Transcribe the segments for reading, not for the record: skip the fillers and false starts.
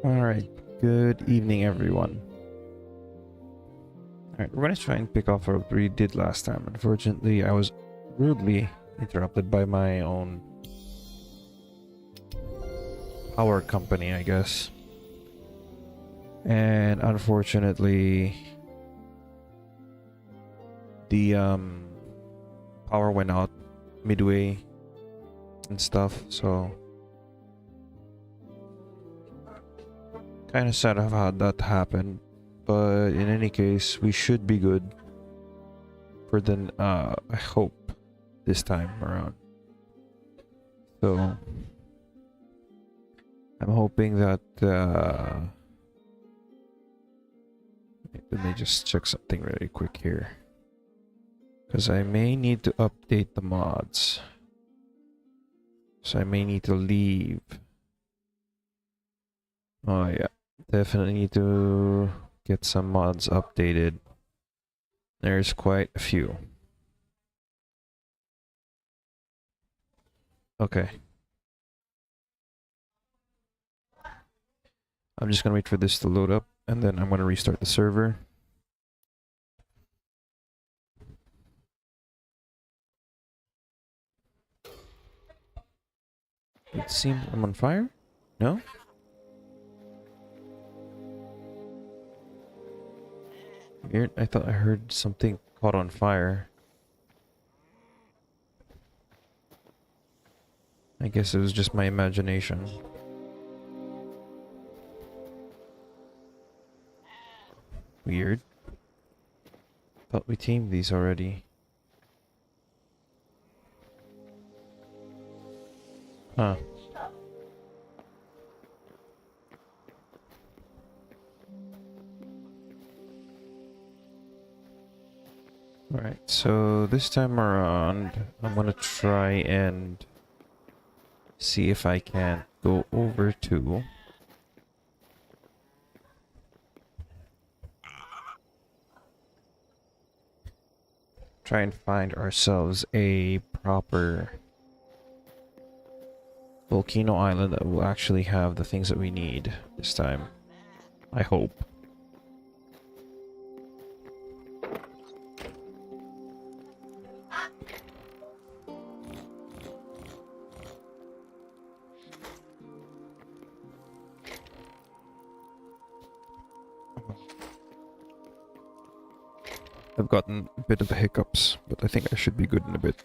Alright, good evening everyone. Alright, we're gonna try and pick off what we did last time. Unfortunately, I was rudely interrupted by my own power company, I guess. And unfortunately, the power went out midway and stuff, so kind of sad of how that happened. But in any case, we should be good for the I hope this time around. So I'm hoping that let me just check something really quick here, because I may need to update the mods. So I may need to leave. Oh yeah, definitely need to get some mods updated. There's quite a few. Okay. I'm just gonna wait for this to load up, and then I'm gonna restart the server. It seems I'm on fire? No? Weird. I thought I heard something caught on fire. I guess it was just my imagination. Weird. Thought we tamed these already. Huh. Alright, so this time around, I'm gonna try and see if I can go over to try and find ourselves a proper volcano island that will actually have the things that we need this time. I hope. I've gotten a bit of hiccups, but I think I should be good in a bit.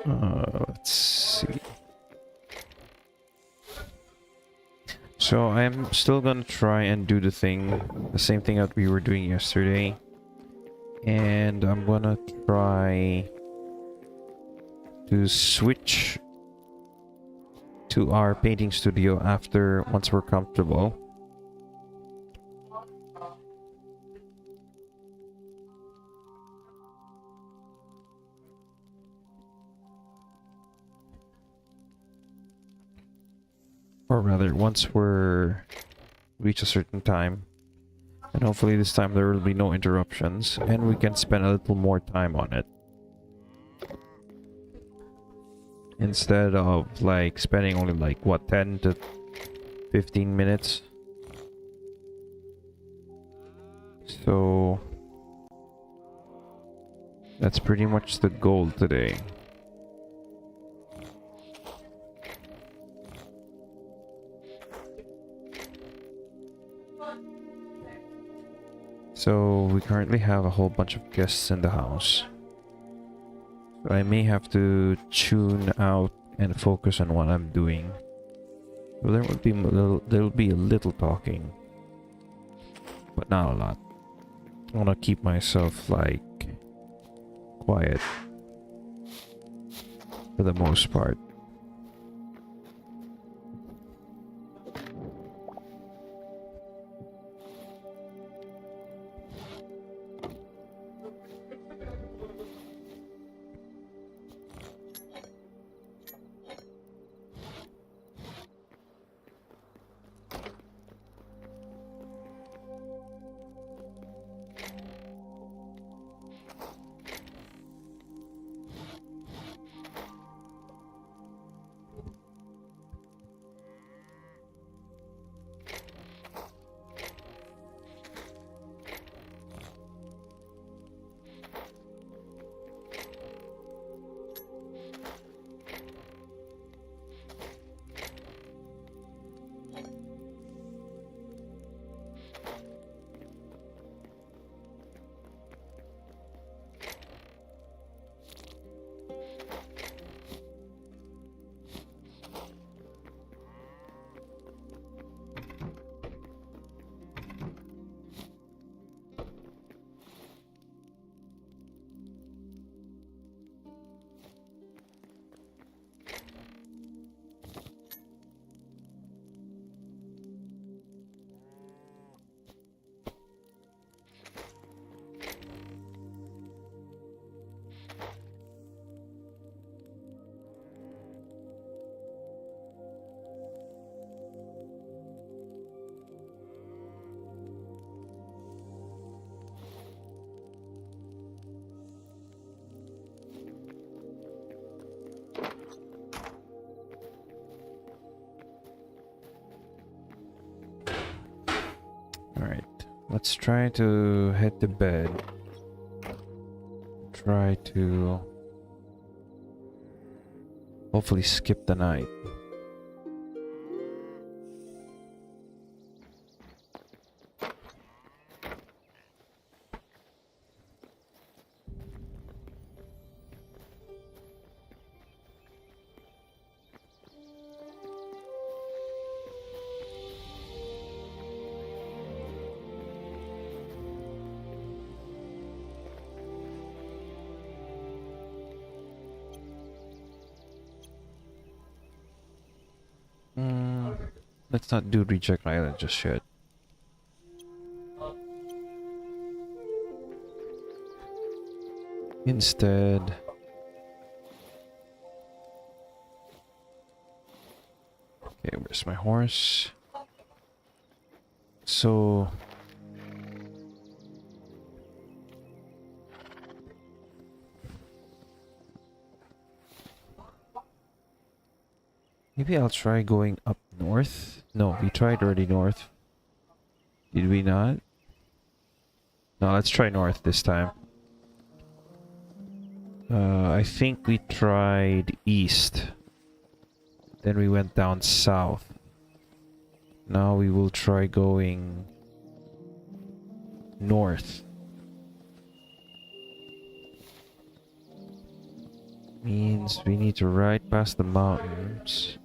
Let's see. So I'm still gonna try and do the same thing that we were doing yesterday. And I'm gonna try to switch to our painting studio once we're comfortable. Or rather, once we're reach a certain time. And hopefully this time there will be no interruptions, and we can spend a little more time on it. Instead of like spending only like what, 10 to 15 minutes. So that's pretty much the goal today. So we currently have a whole bunch of guests in the house. So I may have to tune out and focus on what I'm doing. Well, there will be a little talking, but not a lot. I want to keep myself like quiet. for the most part. Alright, let's try to head to bed. Try to hopefully skip the night. Let's not do Reject Island just yet. Instead, okay, where's my horse? So maybe I'll try going up north. No, we tried already north. Did we not? No, let's try north this time. I think we tried east. Then we went down south. Now we will try going north. Means we need to ride past the mountains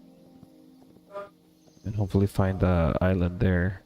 and hopefully find the island there.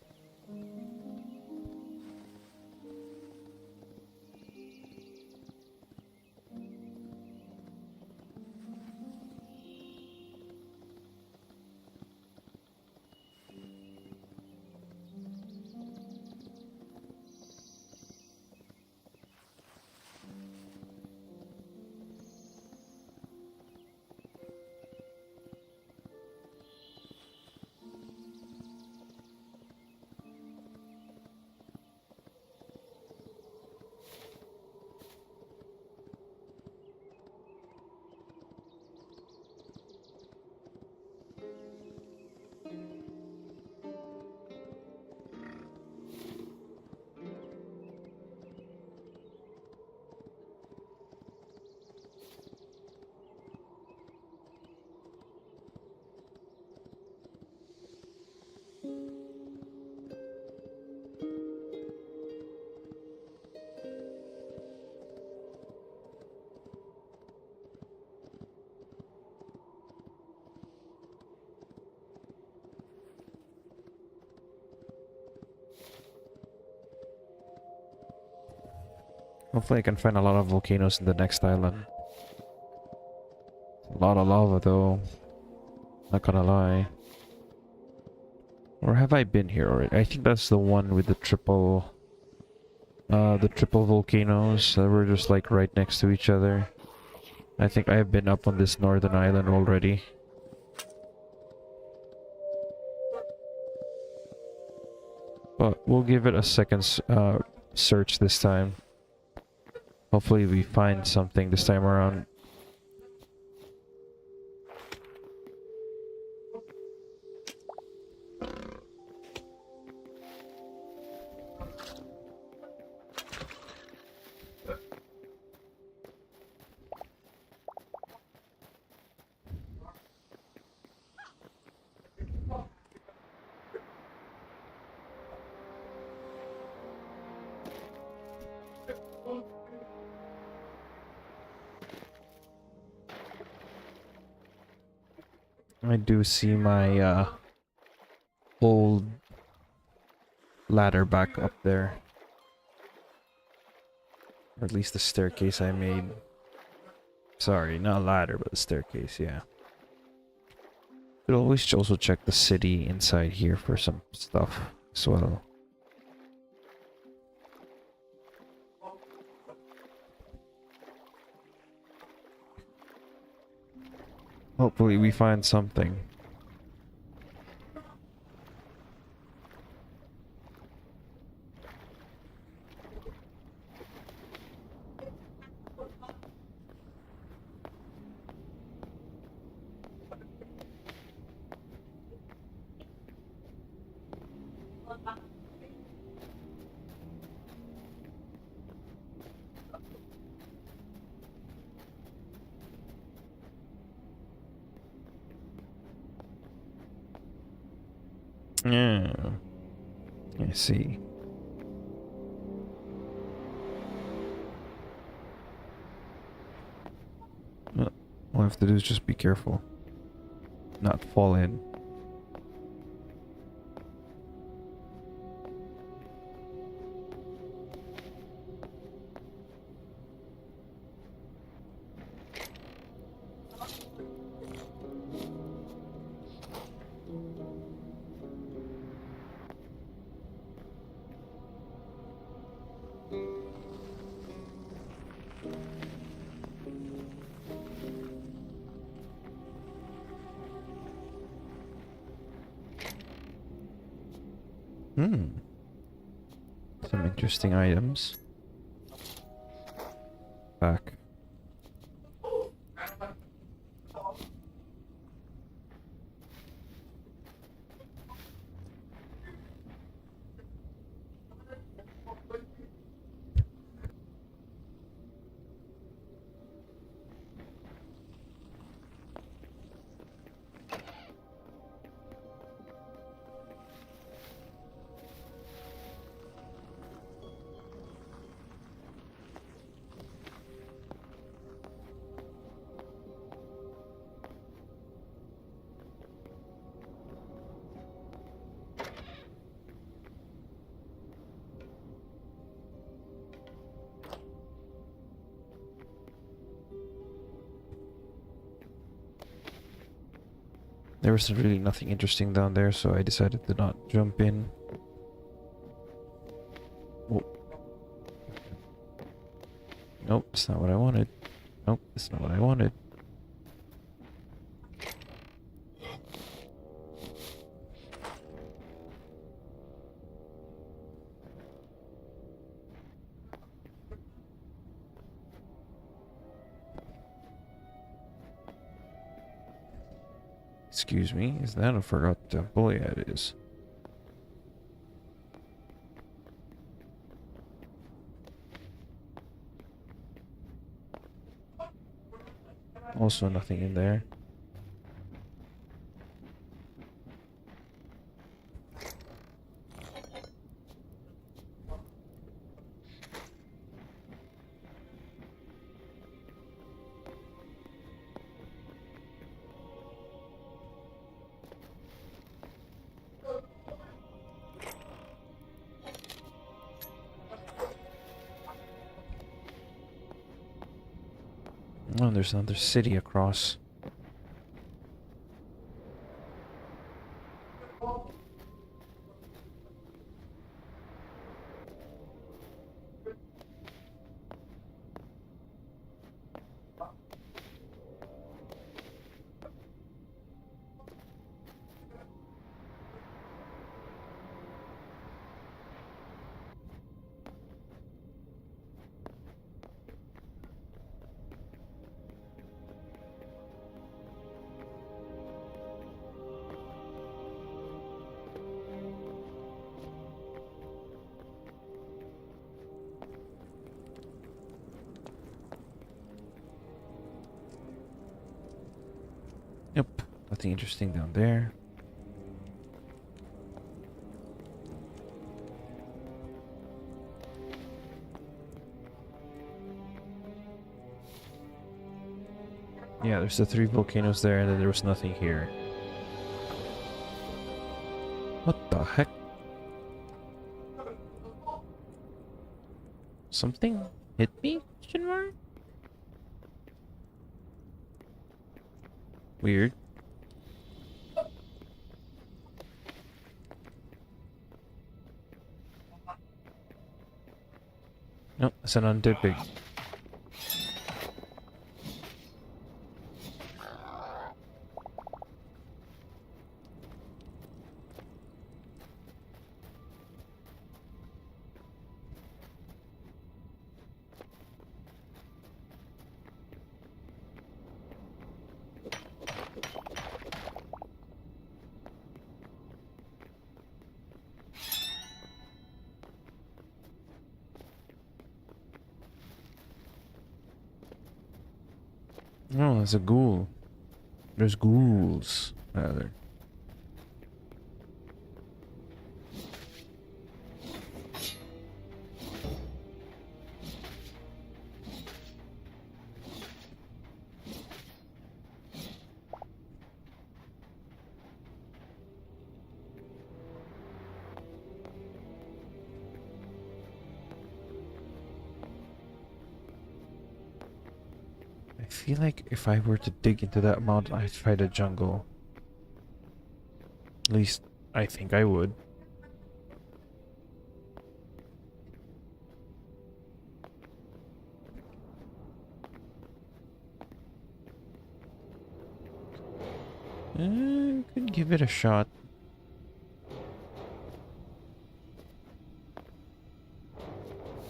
Hopefully I can find a lot of volcanoes in the next island. A lot of lava though. Not gonna lie. Or have I been here already? I think that's the one with the triple volcanoes that were just like right next to each other. I think I have been up on this northern island already. But we'll give it a second search this time. Hopefully we find something this time around. I do see my old ladder back up there. Or at least the staircase I made. Sorry, not a ladder, but the staircase, yeah. Could always also check the city inside here for some stuff as well. Hopefully we find something. Yeah, I see. All I have to do is just be careful. Not fall in. Some interesting items. Back. There was really nothing interesting down there, so I decided to not jump in. Oh. Nope, that's not what I wanted. Nope, that's not what I wanted. Excuse me, is that a forgot temple? Yeah, it is. Also nothing in there. Oh, there's another city across. Yep, nothing interesting down there. Yeah, there's the 3 volcanoes there, and then there was nothing here. What the heck? Something hit me? Question mark? Weird. Nope, it's an undead pig. No, there's a ghoul. There's ghouls, rather. I feel like if I were to dig into that mountain, I'd find a jungle. At least, I think I would. Could give it a shot.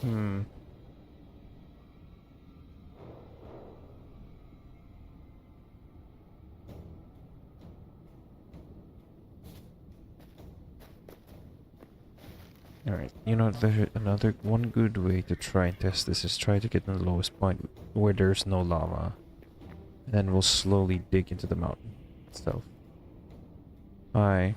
Hmm. Alright, you know, there's another one good way to try and test this is try to get to the lowest point where there's no lava. And then we'll slowly dig into the mountain itself. Hi.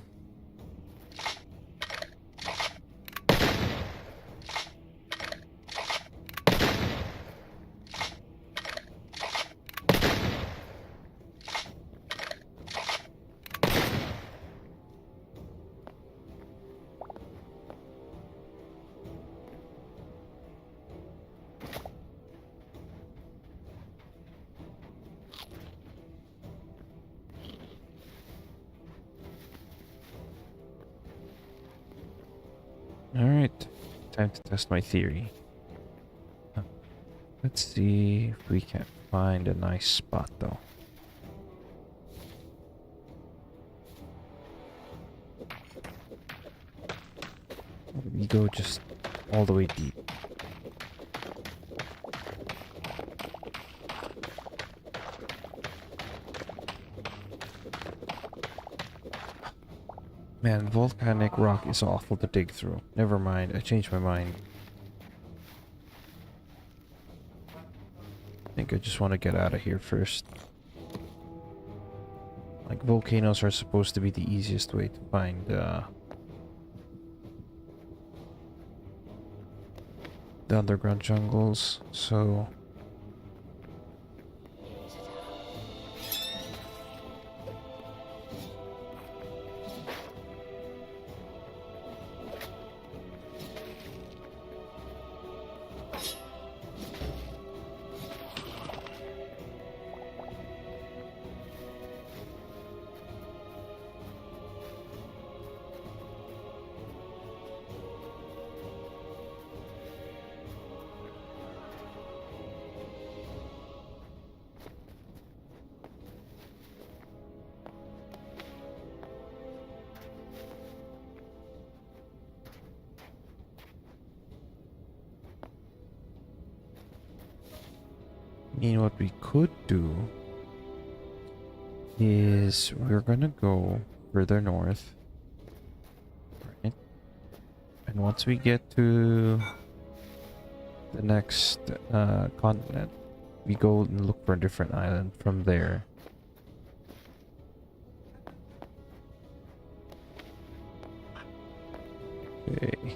Alright, time to test my theory. Let's see if we can find a nice spot though. We go just all the way deep. Man, volcanic rock is awful to dig through. Never mind, I changed my mind. I think I just want to get out of here first. Like, volcanoes are supposed to be the easiest way to find, the underground jungles, so... what we could do is we're gonna go further north, right? And once we get to the next continent, we go and look for a different island from there. Okay.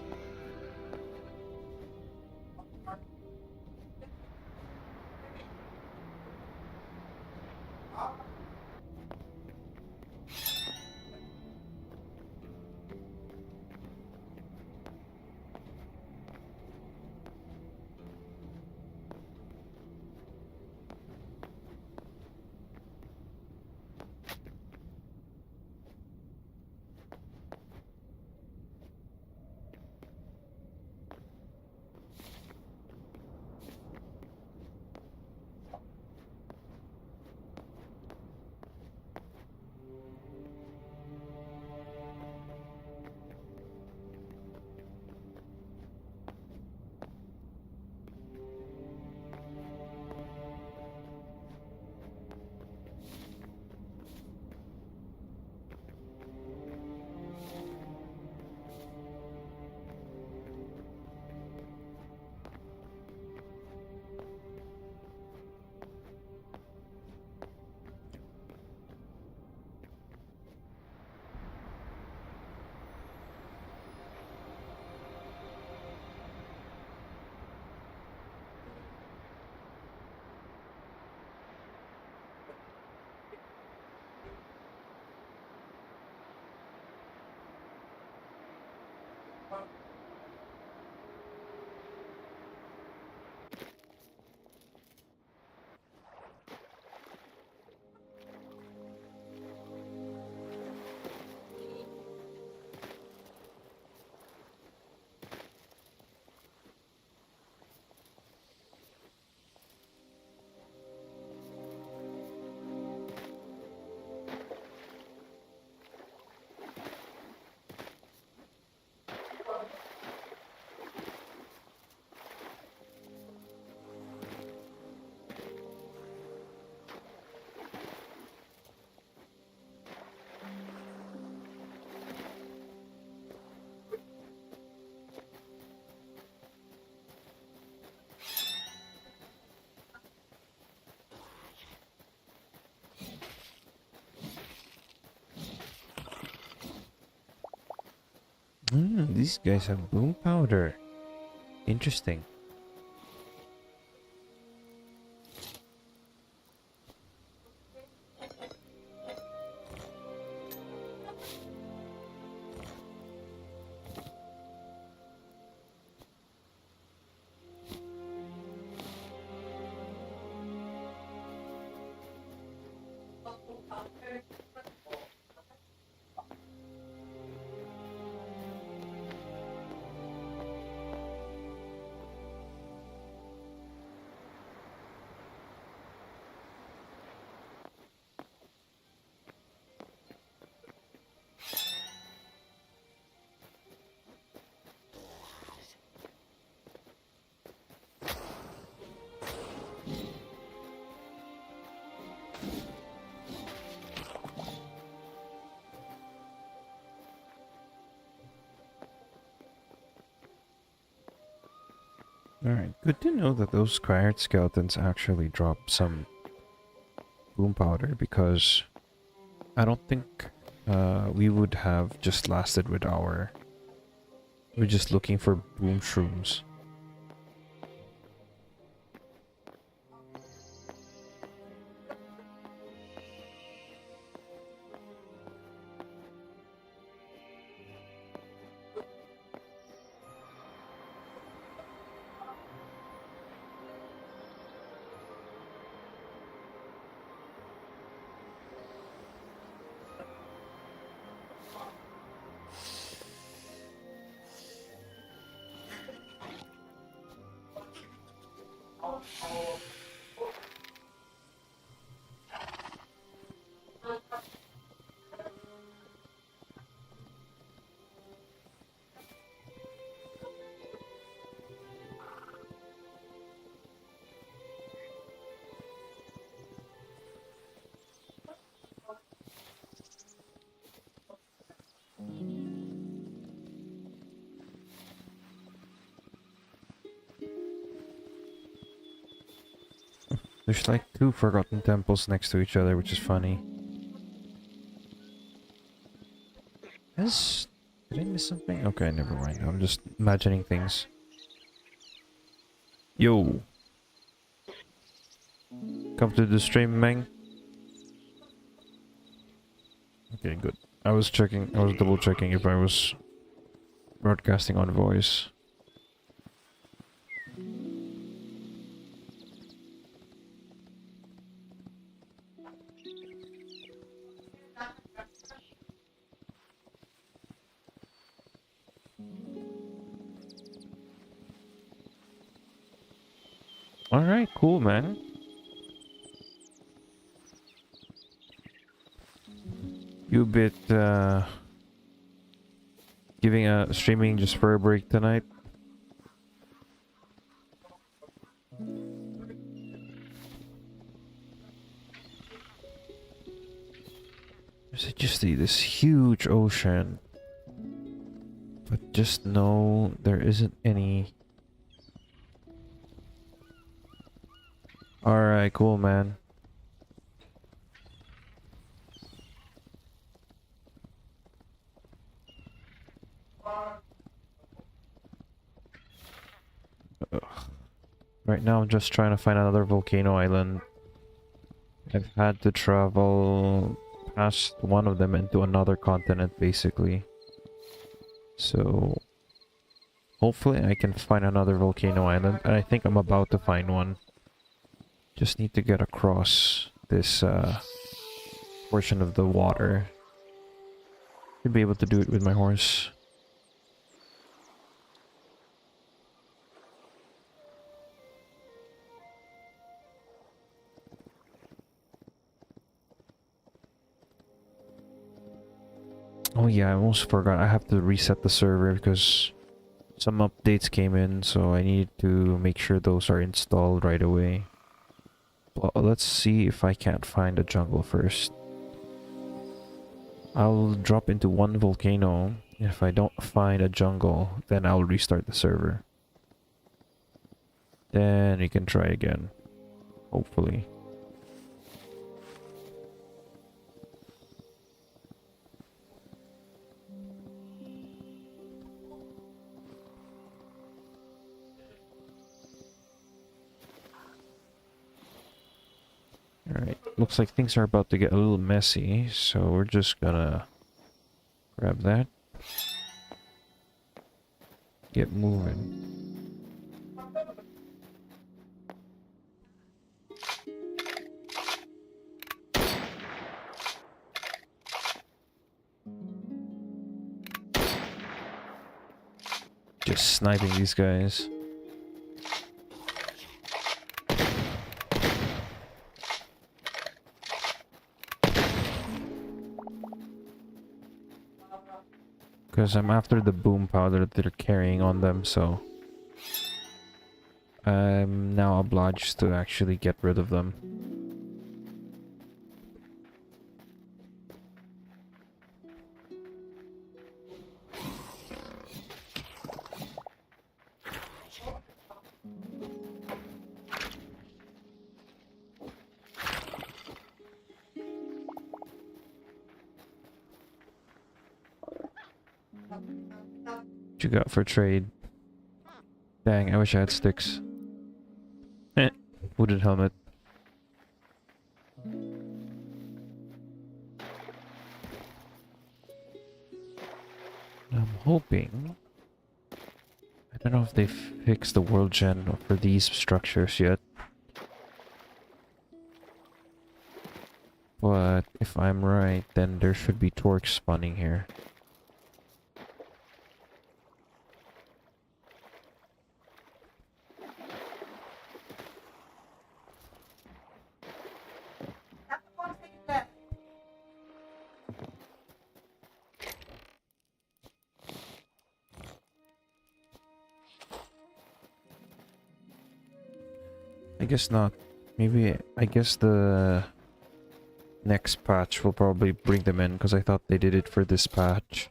These guys have boom powder. Interesting. Alright, good to know that those squired skeletons actually drop some boom powder, because I don't think we would have just lasted with our... We're just looking for boom shrooms. There's like two forgotten temples next to each other, which is funny. Did I miss something? Okay, never mind. I'm just imagining things. Yo, come to the stream, Meng. Okay, good. I was double checking if I was broadcasting on voice. Alright, cool, man. You bit, giving a streaming just for a break tonight? There's just this huge ocean. But just know there isn't any... Alright, cool, man. Ugh. Right now I'm just trying to find another volcano island. I've had to travel past one of them into another continent, basically. So... hopefully I can find another volcano island, and I think I'm about to find one. Just need to get across this portion of the water. Should be able to do it with my horse. Oh yeah, I almost forgot. I have to reset the server because some updates came in, so I need to make sure those are installed right away. Well, let's see if I can't find a jungle first. I'll drop into one volcano. If I don't find a jungle, then I'll restart the server. Then we can try again. Hopefully. Alright, looks like things are about to get a little messy, so we're just gonna grab that. Get moving. Just sniping these guys. Because I'm after the boom powder that they're carrying on them, so I'm now obliged to actually get rid of them. What you got for trade? Dang, I wish I had sticks. Eh, wooden helmet. I'm hoping... I don't know if they fixed the world gen for these structures yet. But if I'm right, then there should be torch spawning here. I guess not. Maybe, I guess the next patch will probably bring them in, because I thought they did it for this patch.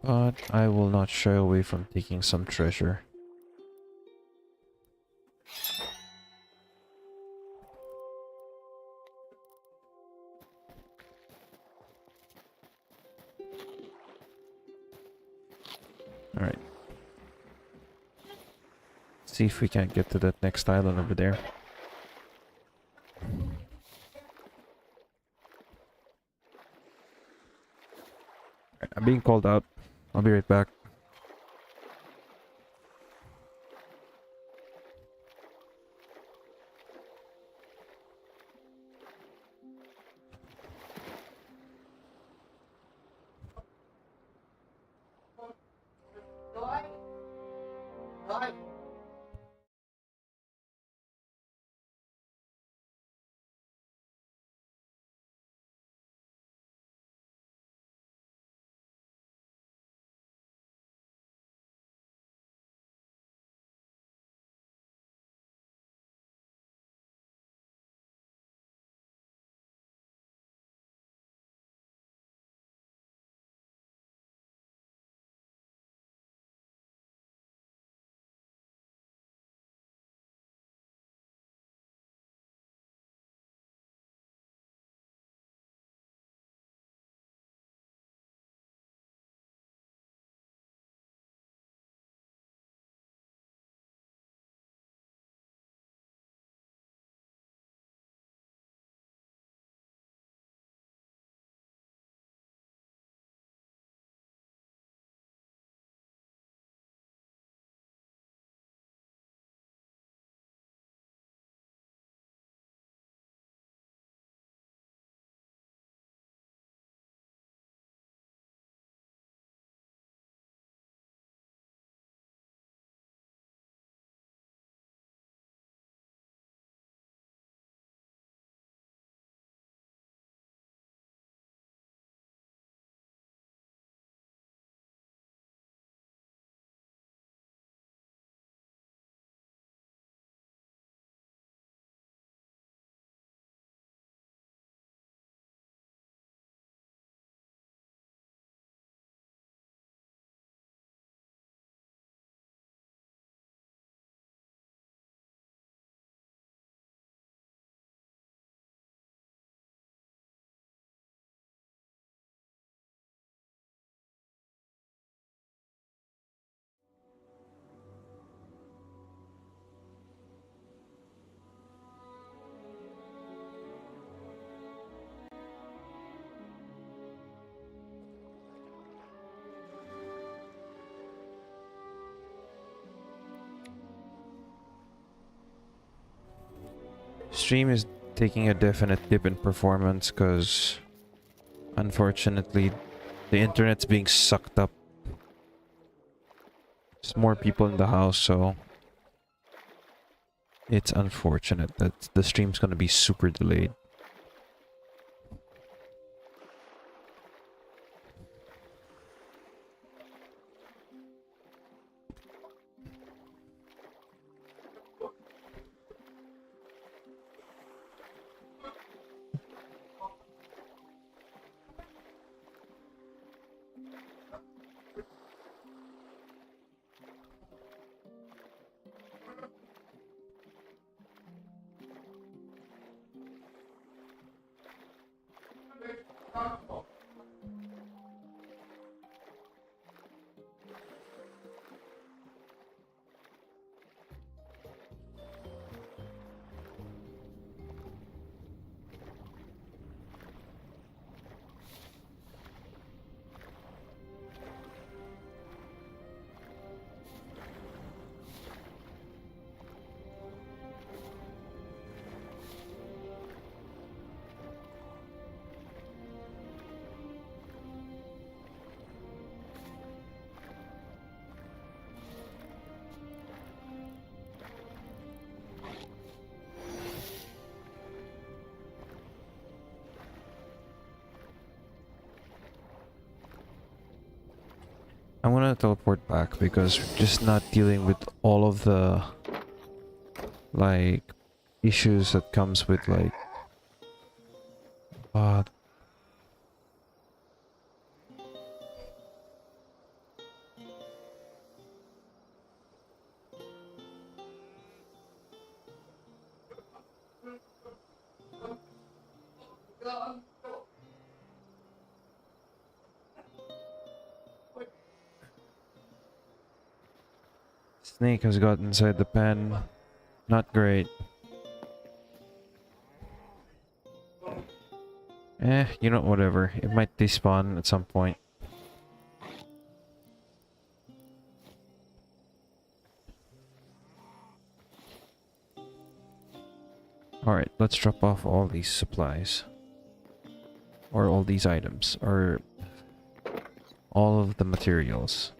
But I will not shy away from taking some treasure. Alright. See if we can't get to that next island over there. Alright, I'm being called out. I'll be right back. Stream is taking a definite dip in performance because unfortunately the internet's being sucked up. There's more people in the house, so it's unfortunate that the stream's gonna be super delayed. I'm gonna teleport back because we're just not dealing with all of the like issues that comes with like uh Snake has got inside the pen. Not great. You know, whatever. It might despawn at some point. Alright, let's drop off all these supplies. Or all these items. Or all of the materials.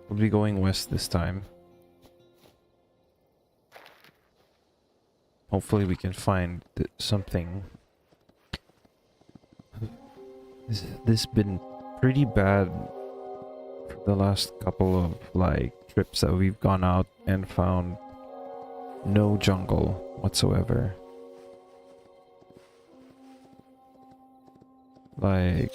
We'll be going west this time. Hopefully we can find something This been pretty bad for the last couple of like trips that we've gone out and found no jungle whatsoever. Like,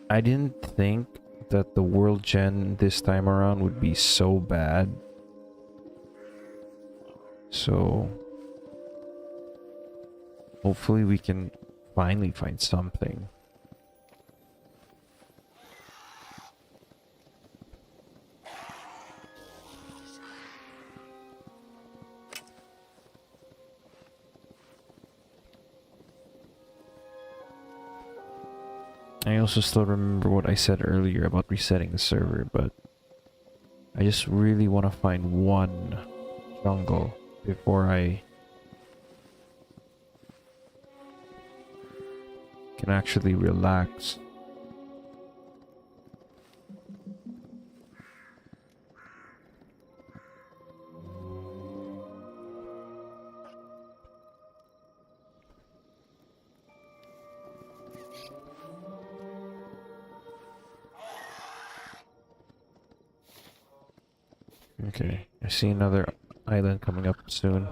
I didn't think that the world gen this time around would be so bad. So hopefully we can finally find something. I also still remember what I said earlier about resetting the server, but I just really want to find one jungle before I can actually relax. Okay, I see another island coming up soon.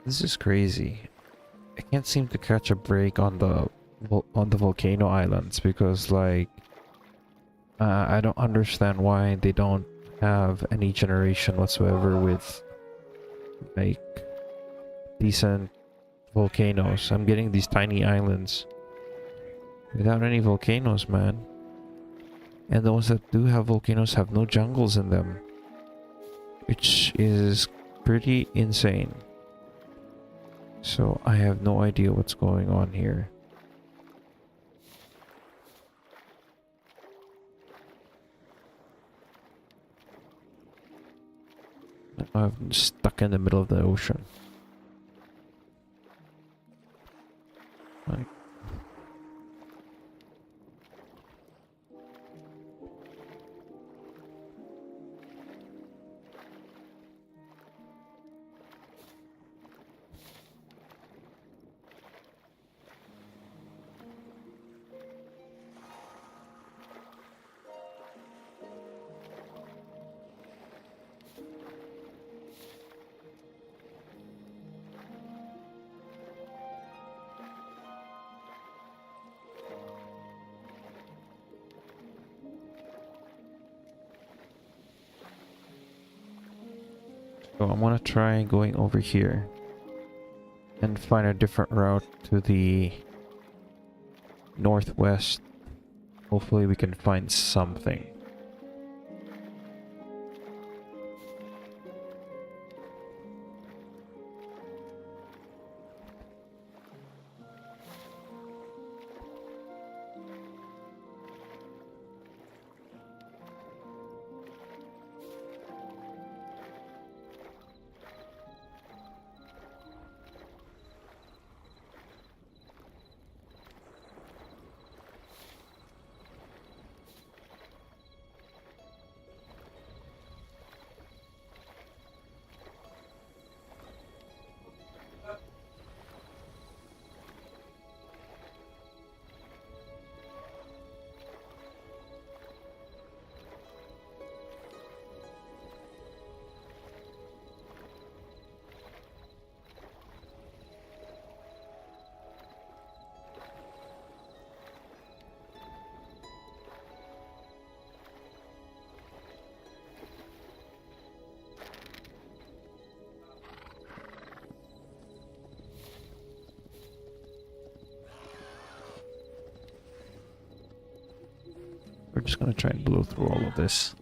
This is crazy. I can't seem to catch a break on the volcano islands because like I don't understand why they don't have any generation whatsoever with like decent volcanoes. I'm getting these tiny islands without any volcanoes, man. And the ones that do have volcanoes have no jungles in them, which is pretty insane. So I have no idea what's going on here. I'm stuck in the middle of the ocean. Like, So I'm gonna try going over here and find a different route to the northwest. Hopefully we can find something. We're just gonna try and blow through all of this.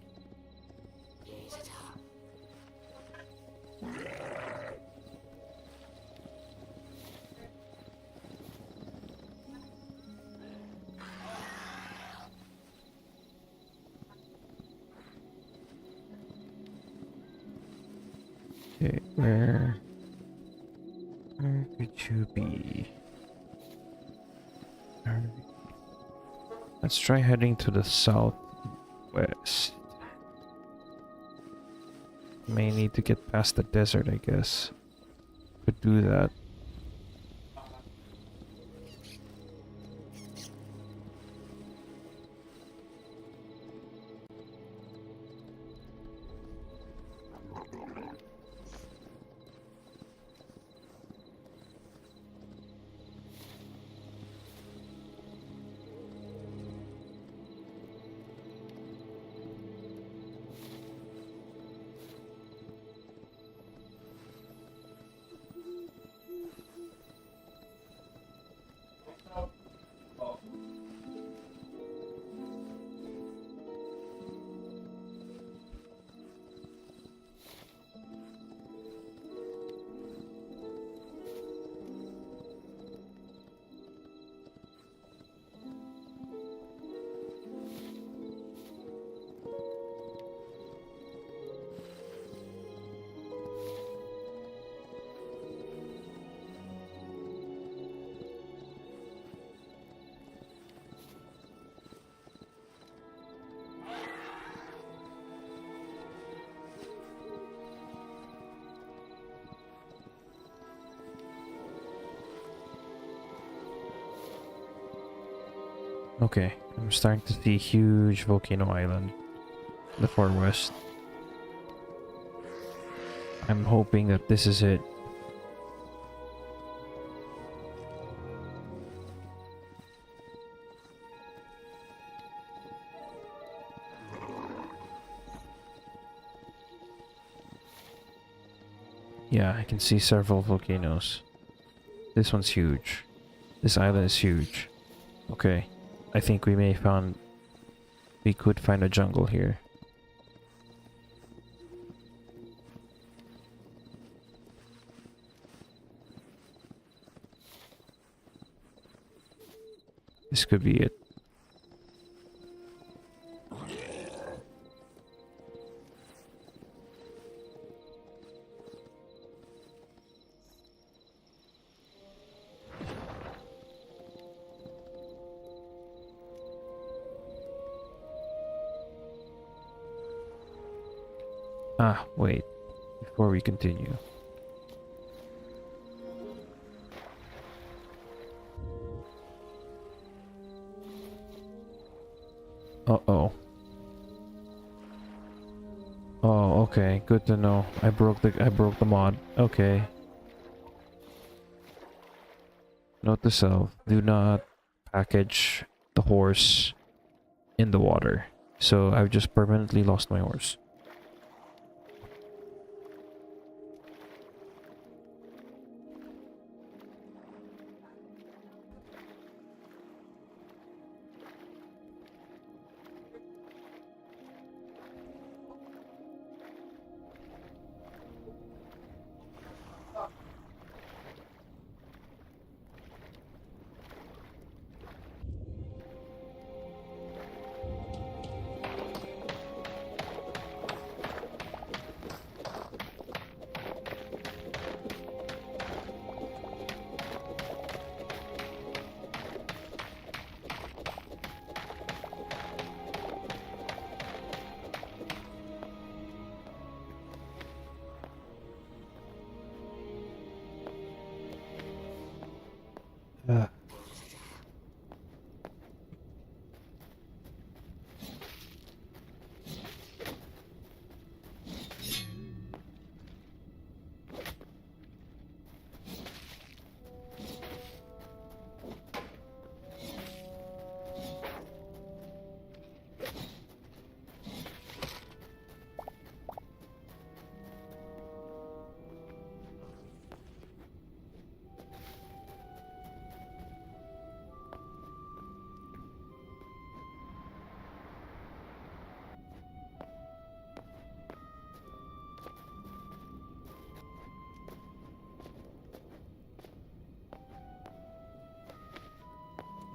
Okay, where could you be? Let's try heading to the southwest. May need to get past the desert, I guess. Could do that. Okay, I'm starting to see huge volcano island in the far west. I'm hoping that this is it. Yeah, I can see several volcanoes. This one's huge. This island is huge. Okay, I think we could find a jungle here. This could be it. Ah, wait. Before we continue. Uh-oh. Oh, okay. Good to know. I broke the mod. Okay. Note to self, do not package the horse in the water. So I've just permanently lost my horse.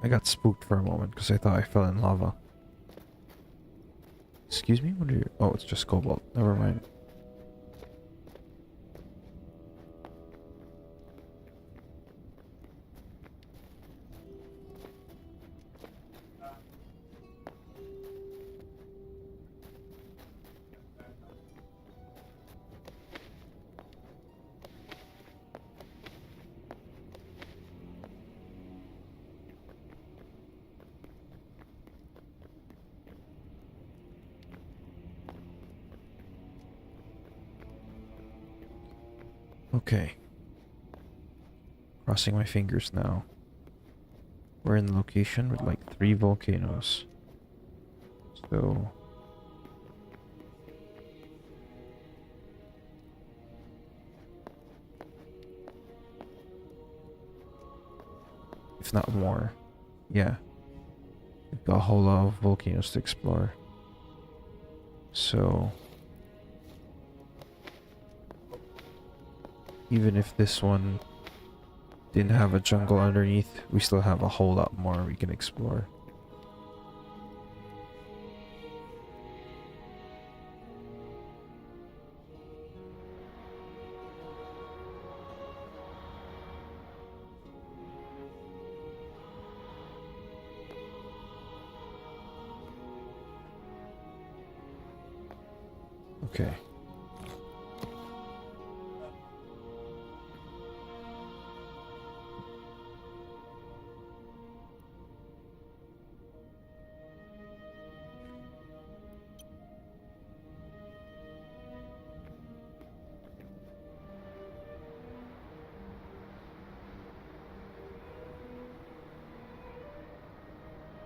I got spooked for a moment because I thought I fell in lava. Excuse me? What are you... Oh, it's just cobalt. Never mind. Okay. Crossing my fingers now. We're in the location with like 3 volcanoes. So... if not more. Yeah. We've got a whole lot of volcanoes to explore. So... even if this one didn't have a jungle underneath, we still have a whole lot more we can explore. Okay.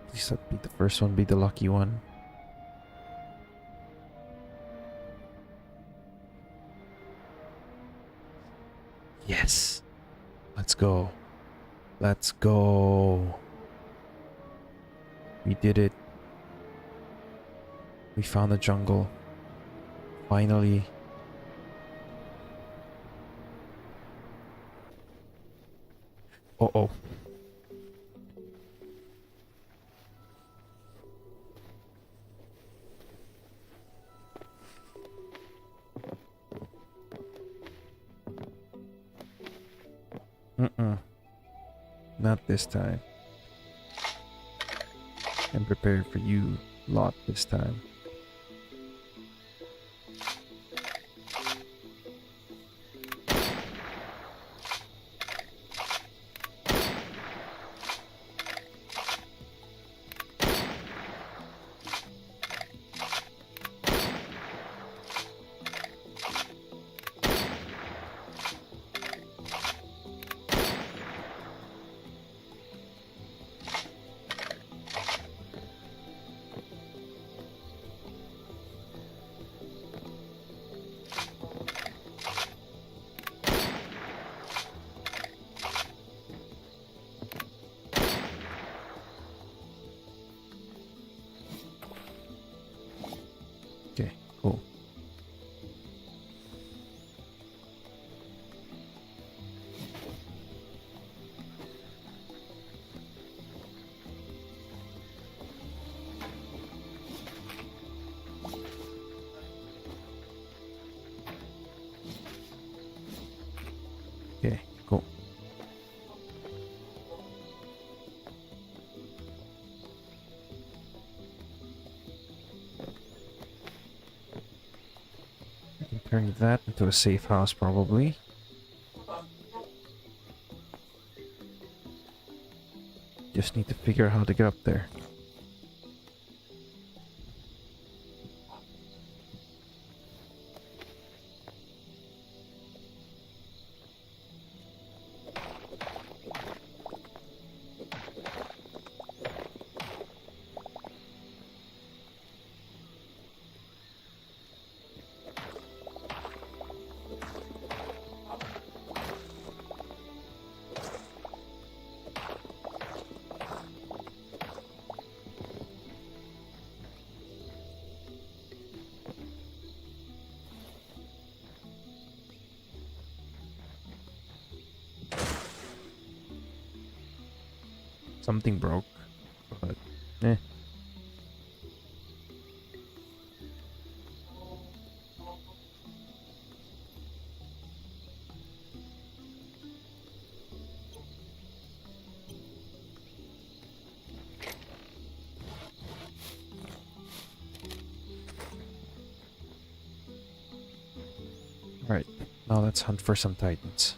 Please let be the first one, be the lucky one. Yes! Let's go. Let's go. We did it. We found the jungle. Finally. Uh-oh. Not this time. I'm prepared for you lot this time. Okay, cool. Okay, cool. I can turn that into a safe house probably. Just need to figure out how to get up there. Something broke, but eh. Alright, now let's hunt for some titans.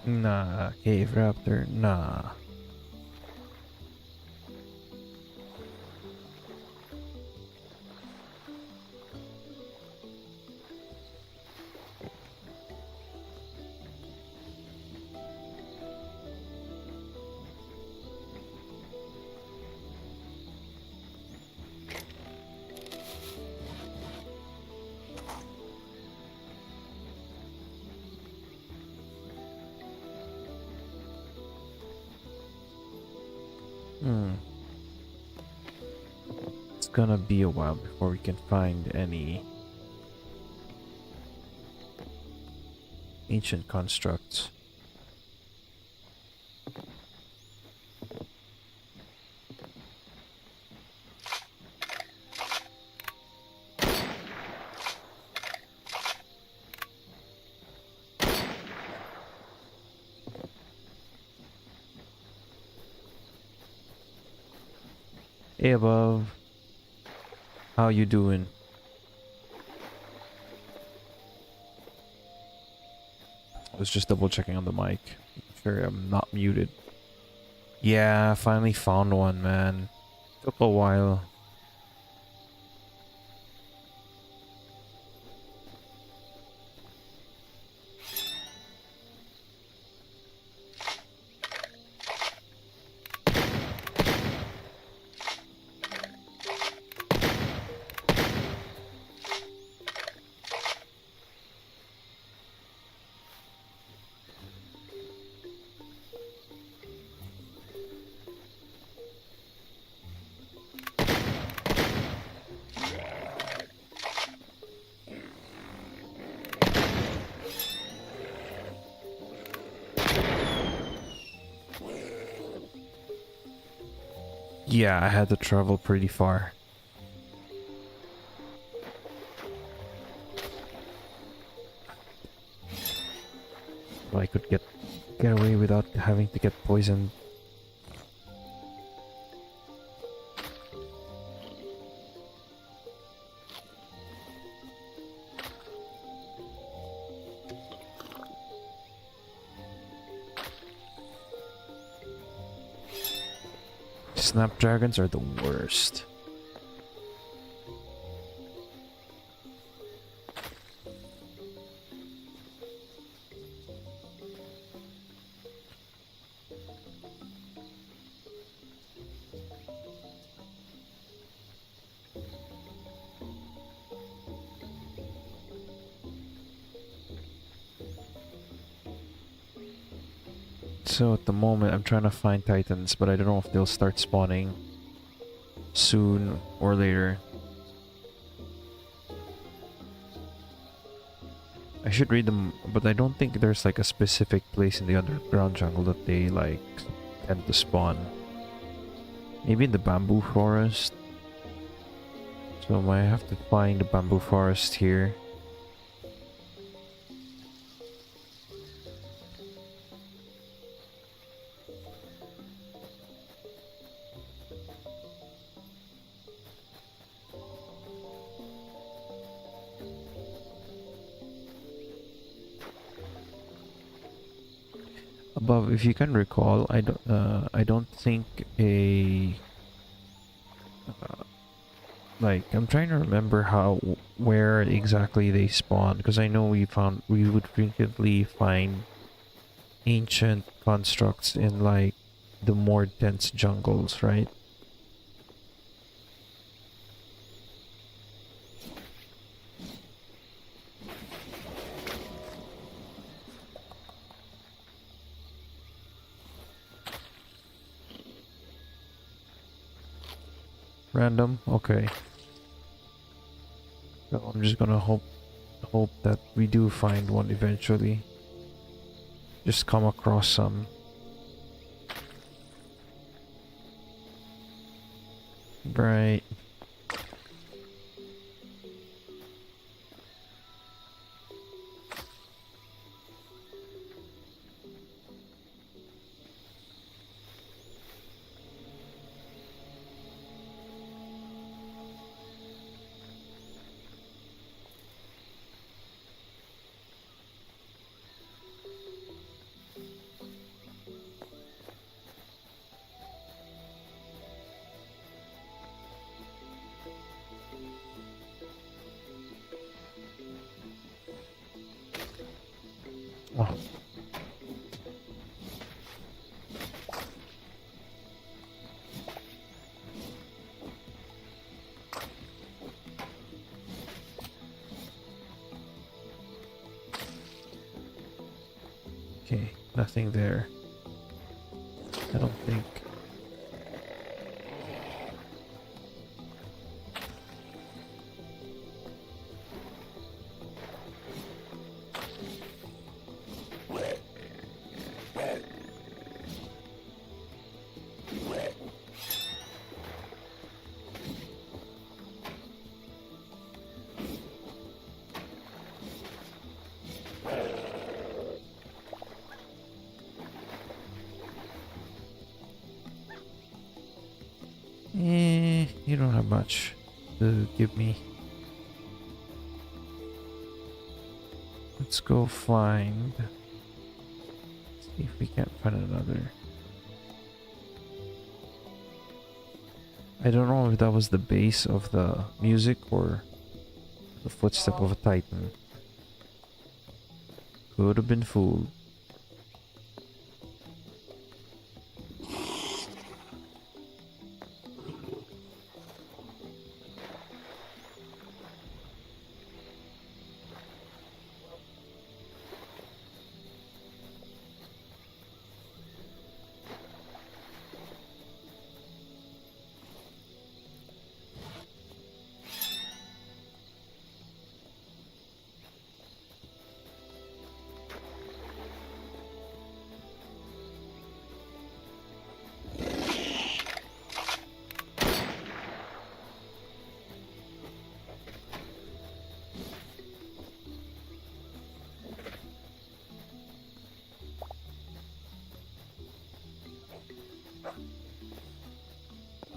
Nah, cave raptor, nah. It's gonna be a while before we can find any ancient constructs. Hey above, how you doing? I was just double checking on the mic. Sure I'm not muted. Yeah, I finally found one, man. Took a while. Yeah, I had to travel pretty far. So I could get away without having to get poisoned. Snapdragons are the worst. So at the moment I'm trying to find titans, but I don't know if they'll start spawning soon or later. I should read them, but I don't think there's like a specific place in the underground jungle that they like tend to spawn. Maybe in the bamboo forest. So I might have to find the bamboo forest here. Bob, if you can recall, I don't think a like I'm trying to remember where exactly they spawn, because I know we would frequently find ancient constructs in like the more dense jungles, right? Random, okay. So I'm just gonna hope that we do find one eventually. Just come across some. Right. Oh. Okay, nothing there. I don't think. You don't have much to give me. Let's go find. See if we can't find another. I don't know if that was the base of the music or the footstep of a titan. Could have been fooled.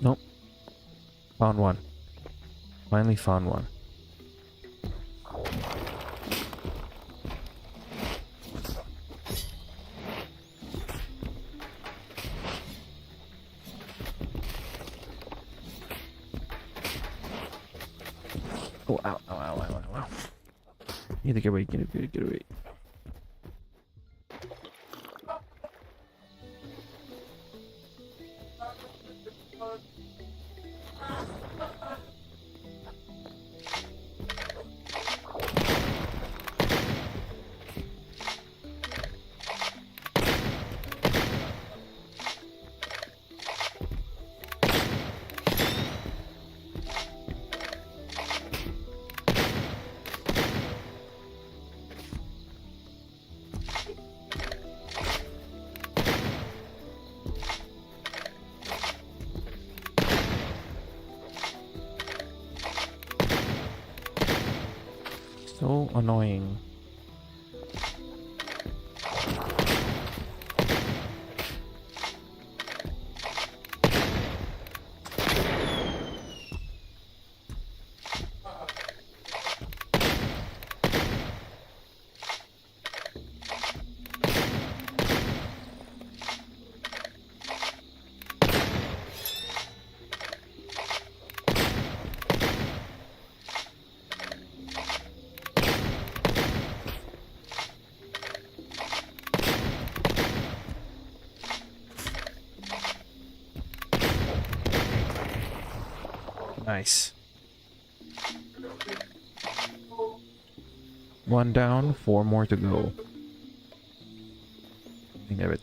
Nope. Found one. Finally found one. Oh, ow, ow, ow, ow, ow, ow. Need to get away, get away. So annoying. Nice. One down, 4 more to go. Think of it.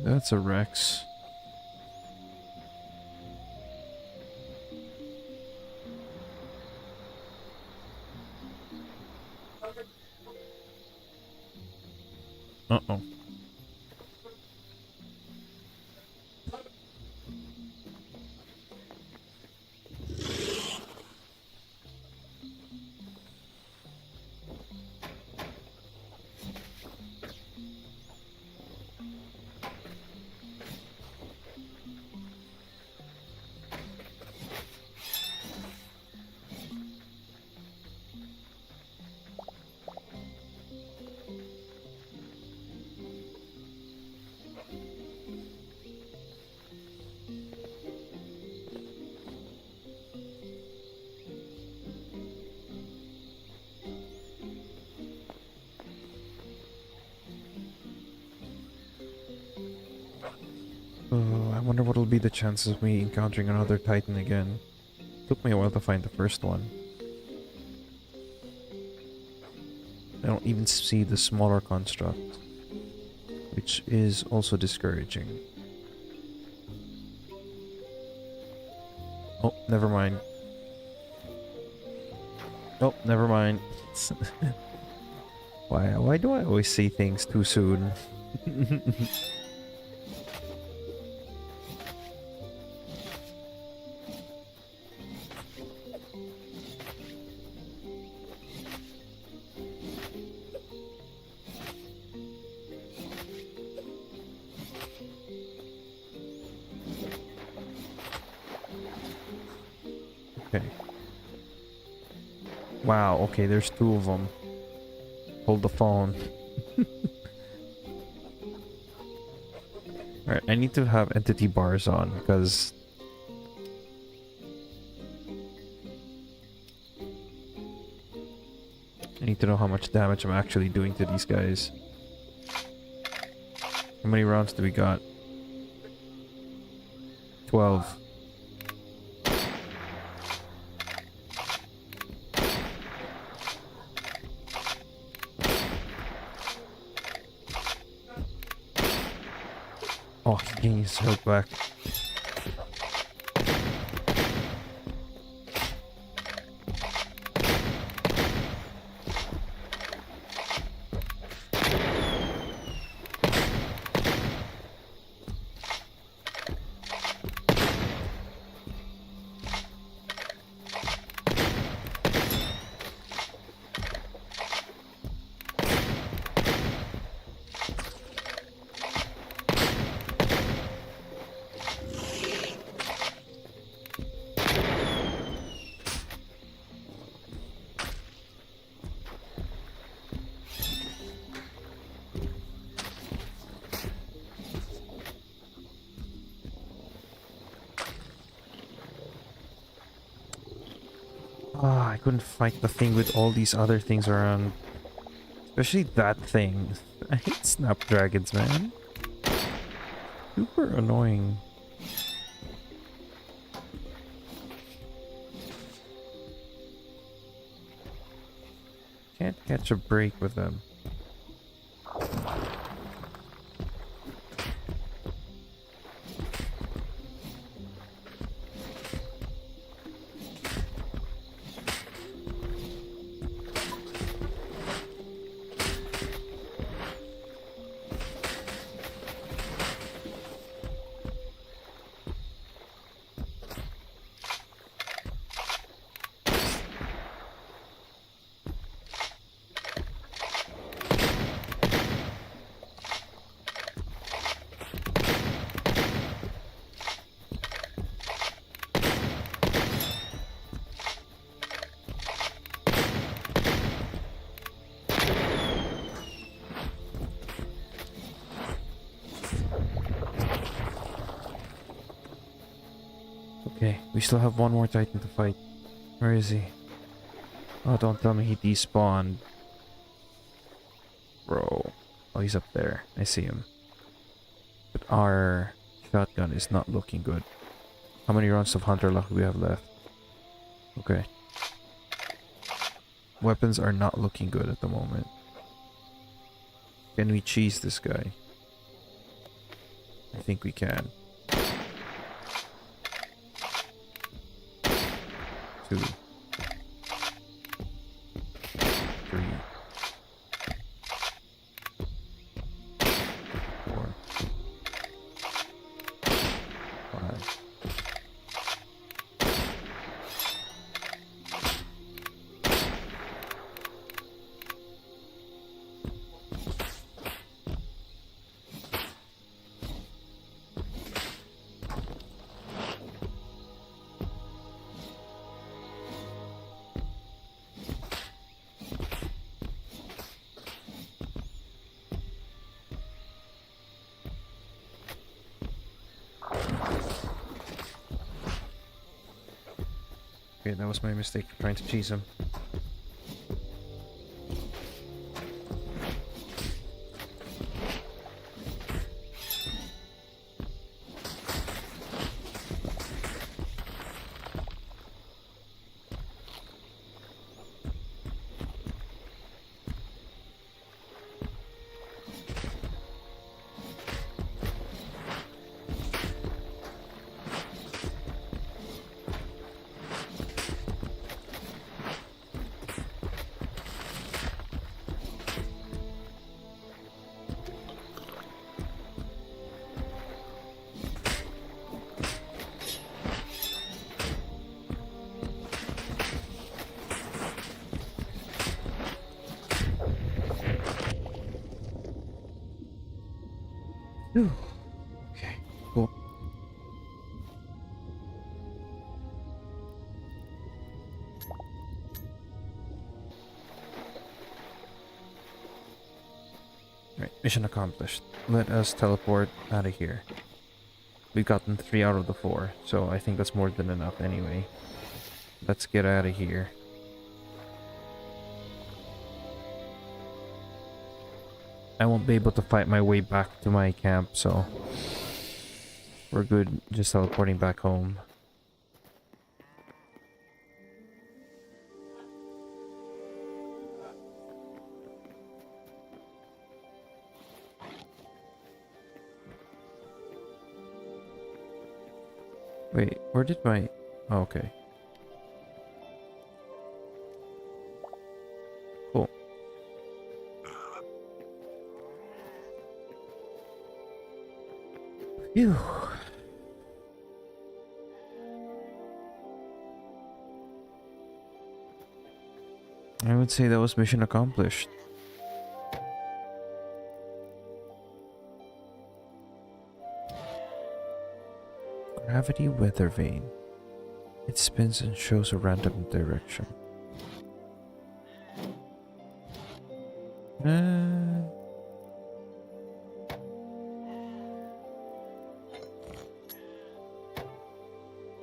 That's a Rex. Uh-oh. Oh, I wonder what will be the chances of me encountering another Titan again. Took me a while to find the first one. I don't even see the smaller construct, which is also discouraging. Oh, never mind. Oh, never mind. Why do I always see things too soon? Okay. Wow, okay, there's 2 of them. Hold the phone. Alright, I need to have entity bars on, because... I need to know how much damage I'm actually doing to these guys. How many rounds do we got? 12. Oh, he gained his health back. Ah, I couldn't fight the thing with all these other things around. Especially that thing. I hate snapdragons, man. Super annoying. Can't catch a break with them. Okay, we still have one more Titan to fight. Where is he? Oh, don't tell me he despawned. Bro. Oh, he's up there. I see him. But our shotgun is not looking good. How many rounds of Hunter Luck do we have left? Okay. Weapons are not looking good at the moment. Can we cheese this guy? I think we can. 2, 3, 4, 5. Okay, that was my mistake for trying to cheese him. Whew. Okay, cool. Alright, mission accomplished. Let us teleport out of here. We've gotten 3 out of the 4, so I think that's more than enough anyway. Let's get out of here. I won't be able to fight my way back to my camp, so we're good just teleporting back home. Wait, where did my... Oh, okay. Cool. Phew. I would say that was mission accomplished. Gravity weather vane. It spins and shows a random direction.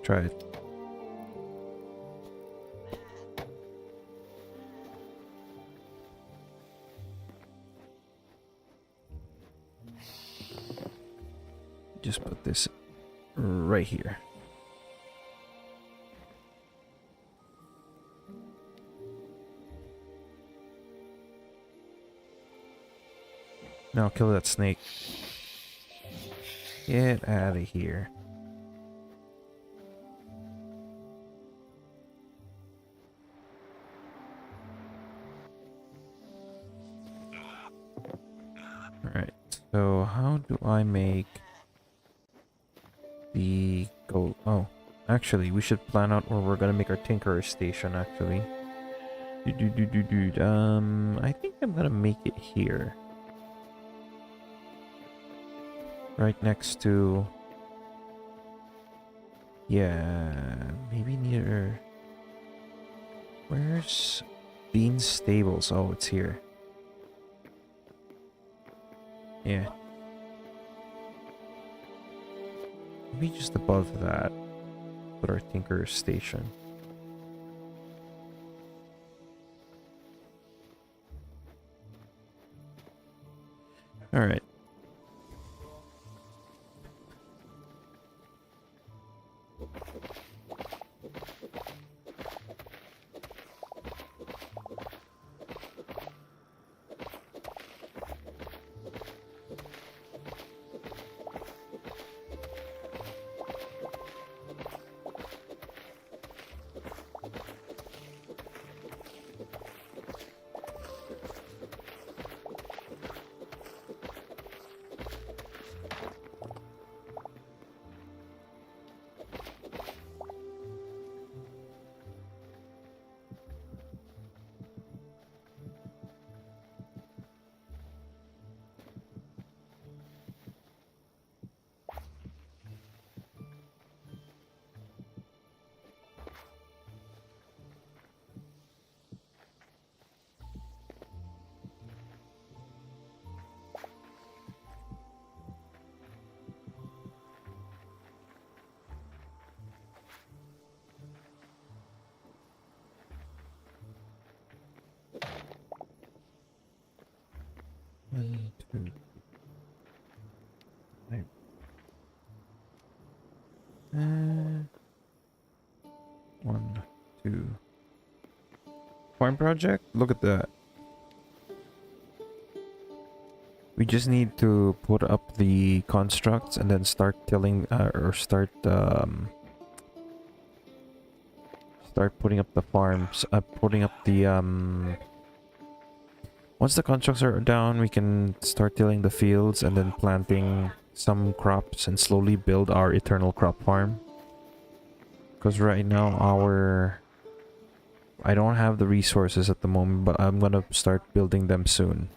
Try it. Just put this right here. Now kill that snake. Get out of here. Alright, so how do I make the gold? Oh, actually, we should plan out where we're gonna make our Tinkerer station, actually. I think I'm gonna make it here. Right next to... Yeah, maybe near... Where's Bean's Stables? Oh, it's here. Yeah. Maybe just above that. put our tinker station. All right. One, two, right. One, two. Farm project? Look at that. We just need to put up the constructs and then start tilling, or start putting up the farms. Putting up the Once the constructs are down, we can start tilling the fields and then planting some crops and slowly build our eternal crop farm. Because right now I don't have the resources at the moment, but I'm gonna start building them soon.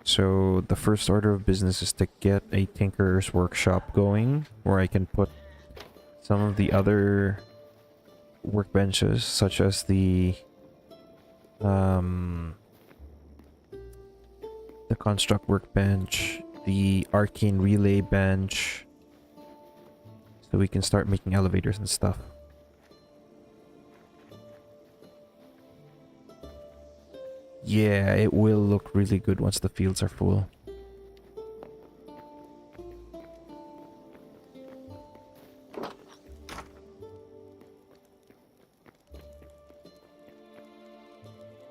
So the first order of business is to get a tinker's workshop going, where I can put some of the other workbenches, such as the construct workbench, the arcane relay bench, so we can start making elevators and stuff. Yeah, it will look really good once the fields are full.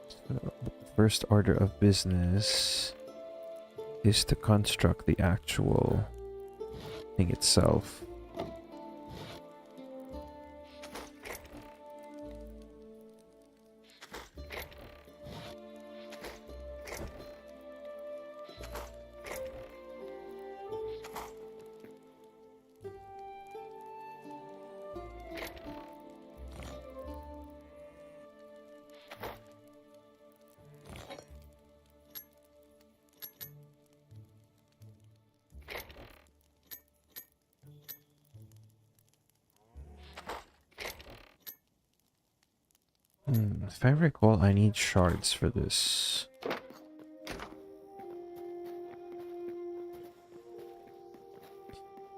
So, first order of business is to construct the actual thing itself. If I recall, I need shards for this.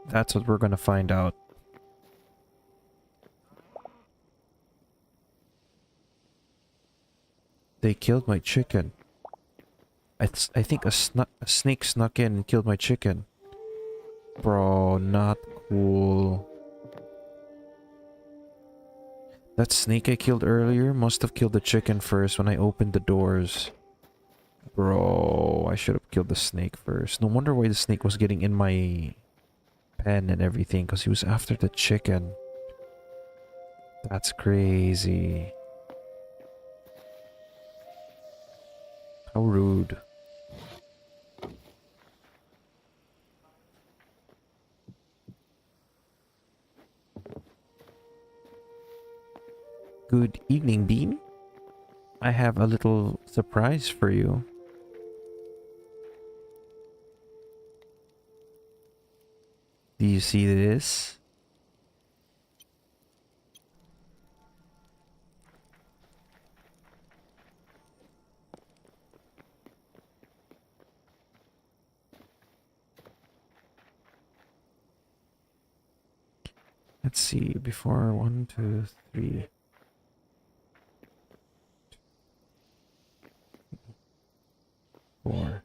That's what we're gonna find out. They killed my chicken. I think a snake snuck in and killed my chicken. Bro, not cool. That snake I killed earlier must have killed the chicken first when I opened the doors. Bro, I should have killed the snake first. No wonder why the snake was getting in my pen and everything, because he was after the chicken. That's crazy. How rude. Good evening, Bean. I have a little surprise for you. Do you see this? Let's see. Before 1, 2, 3, 4.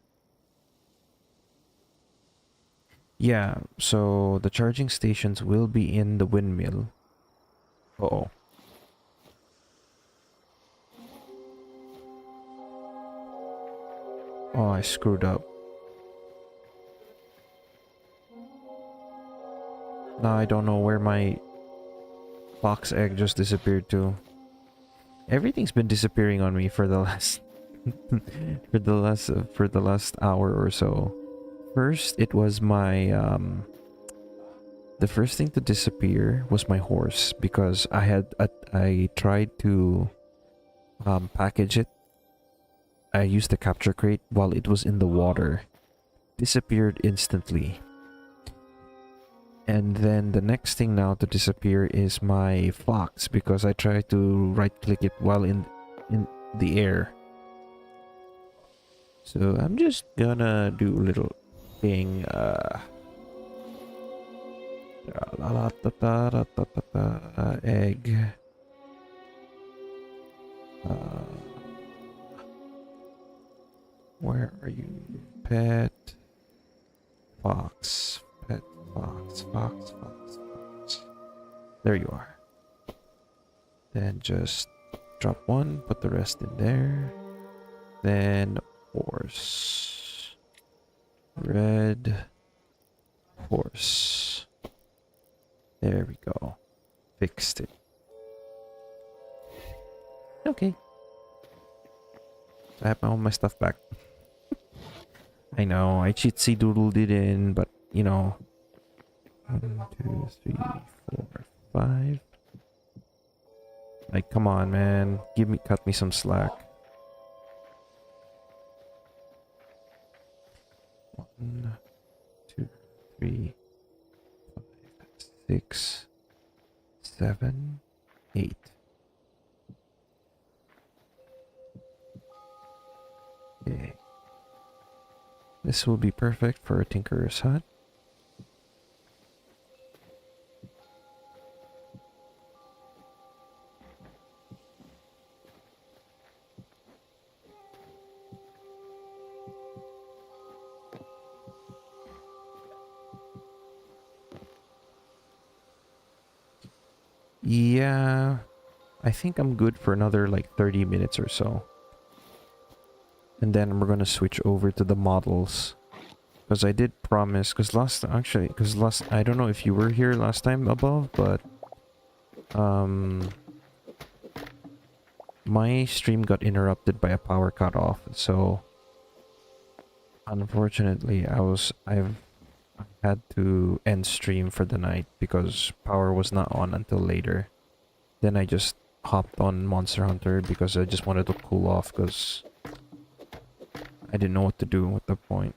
Yeah, so the charging stations will be in the windmill. Uh-oh. Oh, I screwed up. Now I don't know where my fox egg just disappeared to. Everything's been disappearing on me for the last for the last hour or so. First, it was my the first thing to disappear was my horse because I tried to package it. I used the capture crate while it was in the water. Disappeared instantly. And then the next thing now to disappear is my fox because I tried to right click it while in the air. So I'm just gonna do a little thing egg. Where are you? Pet fox. Pet fox. Fox. Fox. Fox. There you are. Then just drop one, put the rest in there. Then horse. Red horse. There we go. Fixed it. Okay. I have all my stuff back. I know, I cheatsy doodled it in, but you know. 1, 2, 3, 4, 5. Like, come on, man. Cut me some slack. 1, 2, 3, 5, 6, 7, 8. Okay. This will be perfect for a tinkerer's hut. Yeah, I think I'm good for another like 30 minutes or so. And then we're gonna switch over to the models. Because I did promise, because last, I don't know if you were here last time above, but my stream got interrupted by a power cutoff, so unfortunately I've had to end stream for the night because power was not on until later. Then I just hopped on Monster Hunter because I just wanted to cool off because I didn't know what to do at the point.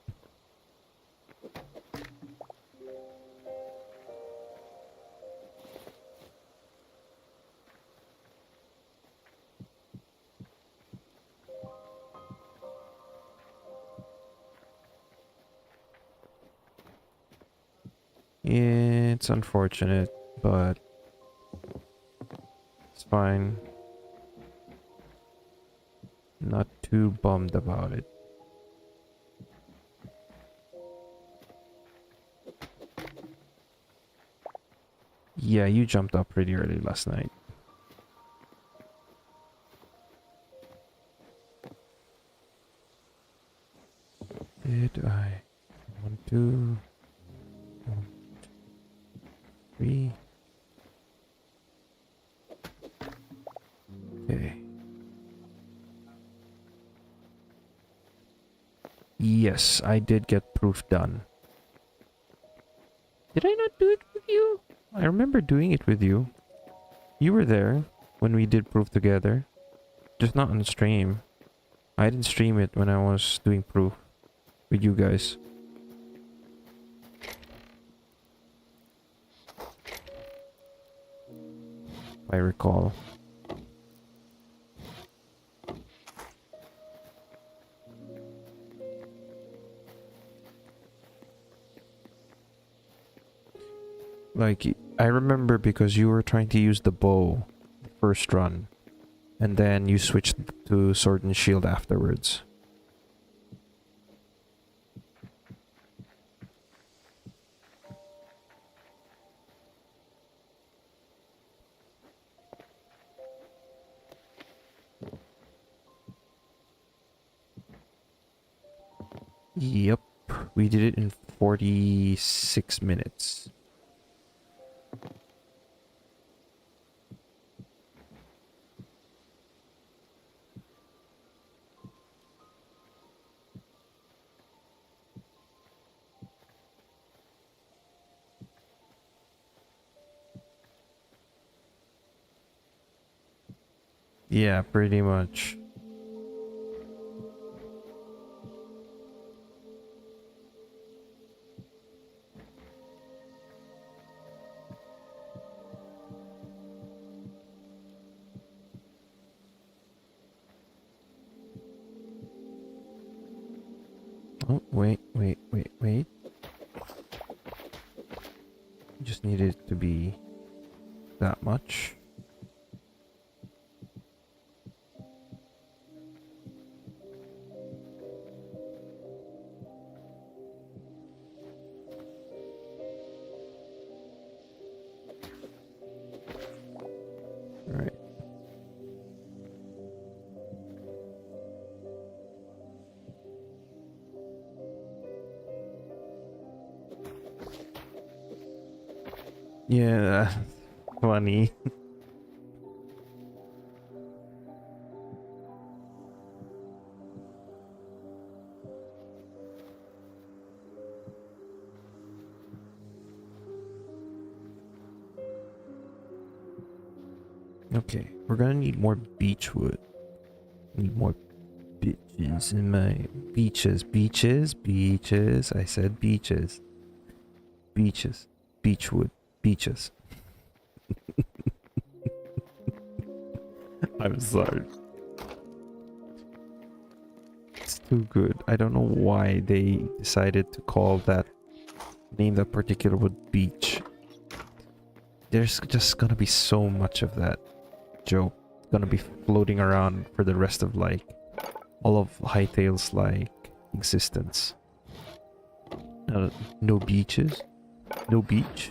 It's unfortunate, but it's fine. Not too bummed about it. Yeah, you jumped up pretty early last night. Did I? 1, 2, 1, 2, 3. Okay. Yes, I did get proof done. Did I not do it with you? I remember doing it with you. You were there when we did proof together. Just not on stream. I didn't stream it when I was doing proof with you guys. I recall. Like, I remember because you were trying to use the bow the first run, and then you switched to sword and shield afterwards. Yep, we did it in 46 minutes. Yeah, pretty much. Oh, wait. Just needed it to be that much. Right. Yeah, funny. Okay, we're gonna need more beech wood. Need more bitches in my beaches. I said beaches. Beaches. Beechwood. Beaches. I'm sorry. It's too good. I don't know why they decided to call that name that particular wood beach. There's just gonna be so much of that joke gonna be floating around for the rest of like all of Hightail's like existence. No beaches? No beach?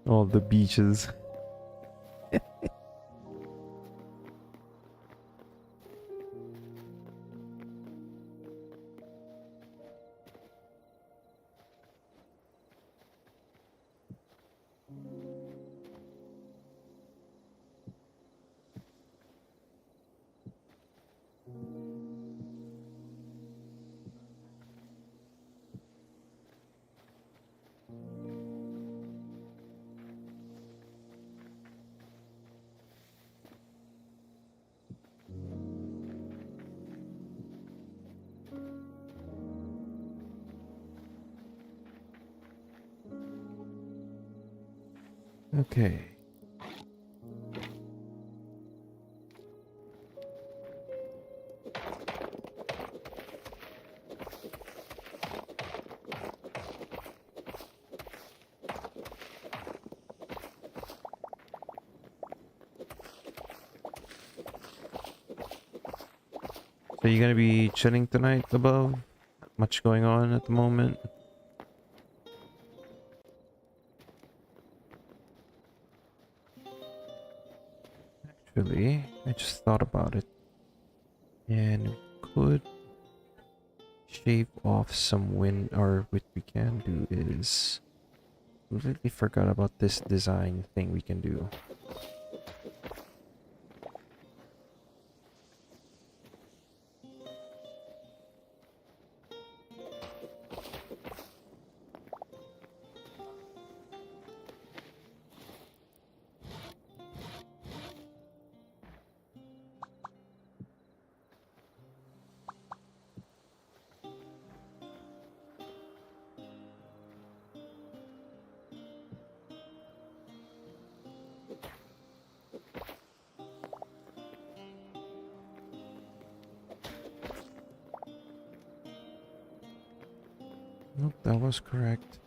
All the beaches. Okay. So you gonna be chilling tonight above? Much going on at the moment? Actually, I just thought about it. And we could shave off some wind, or what we can do is... Completely forgot about this design thing we can do. Nope, that was correct.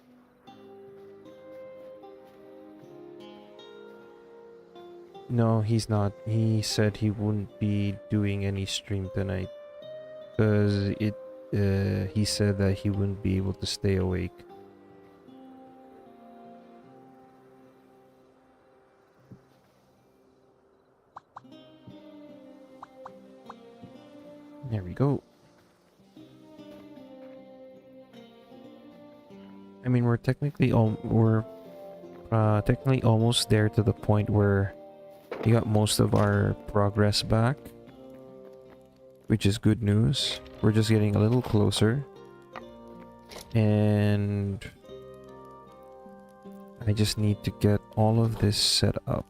No, he's not. He said he wouldn't be doing any stream tonight because he said that he wouldn't be able to stay awake. There we go. I mean, we're technically technically almost there to the point where we got most of our progress back, which is good news. We're just getting a little closer, and I just need to get all of this set up.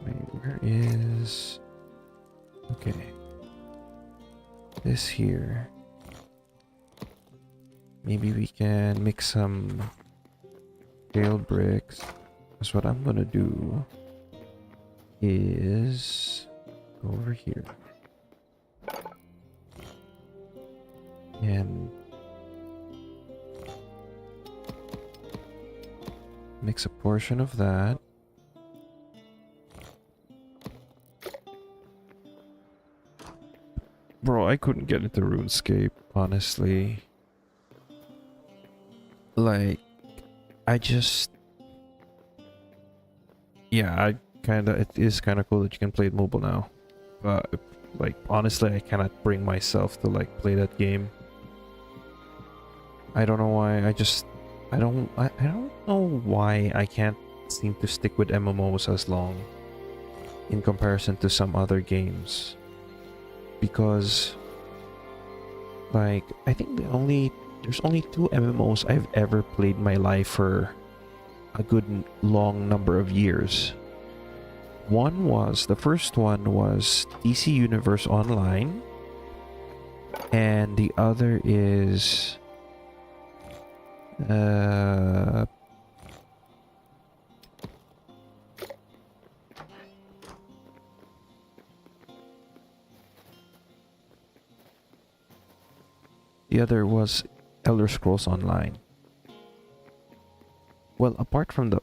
Wait, where is... Okay. This here. Maybe we can mix some scale bricks. Because what I'm gonna do is go over here and mix a portion of that. Bro, I couldn't get into RuneScape, honestly. Like, I just... Yeah, it is kinda cool that you can play it mobile now. But, like, honestly, I cannot bring myself to, like, play that game. I don't know why, I don't know why I can't seem to stick with MMOs as long in comparison to some other games. Because, like, I think there's only 2 MMOs I've ever played in my life for a good long number of years. The first one was DC Universe Online, and the other is the other was Elder Scrolls Online. Well, apart from the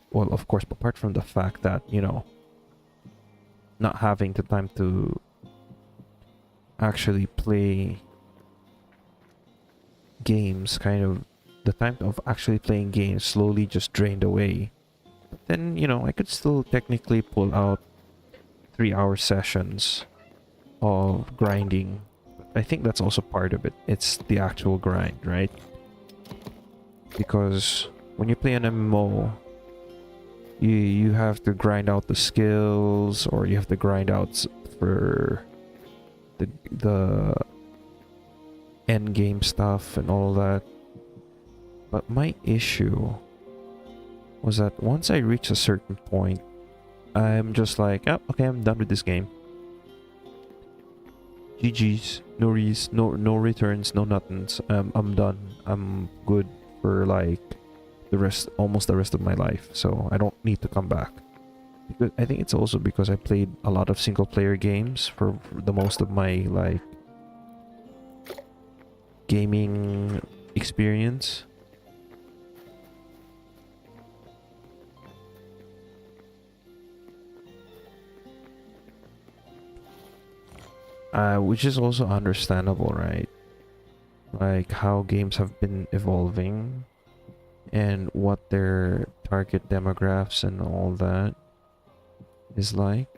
fact that, you know, not having the time to actually play games, the time of actually playing games slowly just drained away. But then, you know, I could still technically pull out 3-hour sessions of grinding. I think that's also part of it. It's the actual grind, right? Because when you play an MMO, you have to grind out the skills, or you have to grind out for the end game stuff and all that. But my issue was that once I reach a certain point, I'm just like, oh, okay, I'm done with this game. GG's, no returns, no nothings. I'm done. I'm good for like almost the rest of my life. So I don't need to come back. Because I think it's also because I played a lot of single player games for the most of my like gaming experience. Which is also understandable, right? Like how games have been evolving and what their target demographics and all that is like.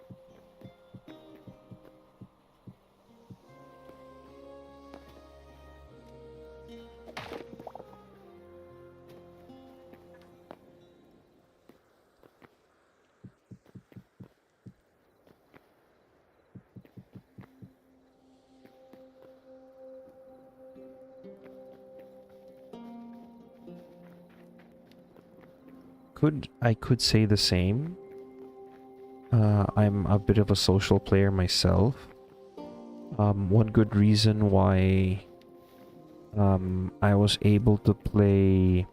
I could say the same. I'm a bit of a social player myself. One good reason why I was able to play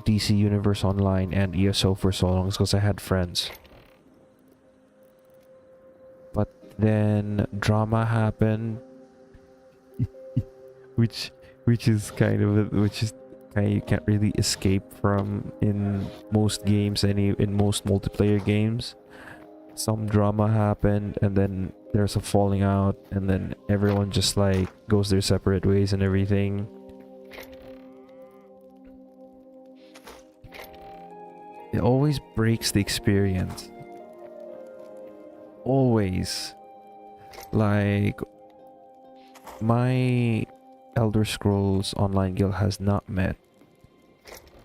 DC Universe Online and ESO for so long is because I had friends. But then drama happened, which which is kind of which is kind you can't really escape from in most games, any in most multiplayer games. Some drama happened, and then there's a falling out, and then everyone just like goes their separate ways and everything. It always breaks the experience. Always. Like, my Elder Scrolls Online guild has not met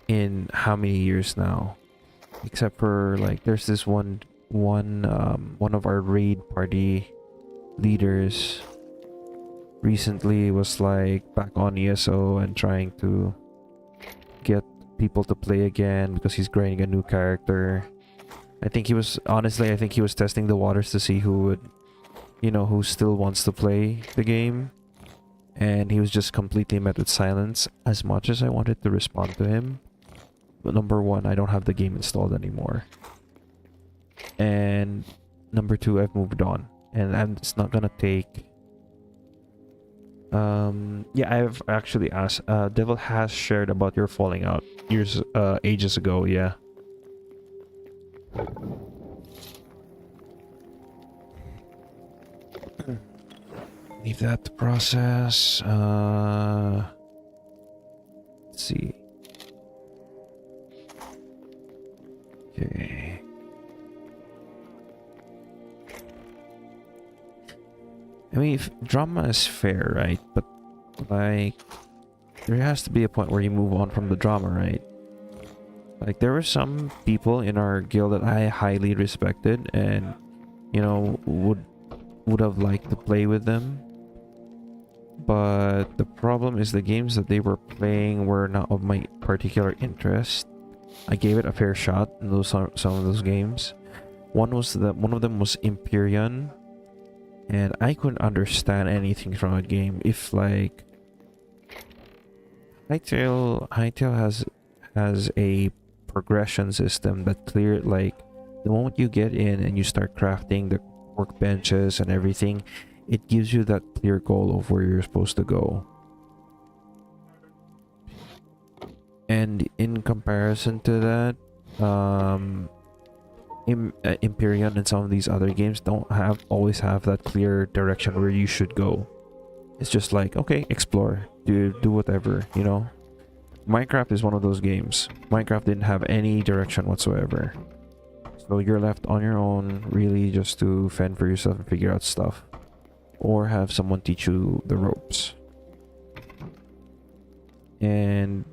in how many years now? Except for like there's this one of our raid party leaders recently was like back on ESO and trying to get people to play again because he's grinding a new character. I think he was testing the waters to see who would, who still wants to play the game. And he was just completely met with silence. As much as I wanted to respond to him, but number one, I don't have the game installed anymore. And number two, I've moved on. And it's not gonna take... yeah, I've actually asked... Devil has shared about your falling out ages ago, yeah. Leave that to process. Let's see. Okay. I mean, if drama is fair, right? But like, there has to be a point where you move on from the drama, right? Like, there were some people in our guild that I highly respected and, would have liked to play with them. But the problem is the games that they were playing were not of my particular interest. I gave it a fair shot in some of those games. One of them was Empyrean, and I couldn't understand anything from a game. If like Hytale has a progression system that like the moment you get in and you start crafting the workbenches and everything, it gives you that clear goal of where you're supposed to go. And in comparison to that, Empyrean and some of these other games don't always have that clear direction where you should go. It's just like, okay, explore, do whatever, Minecraft is one of those games. Minecraft didn't have any direction whatsoever. So you're left on your own, really, just to fend for yourself and figure out stuff. Or have someone teach you the ropes. And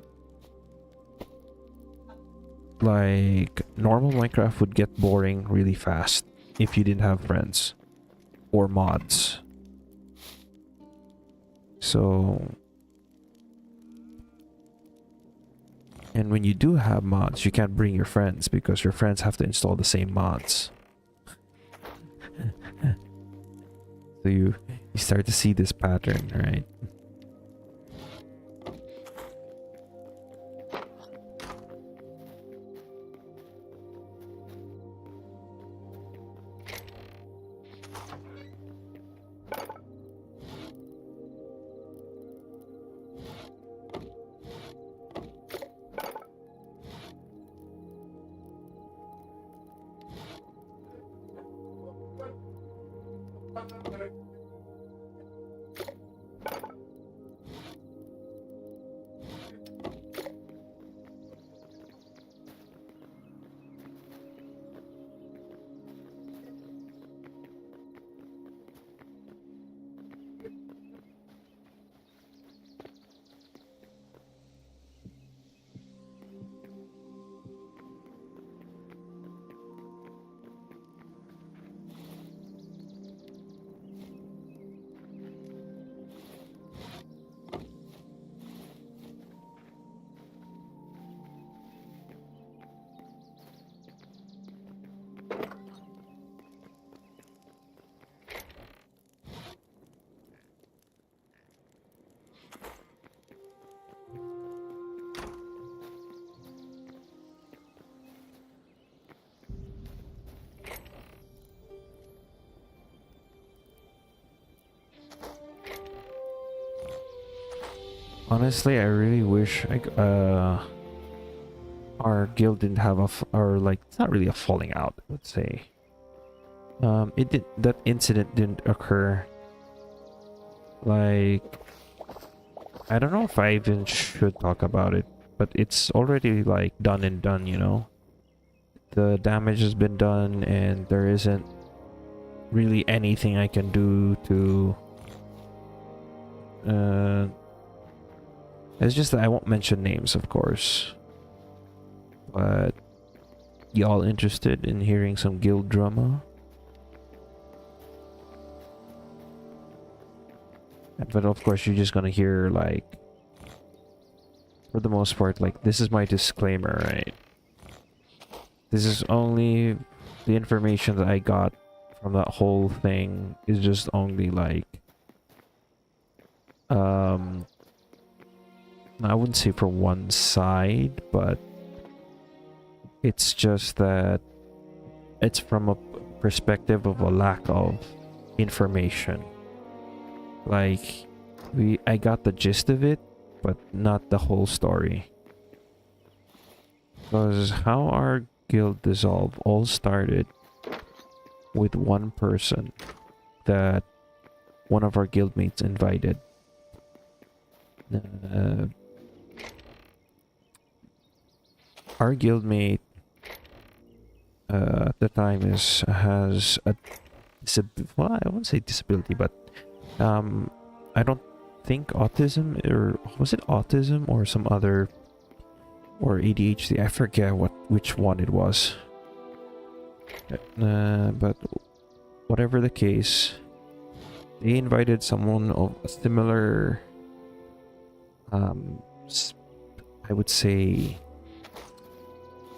like, normal Minecraft would get boring really fast if you didn't have friends or mods. So, and when you do have mods, you can't bring your friends because your friends have to install the same mods. So you start to see this pattern, right? Honestly, I really wish our guild didn't have or like, it's not really a falling out, I would say. That incident didn't occur. Like, I don't know if I even should talk about it, but it's already like done and done, you know? The damage has been done and there isn't really anything I can do to it's just that I won't mention names, of course. But y'all interested in hearing some guild drama? But of course you're just gonna hear, like, for the most part, like, this is my disclaimer, right? This is only the information that I got from that whole thing is just only like I wouldn't say for one side, but it's just that it's from a perspective of a lack of information. Like, I got the gist of it, but not the whole story. Because how our guild dissolve all started with one person that one of our guildmates invited. Our guildmate at the time has a well, I won't say disability, but I don't think autism, or was it autism or some other, or ADHD, I forget which one it was. But whatever the case, they invited someone of a similar I would say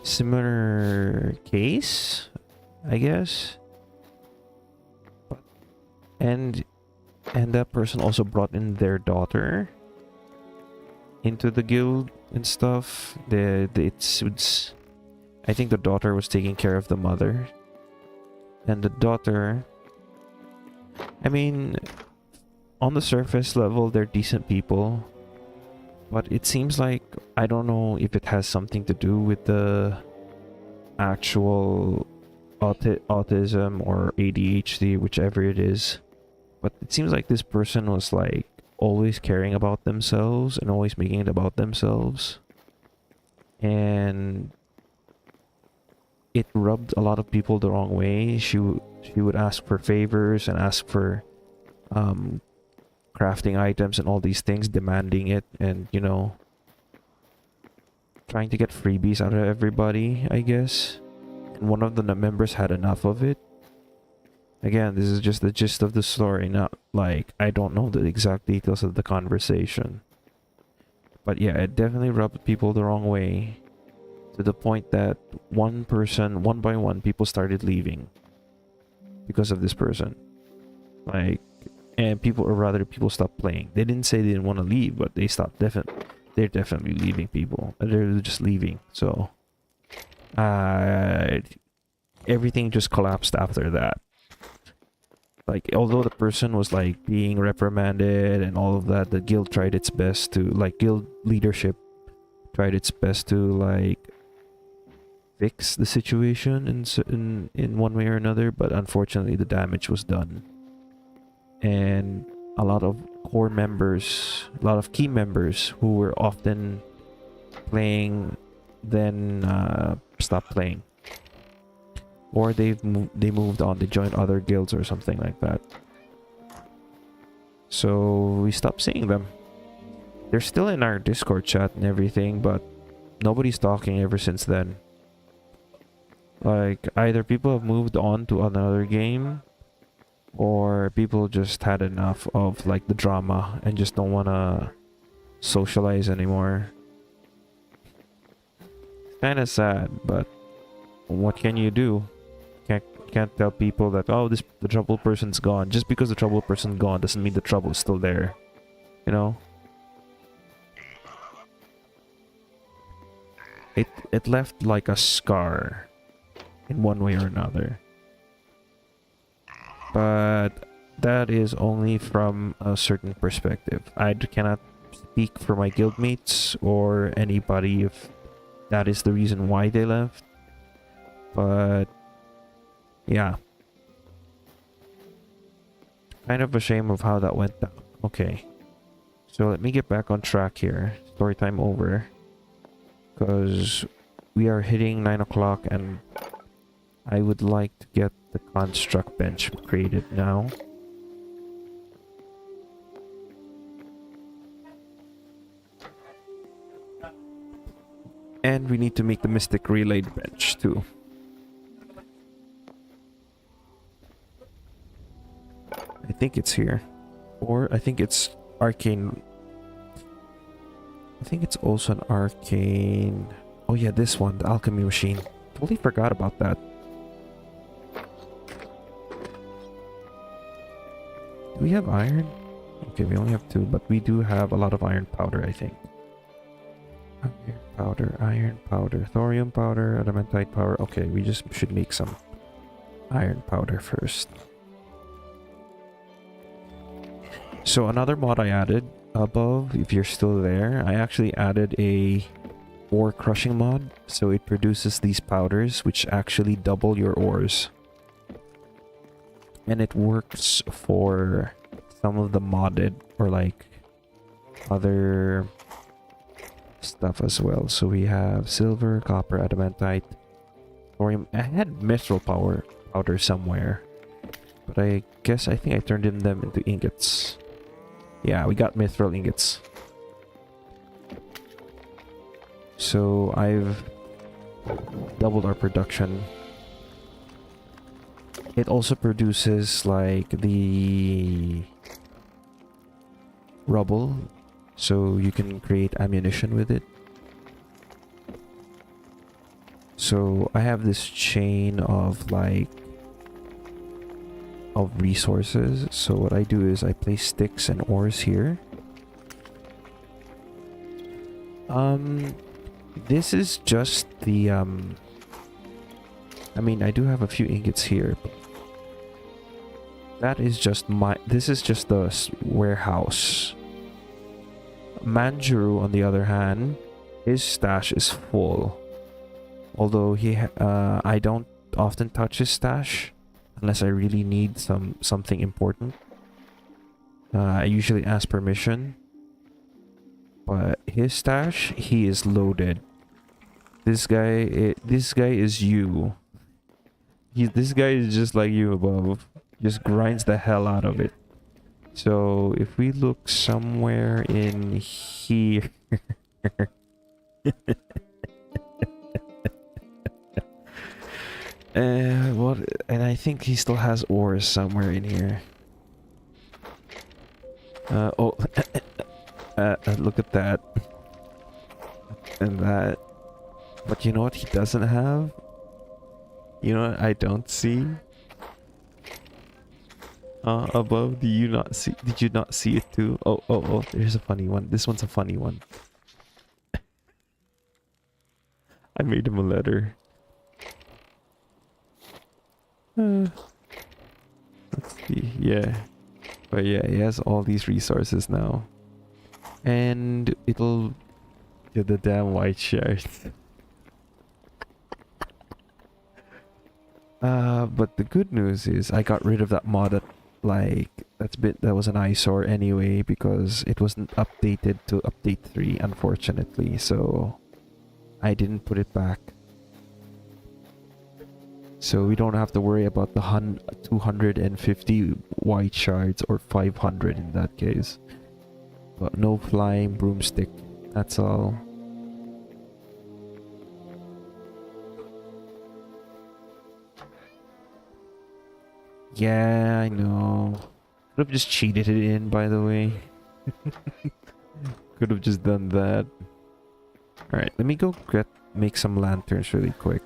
similar case, I guess. But and that person also brought in their daughter into the guild and stuff. It's I think the daughter was taking care of the mother, and the daughter, I mean, on the surface level they're decent people, but it seems like, I don't know if it has something to do with the actual autism or ADHD, whichever it is, but it seems like this person was like always caring about themselves and always making it about themselves, and it rubbed a lot of people the wrong way. She would ask for favors and ask for crafting items and all these things, demanding it, and, you know, trying to get freebies out of everybody, I guess. And one of the members had enough of it. Again, this is just the gist of the story, not like, I don't know the exact details of the conversation. But yeah, it definitely rubbed people the wrong way, to the point that one by one, people started leaving because of this person. Like, and people stopped playing. They didn't say they didn't want to leave, but they stopped. They're definitely leaving people. They're just leaving. So, everything just collapsed after that. Like, although the person was like being reprimanded and all of that, the guild tried its best to, like, guild leadership tried its best to, like, fix the situation in one way or another, but unfortunately the damage was done. And a lot of core members, a lot of key members who were often playing, then stopped playing, or they moved on, they joined other guilds or something like that. So we stopped seeing them. They're still in our Discord chat and everything, but nobody's talking ever since then. Like, either people have moved on to another game, or people just had enough of, like, the drama and just don't want to socialize anymore. Kind of sad, but what can you do? Can't tell people that, oh, the troubled person's gone. Just because the troubled person's gone doesn't mean the trouble is still there, you know. It left like a scar in one way or another. But that is only from a certain perspective. I cannot speak for my guildmates or anybody if that is the reason why they left. But yeah, kind of a shame of how that went down. Okay, so let me get back on track here. Story time over. Because we are hitting 9 o'clock and I would like to get the construct bench created now. And we need to make the Mystic Relay bench too. I think it's here. Or I think it's Arcane. I think it's also an Arcane. Oh yeah, this one, the Alchemy Machine. Totally forgot about that. Do we have iron? Okay, we only have 2, but we do have a lot of iron powder, I think. Iron powder, thorium powder, adamantite powder. Okay, we just should make some iron powder first. So another mod I added above, if you're still there, I actually added a ore crushing mod. So it produces these powders which actually double your ores. And it works for some of the modded or like other stuff as well. So we have silver, copper, adamantite, thorium. I had mithril powder somewhere, but I think I turned them into ingots. Yeah, we got mithril ingots. So I've doubled our production. It also produces like the rubble, so you can create ammunition with it. So I have this chain of resources. So what I do is I place sticks and ores here. This is just the I mean, I do have a few ingots here, but that is just this is just the warehouse. Manjuru, on the other hand, his stash is full. Although I don't often touch his stash unless I really need something important. I usually ask permission. But his stash, he is loaded. This guy is you. This guy is just like you above. Just grinds the hell out of it. So if we look somewhere in here. What? And I think he still has ores somewhere in here. Oh, look at that. And that. But you know what he doesn't have? You know what I don't see? Above, do you not see? Did you not see it too? Oh, there's a funny one. This one's a funny one. I made him a letter. Let's see. Yeah. But yeah, he has all these resources now. And it'll get the damn white shards. But the good news is I got rid of that mod that was an eyesore anyway, because it wasn't updated to update 3, unfortunately, so I didn't put it back. So we don't have to worry about the 250 white shards, or 500 in that case. But no flying broomstick, that's all. Yeah, I know. Could have just cheated it in, by the way. Could have just done that. Alright, let me go make some lanterns really quick.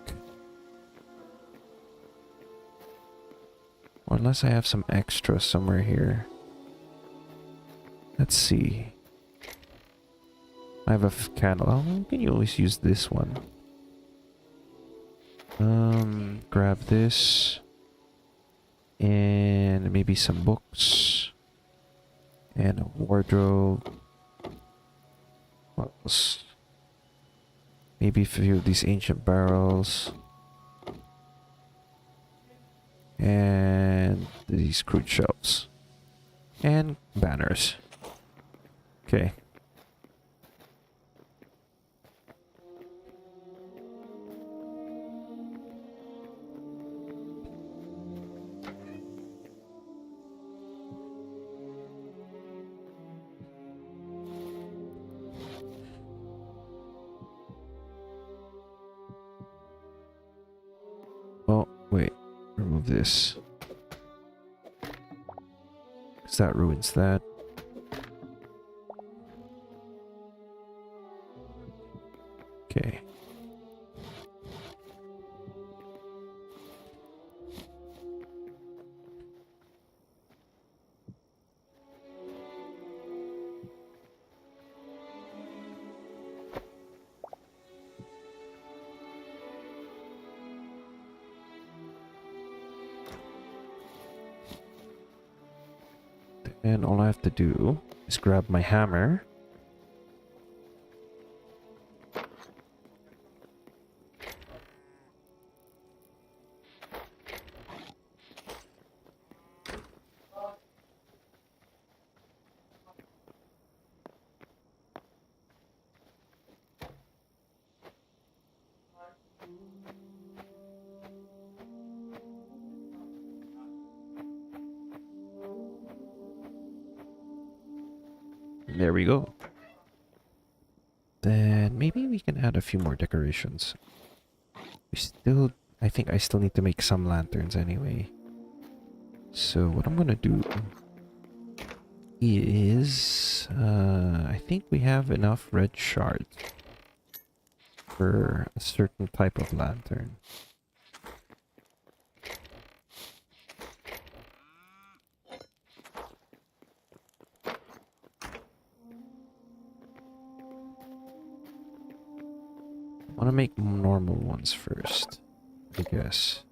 Or unless I have some extra somewhere here. Let's see. I have a candle. Oh, you can always use this one. Grab this. And maybe some books. And a wardrobe. What else? Maybe a few of these ancient barrels. And these crude shelves. And banners. Okay. Oh, wait. Remove this. Because that ruins that. Okay. And all I have to do is grab my hammer. There we go. Then maybe we can add a few more decorations. I think I still need to make some lanterns anyway. So what I'm gonna do is, I think we have enough red shards for a certain type of lantern. I want to make normal ones first, I guess.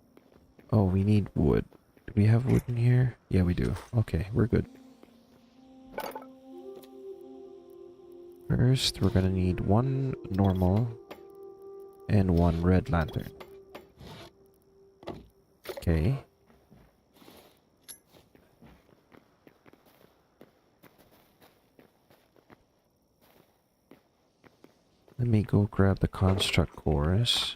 Oh, we need wood. Do we have wood in here? Yeah, we do. Okay, we're good. First, we're gonna need one normal and one red lantern. Okay. Let me go grab the construct cores.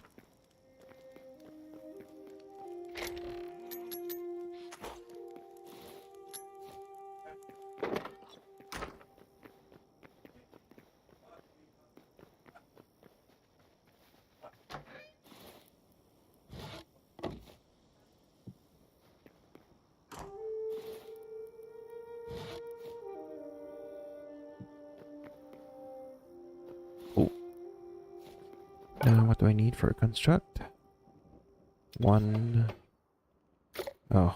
Oh. Now, what do I need for a construct? One. Oh.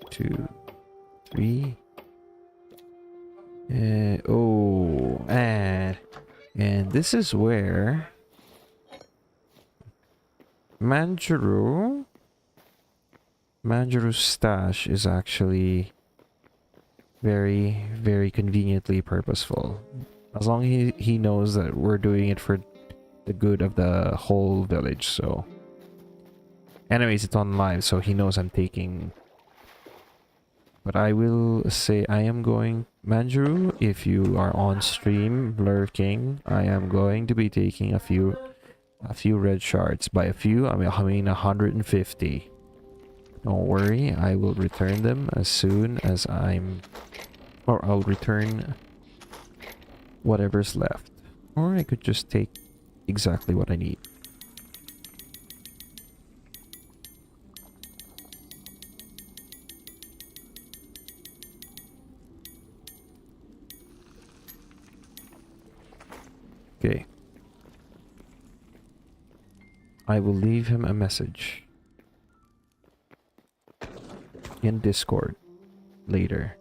Two, three. Oh, and this is where Manjuru's stash is actually very, very conveniently purposeful. As long as he knows that we're doing it for the good of the whole village, so. Anyways, it's on live, so he knows I'm taking. But I will say I am going, Manjuru, if you are on stream lurking, I am going to be taking a few red shards. By a few, I mean 150. Don't worry, I will return them as soon as I'll return whatever's left. Or I could just take exactly what I need. Okay. I will leave him a message. in Discord later.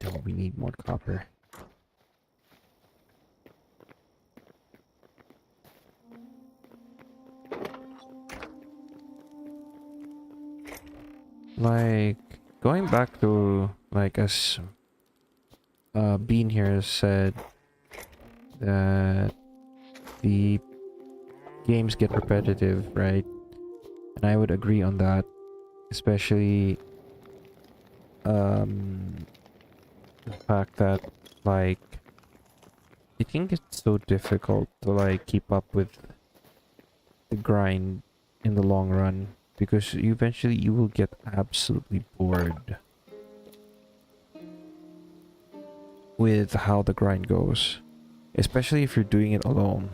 Oh, we need more copper. Like, going back to, like, as Bean here said that the games get repetitive, right? And I would agree on that, especially the fact that, like, I think it's so difficult to, like, keep up with the grind in the long run, because eventually you will get absolutely bored with how the grind goes, especially if you're doing it alone.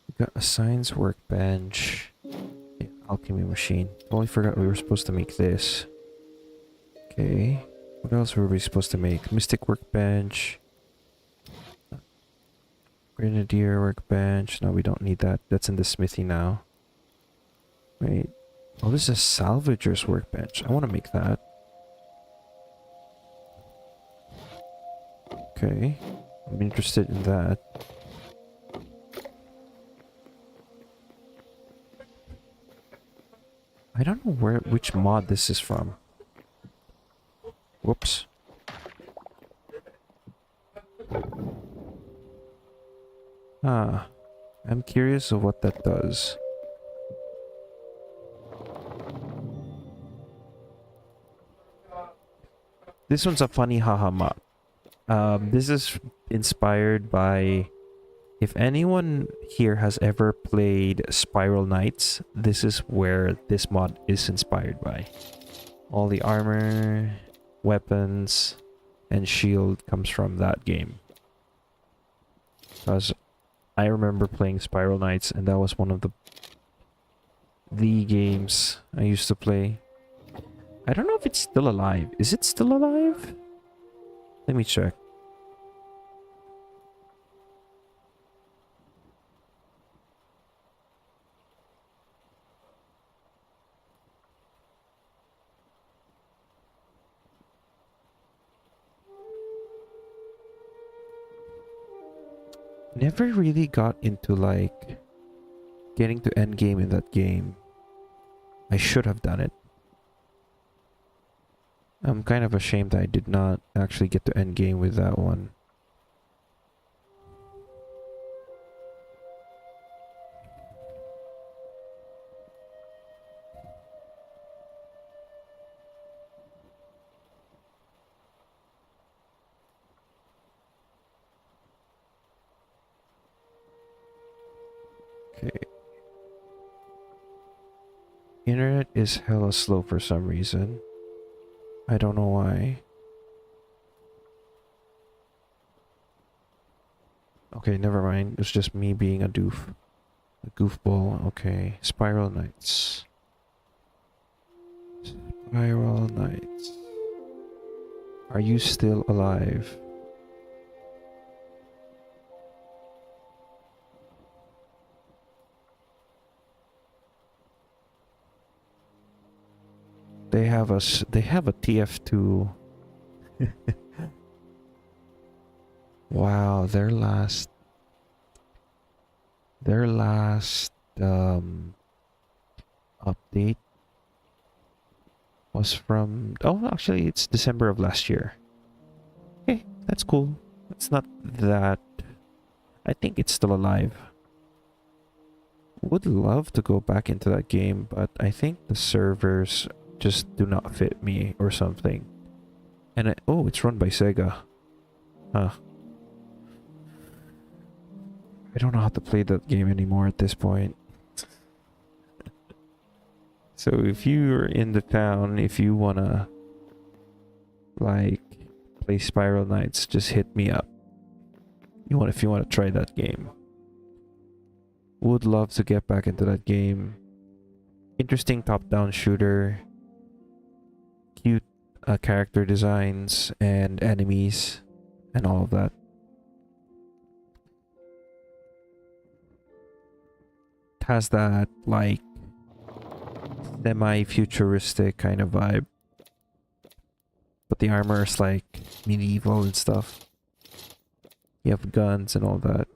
We got a science workbench, alchemy machine. Totally forgot we were supposed to make this. Okay, what else were we supposed to make? Mystic workbench, grenadier workbench. No, we don't need that. That's in the smithy now. Wait. Oh, this is a salvager's workbench. I want to make that. Okay. I'm interested in that. I don't know which mod this is from. Whoops. Ah. I'm curious of what that does. This one's a funny haha mod. This is inspired by... If anyone here has ever played Spiral Knights, this is where this mod is inspired by. All the armor, weapons, and shield comes from that game. Because I remember playing Spiral Knights, and that was one of the games I used to play. I don't know if it's still alive. Is it still alive? Let me check. Never really got into, like, getting to end game in that game. I should have done it. I'm kind of ashamed that I did not actually get to end game with that one. Okay. Internet is hella slow for some reason. I don't know why. Okay, never mind. It's just me being a doof. A goofball. Okay. Spiral Knights. Spiral Knights. Are you still alive? They have a TF2. Wow, their last update was from, oh, actually it's December of last year. Okay, that's cool. It's not that, I think it's still alive. Would love to go back into that game, but I think the servers just do not fit me or something. And oh, it's run by Sega. Huh. I don't know how to play that game anymore at this point. So if you're in the town, if you wanna like play Spiral Knights, just hit me up. If you wanna try that game. Would love to get back into that game. Interesting top-down shooter. Cute character designs and enemies and all of that. It has that like semi-futuristic kind of vibe. But the armor is like medieval and stuff. You have guns and all that.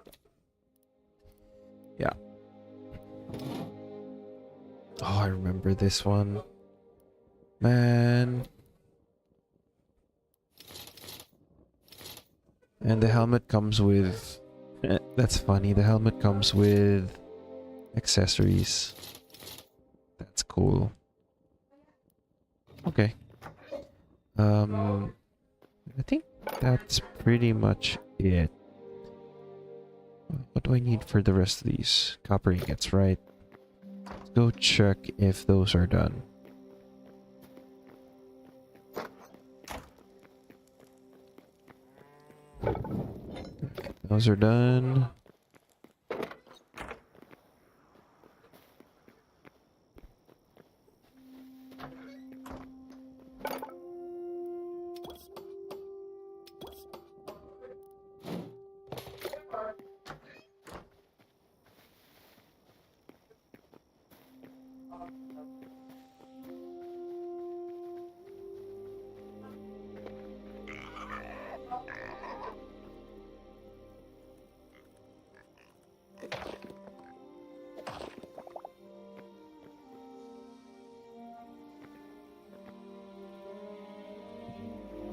Yeah. Oh, I remember this one. Man. And the helmet comes with... that's funny. The helmet comes with accessories. That's cool. Okay. I think that's pretty much it. What do I need for the rest of these? Copper ingots, right? Let's go check if those are done. Those are done.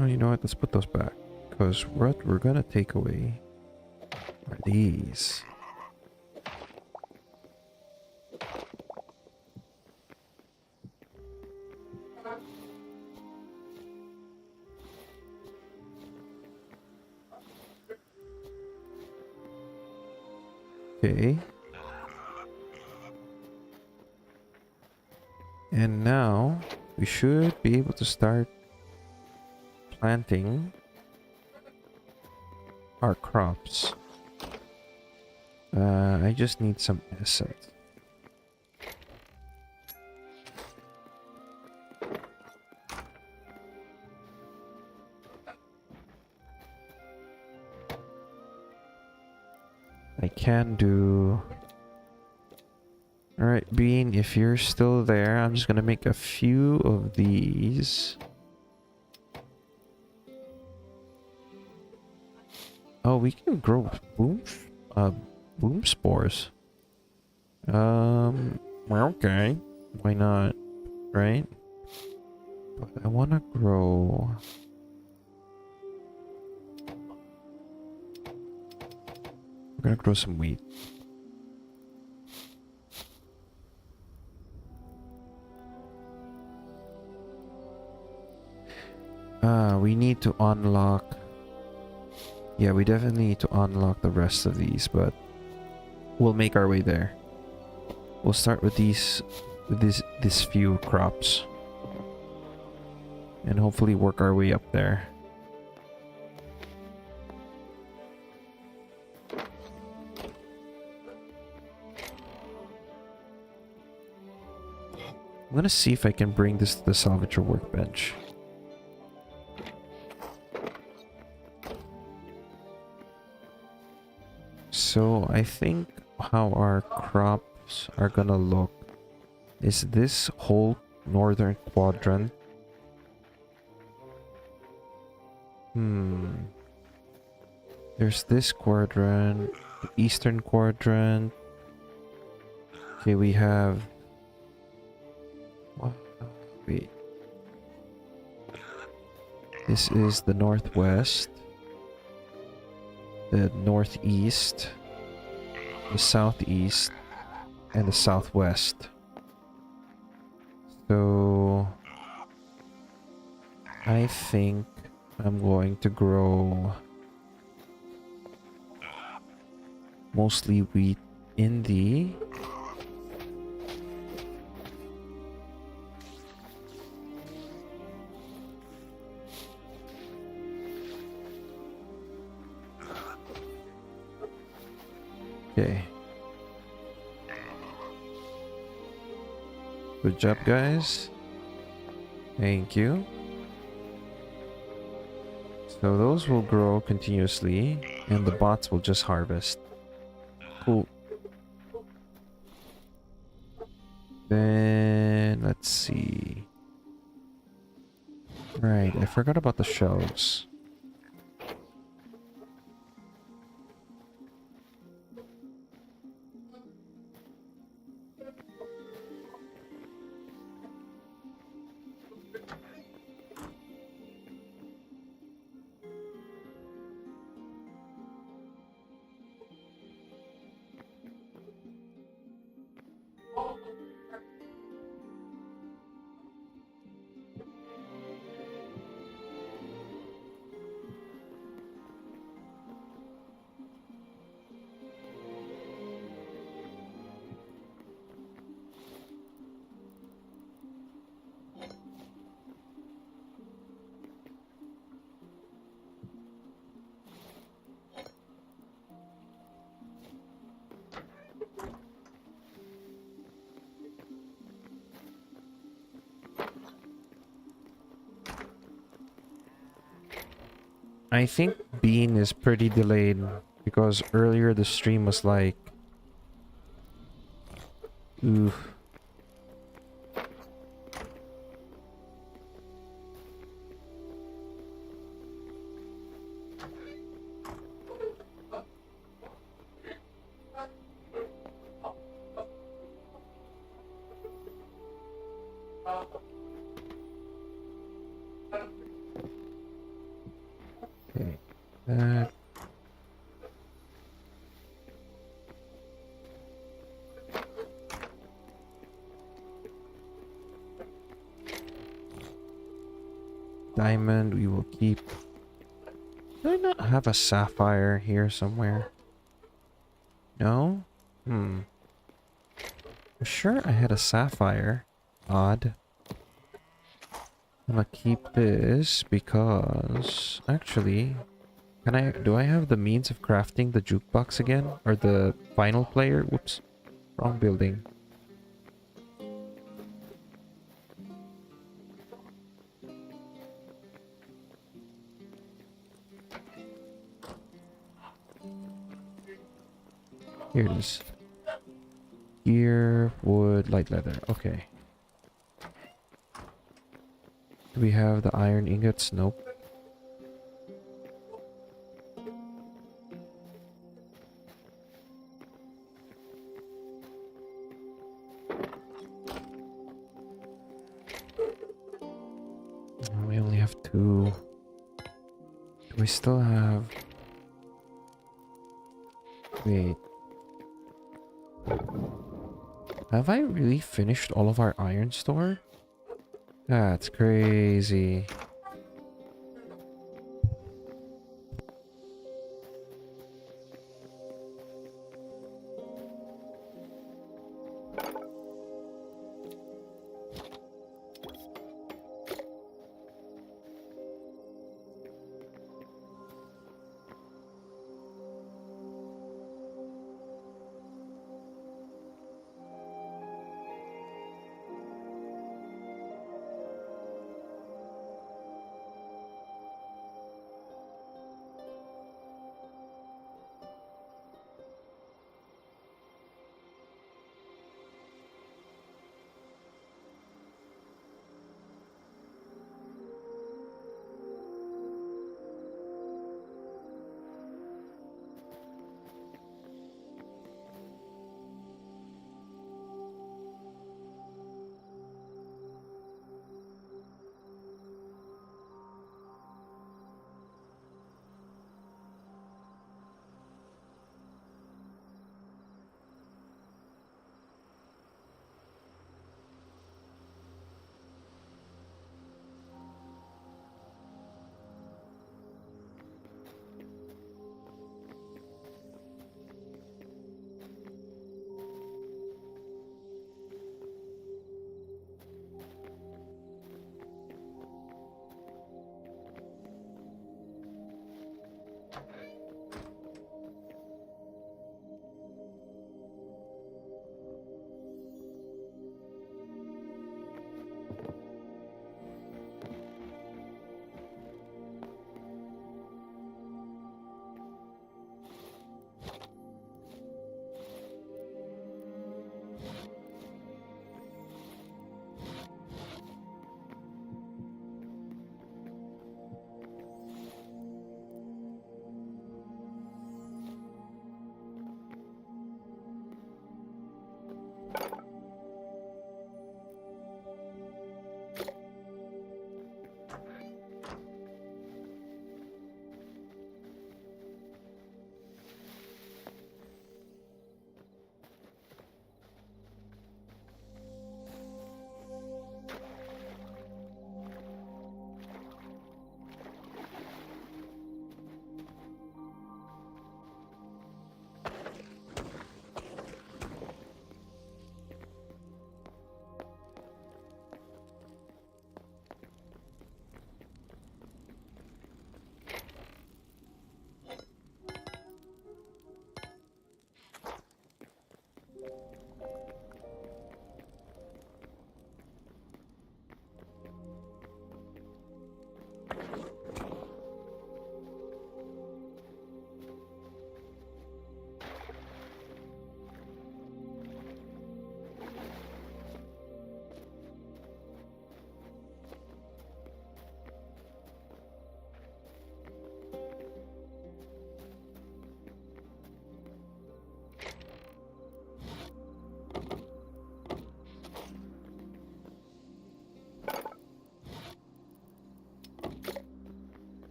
Oh, you know what? Let's put those back. Because what we're gonna take away are these. Okay. And now we should be able to start planting our crops. I just need some essence. I can do... Alright, Bean, if you're still there, I'm just gonna make a few of these. Oh, we can grow boom spores. Well, okay. Why not? Right? But I wanna grow... We're gonna grow some wheat. We need to unlock... Yeah, we definitely need to unlock the rest of these, but we'll make our way there. We'll start with these few crops. And hopefully work our way up there. I'm gonna see if I can bring this to the salvager workbench. So I think how our crops are gonna look is this whole northern quadrant. There's this quadrant, the eastern quadrant. Okay, we have... Wait. This is the northwest, the northeast, the southeast, and the southwest. So I think I'm going to grow mostly wheat in the okay. Good job, guys. Thank you. So those will grow continuously, and the bots will just harvest. Cool. Then let's see. Right, I forgot about the shelves. I think Bean is pretty delayed because earlier the stream was like, ooh. Okay, that. Diamond we will keep. Do I not have a sapphire here somewhere? No? I'm sure I had a sapphire. Odd. I'm gonna keep this because actually, do I have the means of crafting the jukebox again? Or the final player? Whoops. Wrong building. Here it is. Gear, wood, light leather. Okay. Do we have the iron ingots? Nope. We only have 2. Do we still have... Wait. Have I really finished all of our iron store? That's crazy.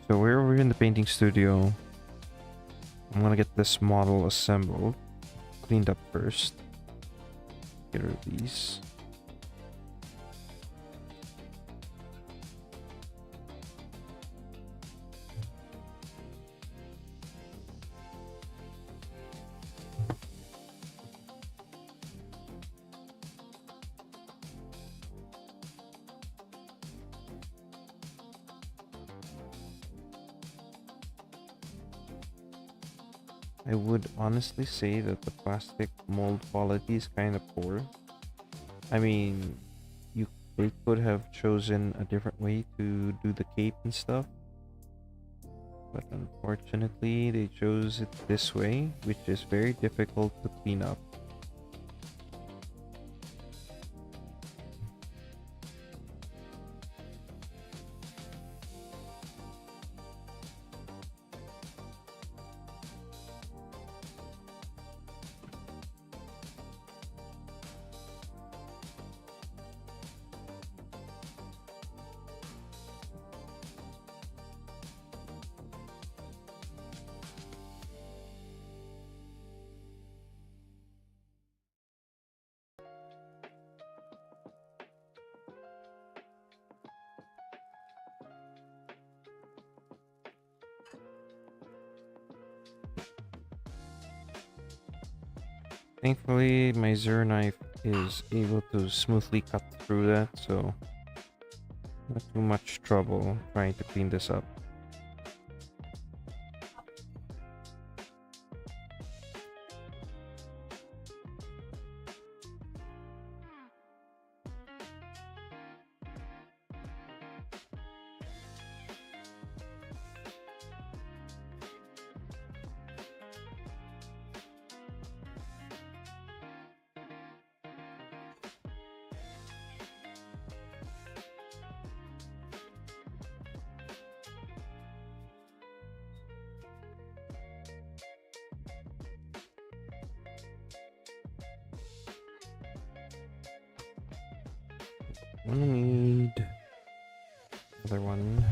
So we're over in the painting studio. I'm gonna get this model assembled, cleaned up first. Get rid of these. I would honestly say that the plastic mold quality is kind of poor. I mean, they could have chosen a different way to do the cape and stuff, but unfortunately they chose it this way, which is very difficult to clean up. Thankfully, my Zero knife is able to smoothly cut through that, so not too much trouble trying to clean this up. We need another one.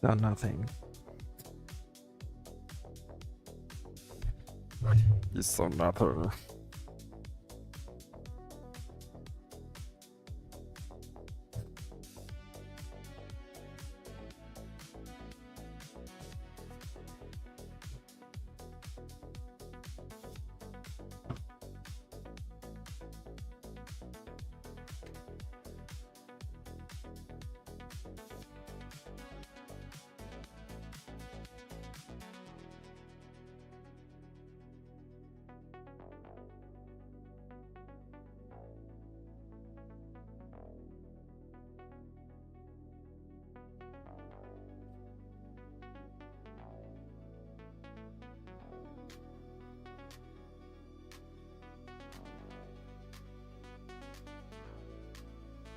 No, nothing. You saw nothing.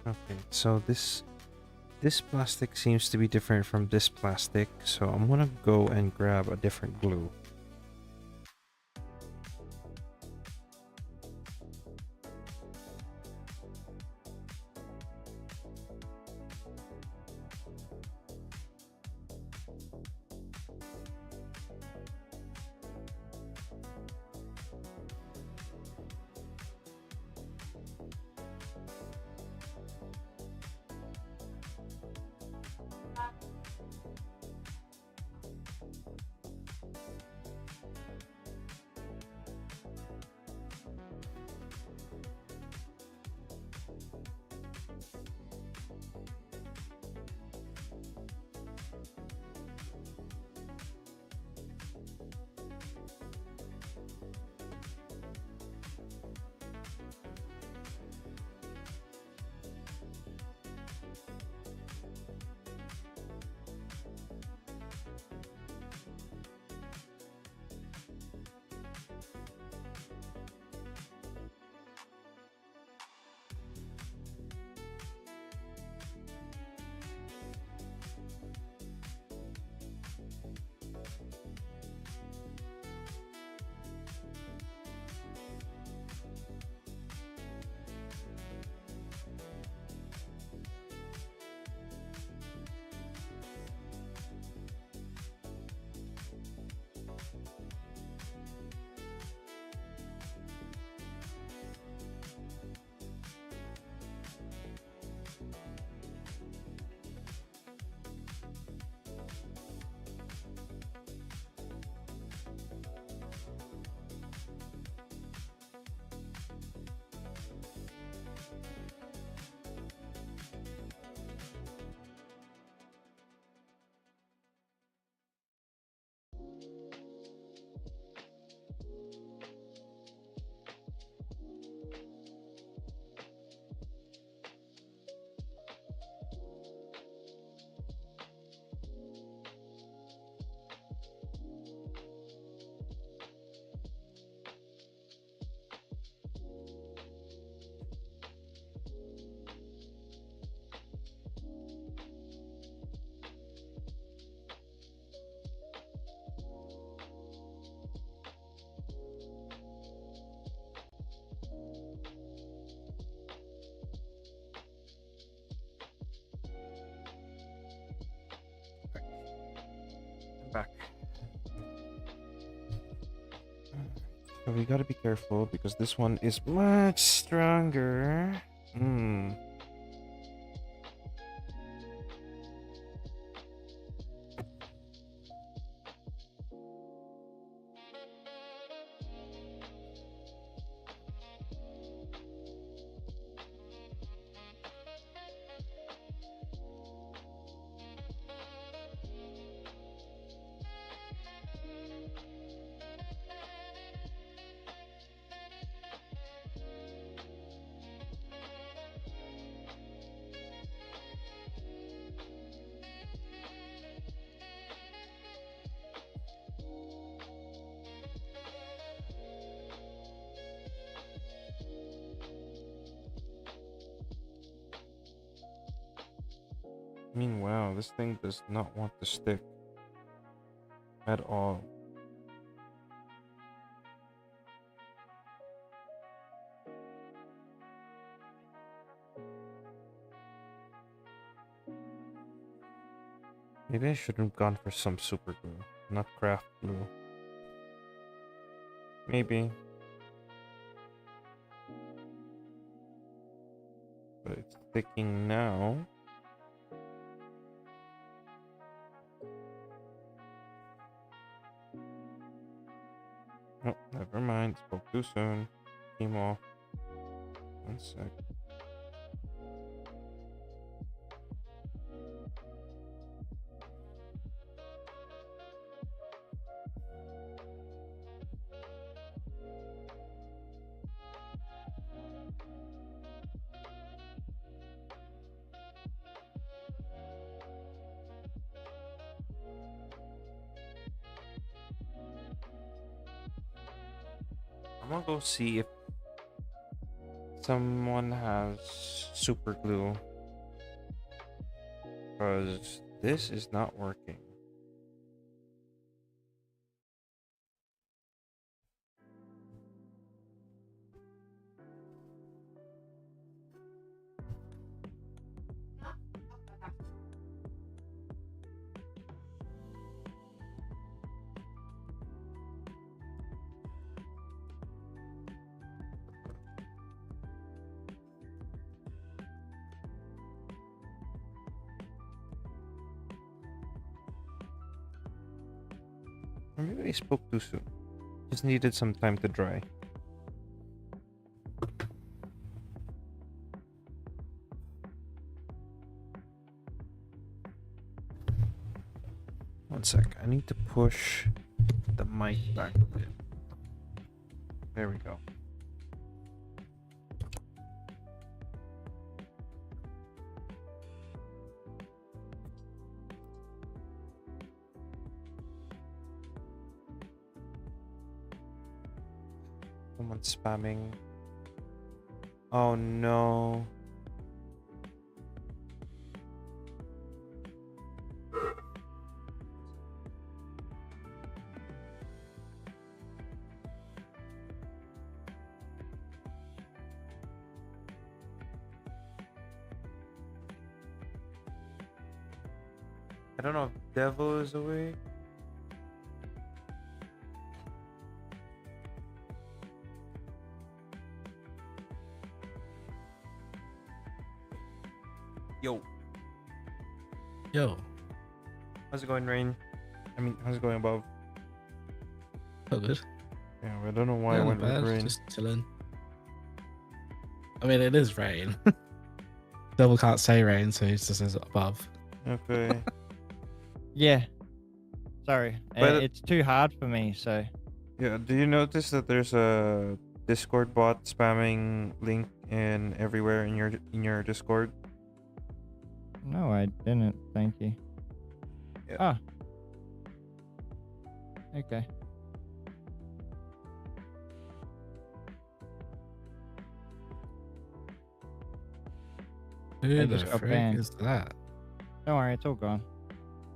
Okay, so this plastic seems to be different from this plastic, so I'm gonna go and grab a different glue. Back. So we gotta be careful because this one is much stronger. Hmm. Meanwhile, this thing does not want to stick at all. Maybe I should have gone for some super glue, not craft glue. Maybe. But it's sticking now. Oh, never mind. Spoke too soon. Came off. 1 sec. I'm gonna go see if someone has super glue. Because this is not working. Or maybe I spoke too soon. Just needed some time to dry. One sec. I need to push the mic back a bit. There we go. Someone's spamming. Oh no. I don't know if Devil is awake. Yo. Yo, How's it going, Rain? I mean, how's it going above? oh good. Yeah, I don't know why I Yeah, went not with bad. Rain. Just chilling. I mean, it is rain. Double can't say rain, so he just says above. Okay. Yeah. Sorry. But it's too hard for me, so. yeah, do you notice that there's a Discord bot spamming link in everywhere in your Discord? No, I didn't. Thank you. Yeah. Ah. Okay. Who I the just got frick banned. is that? Don't worry, it's all gone.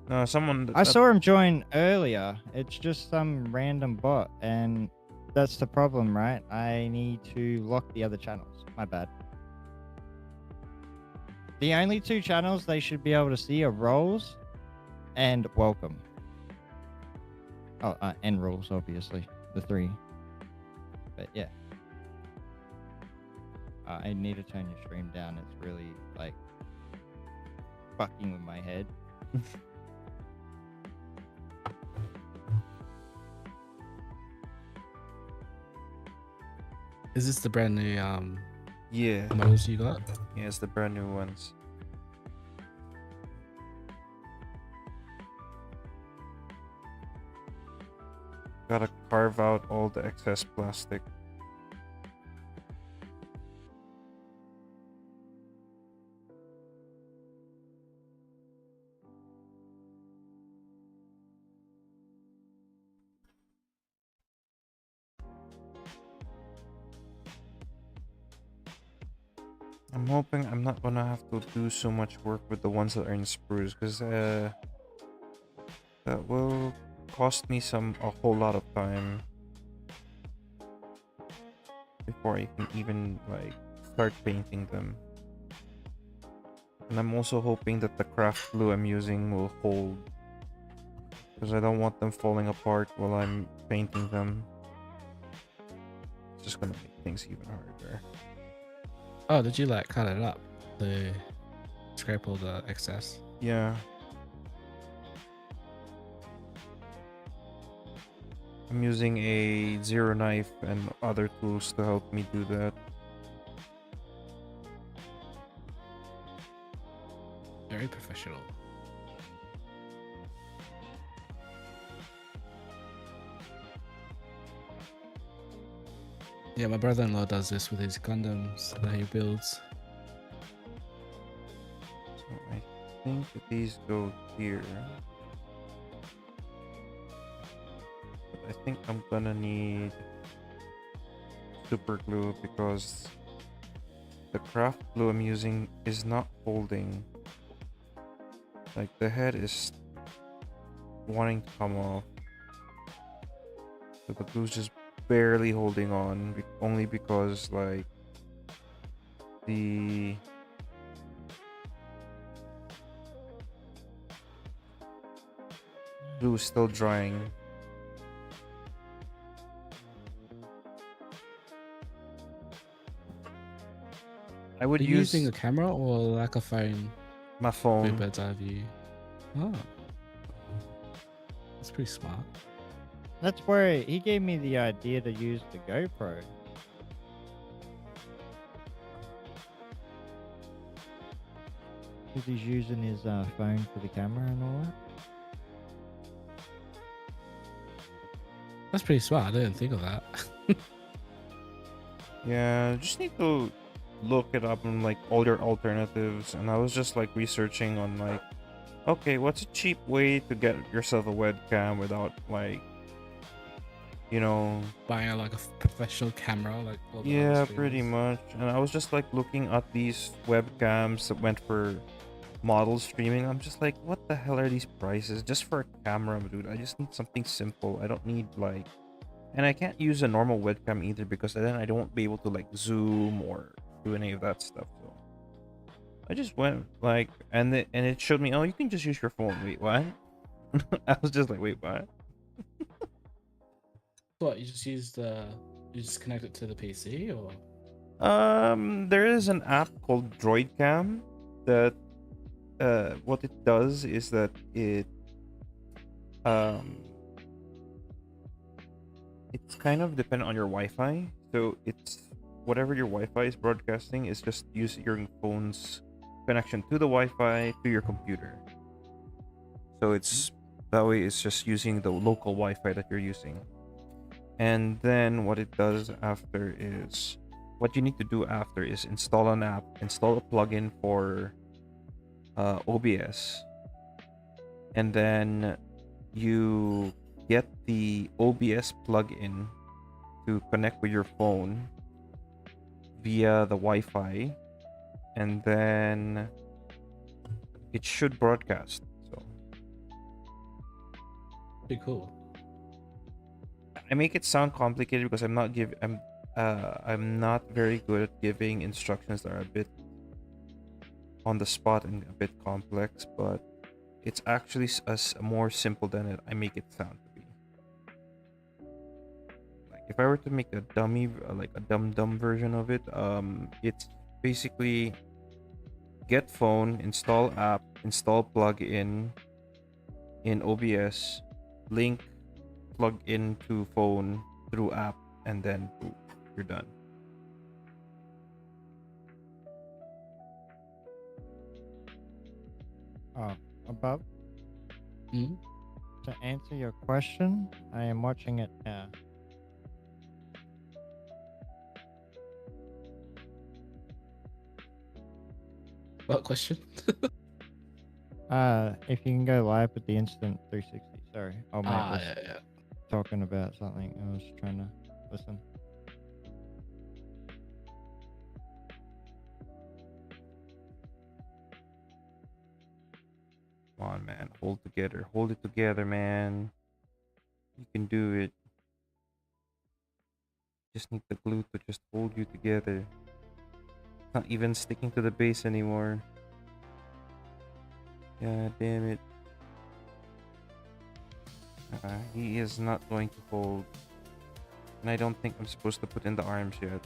No, someone. I saw him join earlier. It's just some random bot, and that's the problem, right? I need to lock the other channels. My bad. The only two channels they should be able to see are roles and welcome. Oh, and rules, obviously. The three. But yeah. I need to turn your stream down. It's really, like, fucking with my head. Is this the brand new Yeah. models you got? Yeah, it's the brand new ones. Gotta carve out all the excess plastic. I'm hoping I'm not gonna have to do so much work with the ones that are in spruce, because that will cost me a whole lot of time before I can even like start painting them. And I'm also hoping that the craft glue I'm using will hold, because I don't want them falling apart while I'm painting them. It's just gonna make things even harder. Oh, did you like cut it up to scrape all the excess? Yeah. I'm using a zero knife and other tools to help me do that. Very professional. Yeah, my brother-in-law does this with his Gundams that he builds. So I think that these go here. But I think I'm gonna need super glue because the craft glue I'm using is not holding. Like the head is wanting to come off. So the glue's just barely holding on, only because like the glue is still drying. I would Are you use using a camera or like a phone? my Big phone. bird's eye view. Oh, that's pretty smart. That's where he gave me the idea to use the GoPro. Because he's using his phone for the camera and all that. That's pretty smart. I didn't think of that. Yeah, just need to look it up on like all your alternatives. And I was just like researching on like, okay, what's a cheap way to get yourself a webcam without like, you know, Buying like a professional camera, like all the yeah, other pretty streamers. much. And I was just like looking at these webcams that went for model streaming. I'm just like, what the hell are these prices just for a camera, dude? I just need something simple. I don't need like, and I can't use a normal webcam either because then I don't be able to like zoom or do any of that stuff. So I just went like, and it showed me, oh, you can just use your phone. Wait, what? I was just like, wait, what? What, you just use the, you just connect it to the PC or? There is an app called DroidCam that what it does is that it um it's kind of dependent on your Wi-Fi. So it's whatever your Wi-Fi is broadcasting is just use your phone's connection to the Wi-Fi to your computer. So it's that way it's just using the local Wi-Fi that you're using. And then what it does after is what you need to do after is install an app, install a plugin for OBS, and then you get the OBS plugin to connect with your phone via the Wi-Fi, and then it should broadcast. So Pretty cool. I make it sound complicated because I'm not very good at giving instructions that are a bit on the spot and a bit complex, but it's actually as more simple than I make it sound to be. Like if I were to make a dummy, like a dumb version of it, it's basically get phone, install app, install plugin in OBS, link plug into phone through app, and then boom, you're done. Above, Hmm? to answer your question, I am watching it now. What question? If you can go live with the instant 360. Sorry, old mate was Yeah. talking about something. I was trying to listen. Come on, man, hold together, hold it together, man. You can do it. Just need the glue to just hold you together. It's not even sticking to the base anymore. God damn it. He is not going to hold. And I don't think I'm supposed to put in the arms yet.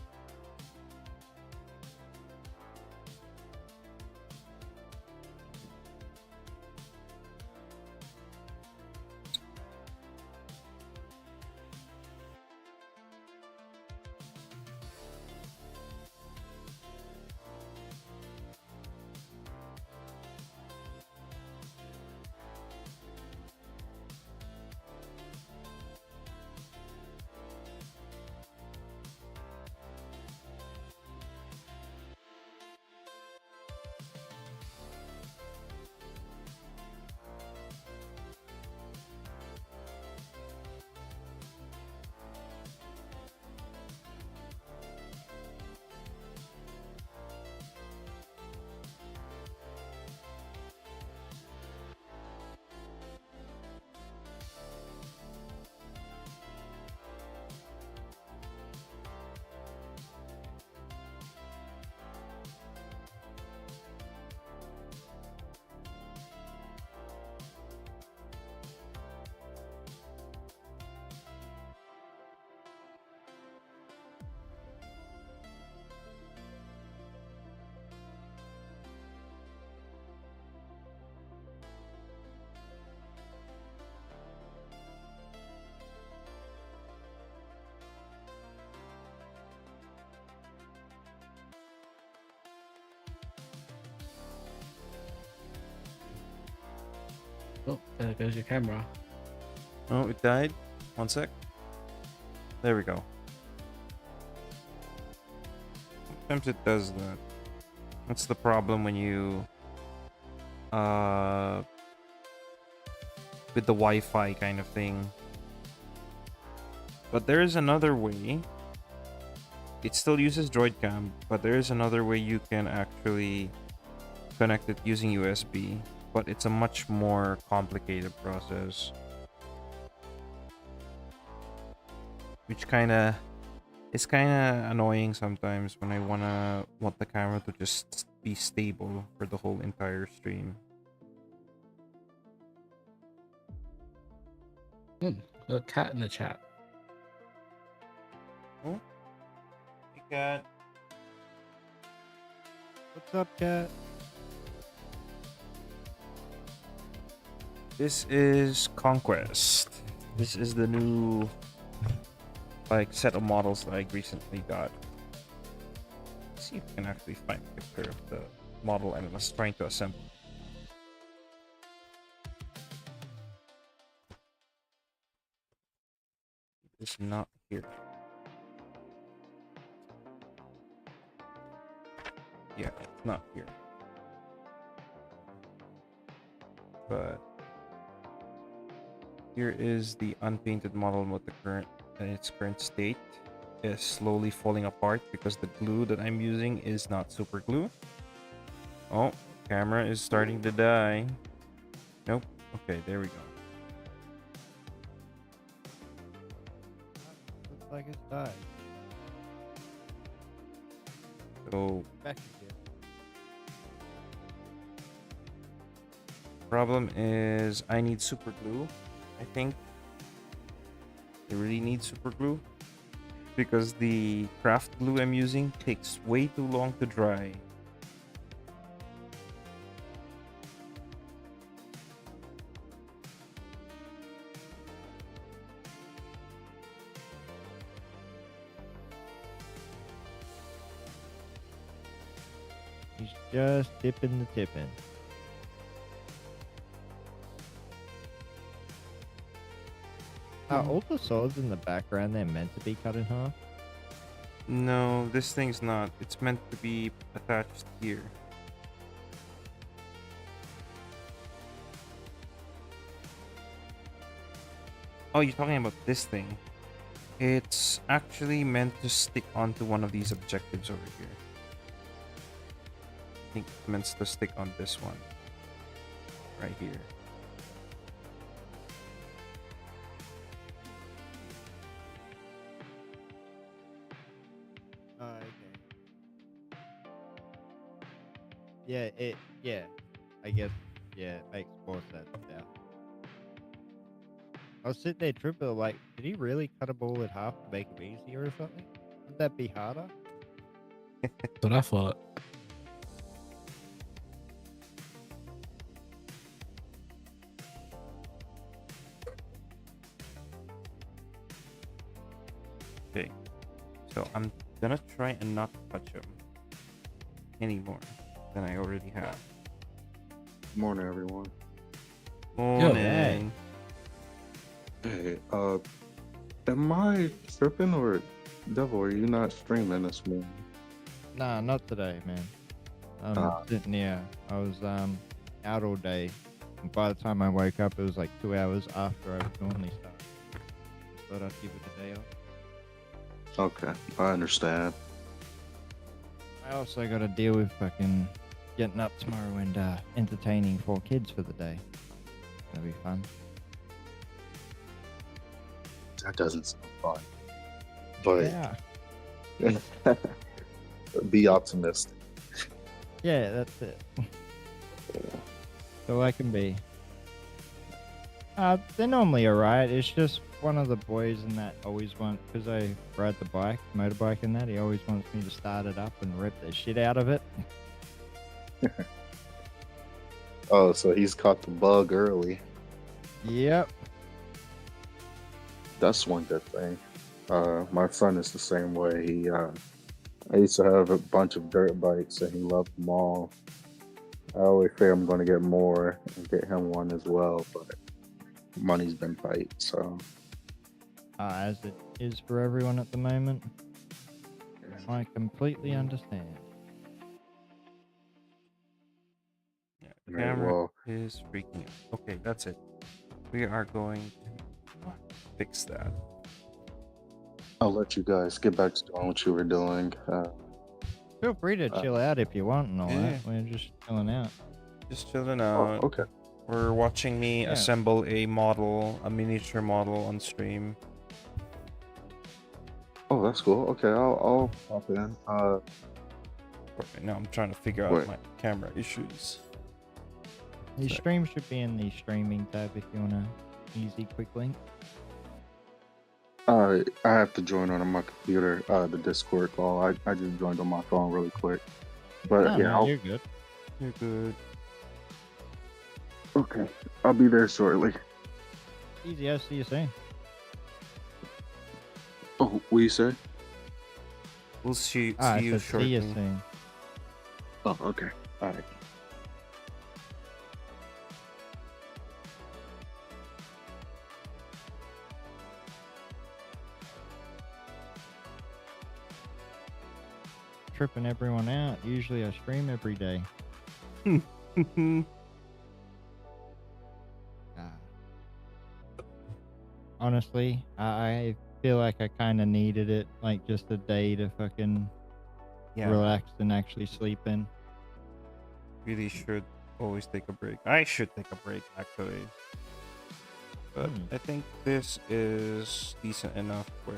Oh, there goes your camera. Oh, it died. One sec. There we go. Sometimes it does that. That's the problem when you with the Wi-Fi kind of thing. But there is another way. It still uses DroidCam, but there is another way you can actually connect it using USB. But it's a much more complicated process. Which it's kinda annoying sometimes when I want the camera to just be stable for the whole entire stream. Got a cat in the chat. Oh, hey cat. What's up, cat? This is Conquest. This is the new set of models that I recently got. Let's see if I can actually find a picture of the model I was trying to assemble. It's not here. Yeah, it's not here. But here is the unpainted model with the its current state is slowly falling apart because the glue that I'm using is not super glue. Oh, camera is starting to die. Nope. Okay, there we go. Looks like it's died. So Back again. problem is I need super glue. I think I really need super glue because the craft glue I'm using takes way too long to dry. He's just dipping the tipping. Are all the swords in the background they're meant to be cut in half? No, this thing's not. It's meant to be attached here. Oh, you're talking about this thing. It's actually meant to stick onto one of these objectives over here. I think it's meant to stick on this one. Right here. Oh, okay. Yeah, I guess, Yeah, it makes more sense now. I was sitting there tripping, like, did he really cut a ball in half to make him easier or something? Would that be harder? That's what I thought. Okay. So I'm gonna try and not touch him anymore than I already have. Morning, everyone. Morning. Hey, am I tripping or Devil? Are you not streaming this morning? Nah, not today, man. Ah. Sitting here. I was out all day. And by the time I woke up, it was like 2 hours after I would normally start. Thought I'd give it a day off. Okay, I understand. I also got to deal with fucking getting up tomorrow and entertaining 4 kids for the day. That'll be fun. That doesn't sound fun. But Yeah. be optimistic. Yeah, that's it. So I can be. They're normally alright. It's just one of the boys in that always want, because I ride the motorbike and that, he always wants me to start it up and rip the shit out of it. Oh, so he's caught the bug early. Yep. That's one good thing. My son is the same way. I used to have a bunch of dirt bikes and he loved them all. I always fear I'm going to get more and get him one as well, but money's been tight, so. As it is for everyone at the moment. I completely understand. Yeah, the Right, camera well, is freaking out. Okay, that's it. We are going to fix that. I'll let you guys get back to doing what you were doing. Feel free to chill out if you want and all Yeah. that. We're just chilling out. Just chilling Oh, out. okay. We're watching me Yeah. assemble a miniature model on stream. Oh, that's cool. Okay, I'll pop in. Okay, now I'm trying to figure out Wait. my camera issues. The stream should be in the streaming tab if you want a easy quick link. I have to join on my computer, the Discord call. I just joined on my phone really quick. But No, yeah, no, I'll, you're good. You're good. okay. I'll be there shortly. Easy, I'll see you soon. Oh, what you say? We'll see I you said see shortly. you soon. Oh, okay. All right. Tripping everyone out. Usually I stream every day. Honestly, I feel like I kind of needed it, like just a day to fucking Yeah, relax and actually sleep in. really should always take a break. I should take a break actually. But I think this is decent enough where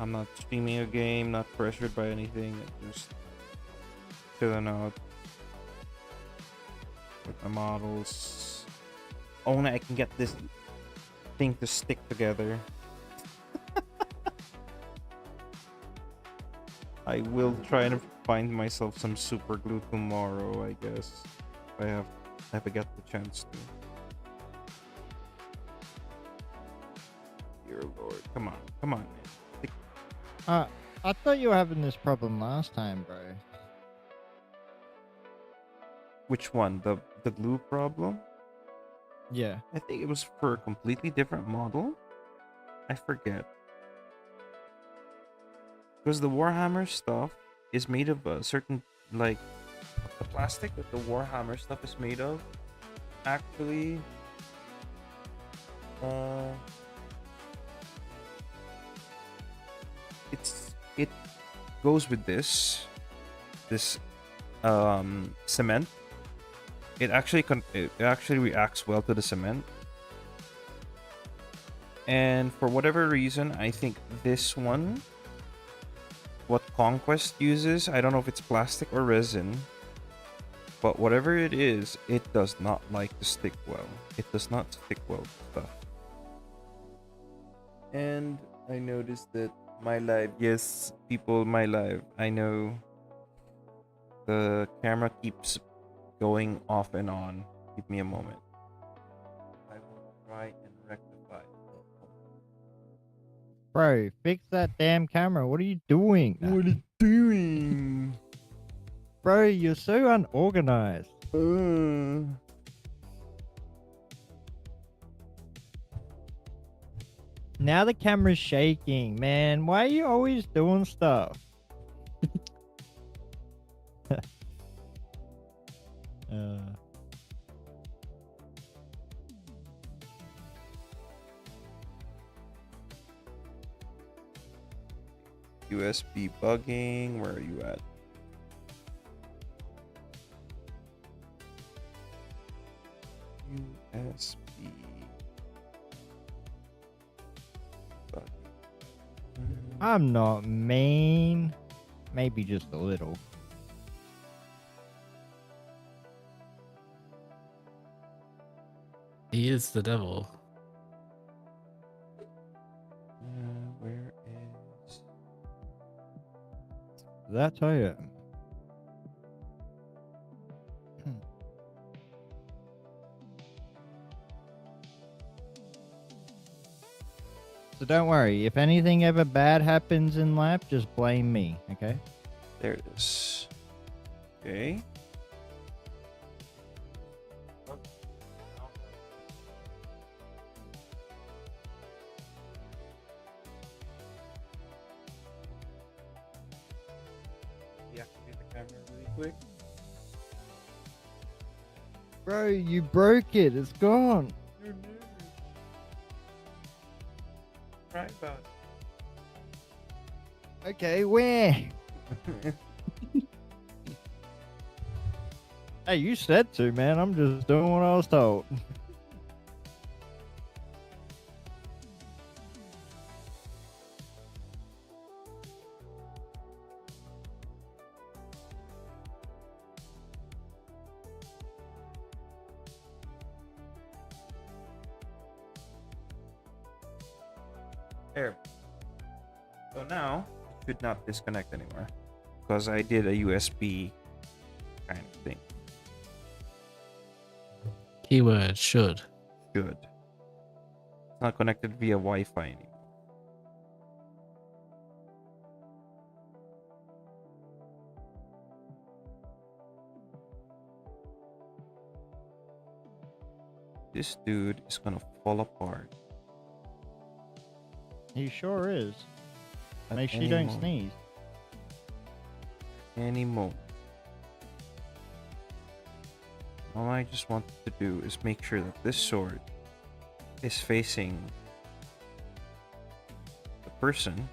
I'm not streaming a game, not pressured by anything, just chilling out with my models. Only I can get this thing to stick together. I will try and find myself some super glue tomorrow, I guess. If I have to get the chance to. Dear Lord, come on, man. I thought you were having this problem last time, bro. Which one? The glue problem? Yeah. I think it was for a completely different model. I forget. Because the Warhammer stuff is made of a certain, like, the plastic that the Warhammer stuff is made of. Actually, it goes with this cement. It actually reacts well to the cement. And for whatever reason, I think this one, what Conquest uses, I don't know if it's plastic or resin, But whatever it is, it does not like to stick well. It does not stick well to stuff. And I noticed that my live, yes, people, my live, I know the camera keeps going off and on. Give me a moment. I will try and rectify. Bro, fix that damn camera. What are you doing? What are you doing? Bro, you're so unorganized. Now the camera's shaking, man. Why are you always doing stuff? USB bugging. Where are you at? USB bugging. I'm not mean. Maybe just a little. He is the devil. Where is? That's it. So don't worry. If anything ever bad happens in lab, just blame me, okay? There it is. Okay. Deactivate the camera really quick. Bro, you broke it. It's gone. Right about Okay, where? Hey, you said to, man. I'm just doing what I was told. There. So now it should not disconnect anymore because I did a USB kind of thing. Keyword should. Good. It's not connected via Wi-Fi anymore. This dude is gonna fall apart. He sure is. at Make sure you any don't moment. sneeze. Any moment. All I just want to do is make sure that this sword is facing the person.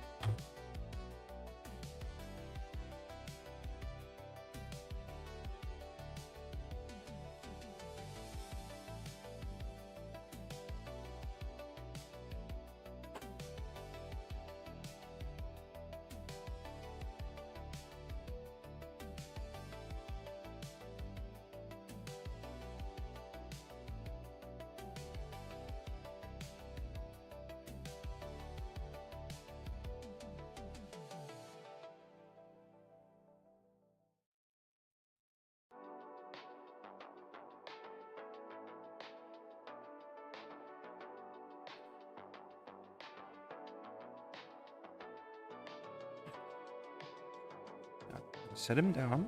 Set him down.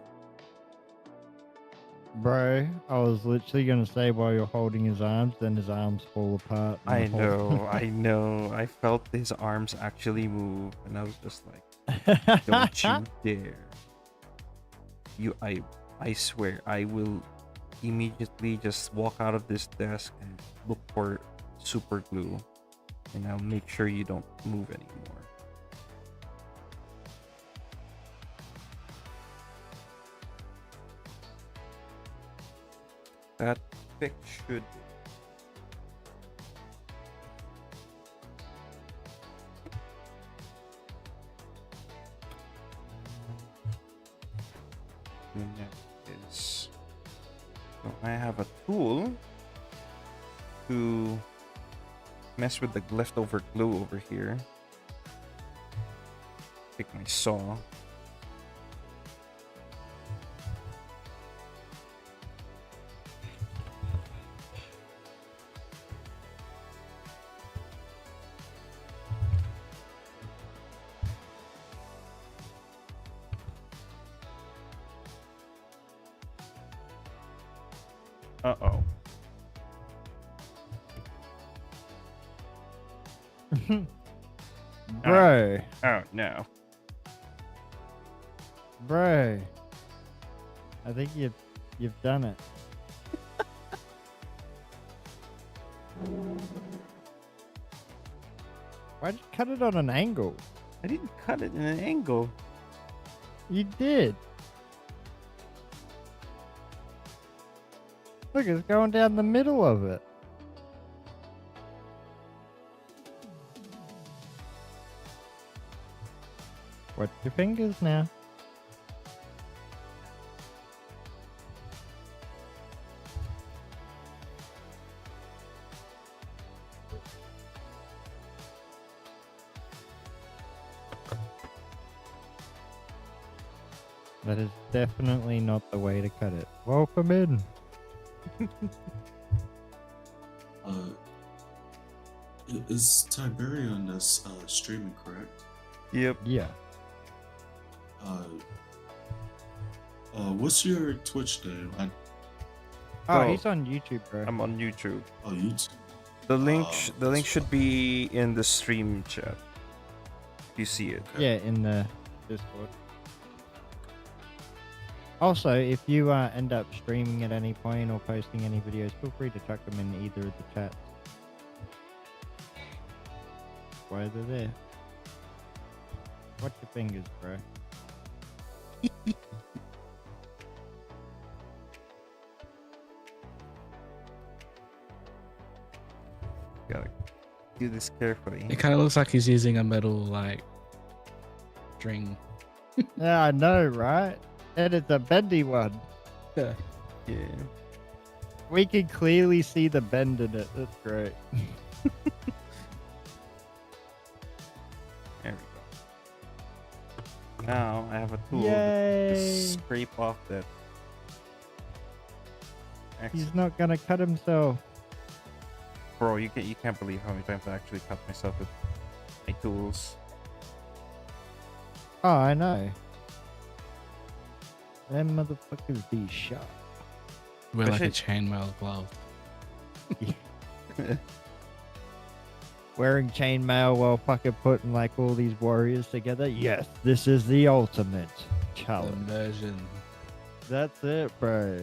Bro, I was literally gonna say while you're holding his arms, then his arms fall apart. and I the whole- know, I know. I felt his arms actually move, and I was just like, "Don't you dare!" I swear, I will immediately just walk out of this desk and look for super glue, and I'll make sure you don't move anymore. That fix should. And that is to mess with the leftover glue over here. Take my saw. Uh-oh. Bro, Oh, no. bro. I think you've done it. Why'd you cut it on an angle? I didn't cut it in an angle. You did. Look, it's going down the middle of it. Watch your fingers now. That is definitely not the way to cut it. Welcome in. Is Tiberian this streaming correct? Yep. Yeah. What's your Twitch name? Oh, he's on YouTube, bro. I'm on YouTube. Oh, YouTube. The link, the link that's should fine. be in the stream chat. If you see it. Yeah, in the Discord. Also, if you end up streaming at any point or posting any videos, feel free to chuck them in either of the chats. Why they're there. Watch your fingers, bro. Gotta do this carefully. It kind of looks like he's using a metal like string. Yeah, I know, right? And it's a bendy one. Yeah. Yeah. We can clearly see the bend in it. That's great. There we go. Now I have a tool to Yay! scrape off that. He's not gonna cut himself. Bro, you can't believe how many times I actually cut myself with my tools. Oh, I know. Them motherfuckers be sharp. We're like a Especially- chainmail glove. Wearing chainmail while fucking putting like all these warriors together. Yes, this is the ultimate challenge. Immersion. That's it, bro.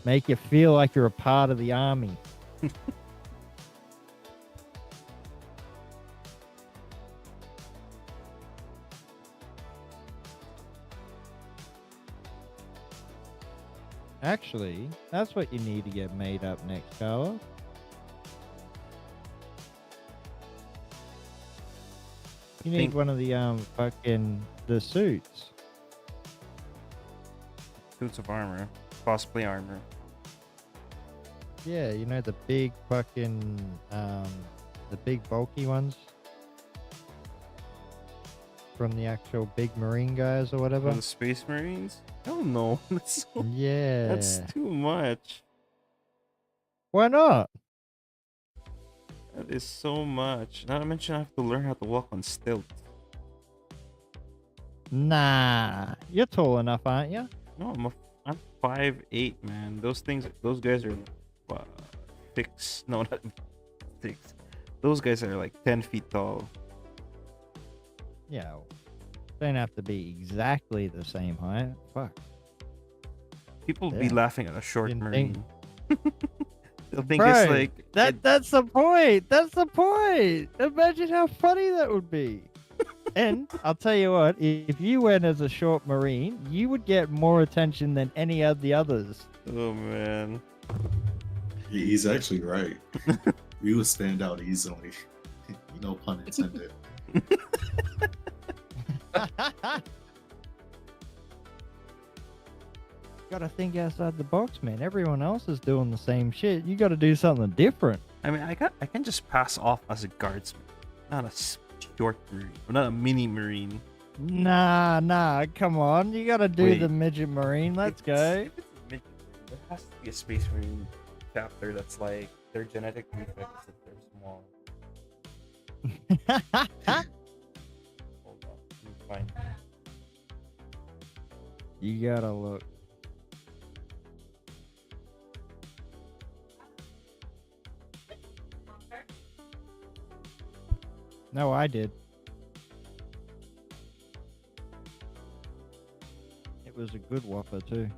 Make you feel like you're a part of the army. Actually, that's what you need to get made up next, Carlos. You need think- one of the fucking the suits. Suits of armor. Possibly armor. Yeah, you know the big fucking the big bulky ones from the actual big marine guys or whatever. For the Space Marines? Hell no. That's so, Yeah. that's too much. Why not? That is so much. Not to mention I have to learn how to walk on stilts. Nah, you're tall enough, aren't you? No, I'm 5'8", man. Those guys are six. No, not 6. Those guys are like 10 feet tall. Yeah. Don't have to be exactly the same height. Fuck. People be Yeah. laughing at a short Didn't marine. They'll think Bro, it's like that's the point. That's the point. Imagine how funny that would be. And I'll tell you what, if you went as a short marine, you would get more attention than any of the others. oh man. He's actually right. We would stand out easily. No pun intended. Gotta think outside the box, man. Everyone else is doing the same shit. You gotta do something different. I mean, I can just pass off as a guardsman, not a short marine, or not a mini marine. Nah, come on. You gotta do Wait. the midget marine. Let's go. If it's a midget marine, there has to be a space marine chapter that's like their genetic defects if they're small. Hold on, let me find it. You gotta look. No, I did. It was a good whopper too.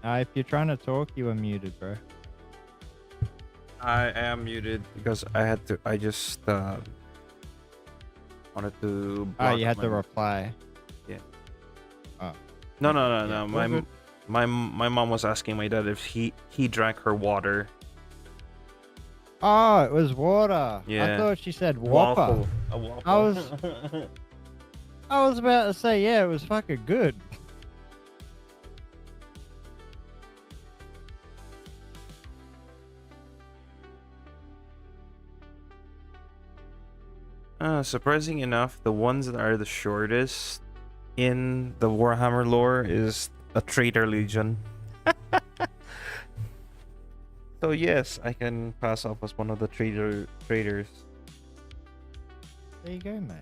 If you're trying to talk, you are muted, bro. I am muted because I had to. I just wanted to. Oh, block you had my- to reply. No. Yeah, My all good. my mom was asking my dad if he drank her water. Oh, it was water. I Yeah. thought she said whopper. Waffle. A waffle. I was about to say, yeah, it was fucking good. Surprising enough, the ones that are the shortest in the Warhammer lore is a traitor legion. So yes, I can pass off as one of the traitors. There you go, mate.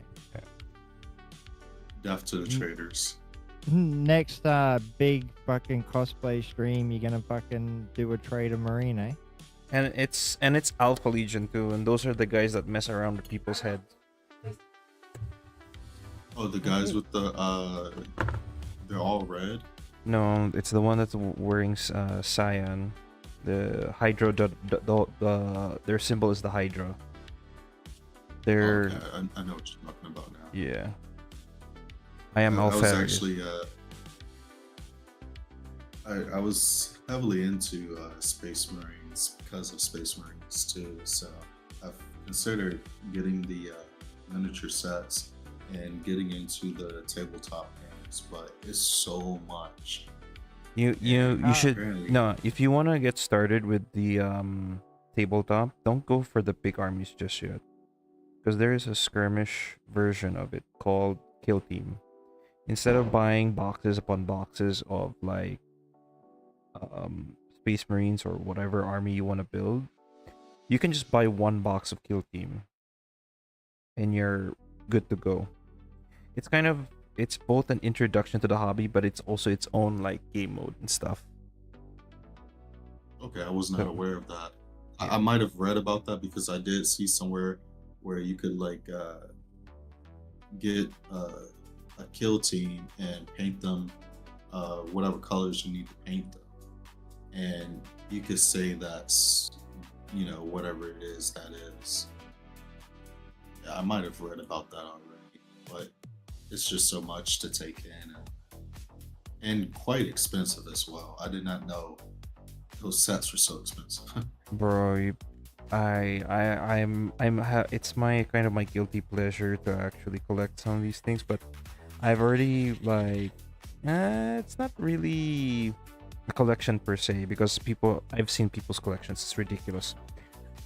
Death to the traitors. Next big fucking cosplay stream, you're gonna fucking do a trader marine, eh? And it's Alpha Legion too, and those are the guys that mess around with people's heads. Oh, the guys with the they're all red. No, it's the one that's wearing cyan. The Hydra, their symbol is the Hydra. They're Okay, I know what you're talking about now. yeah. I am I was Alpha. actually I was heavily into Space Marines because of Space Marines too. So I've considered getting the miniature sets and getting into the tabletop games, but it's so much. You should Apparently- no. If you want to get started with the tabletop, don't go for the big armies just yet, because there is a skirmish version of it called Kill Team. Instead of buying boxes upon boxes of like Space Marines or whatever army you want to build, you can just buy one box of Kill Team, and you're good to go. It's both an introduction to the hobby, but it's also its own like game mode and stuff. Okay, I was not So- aware of that. I might have read about that because I did see somewhere where you could like get a kill team and paint them whatever colors you need to paint them, and you could say that's whatever it is that is. Yeah, I might have read about that already, but it's just so much to take in and quite expensive as well. I did not know those sets were so expensive. Bro, it's my kind of my guilty pleasure to actually collect some of these things, but I've already like it's not really a collection per se, because I've seen people's collections, it's ridiculous.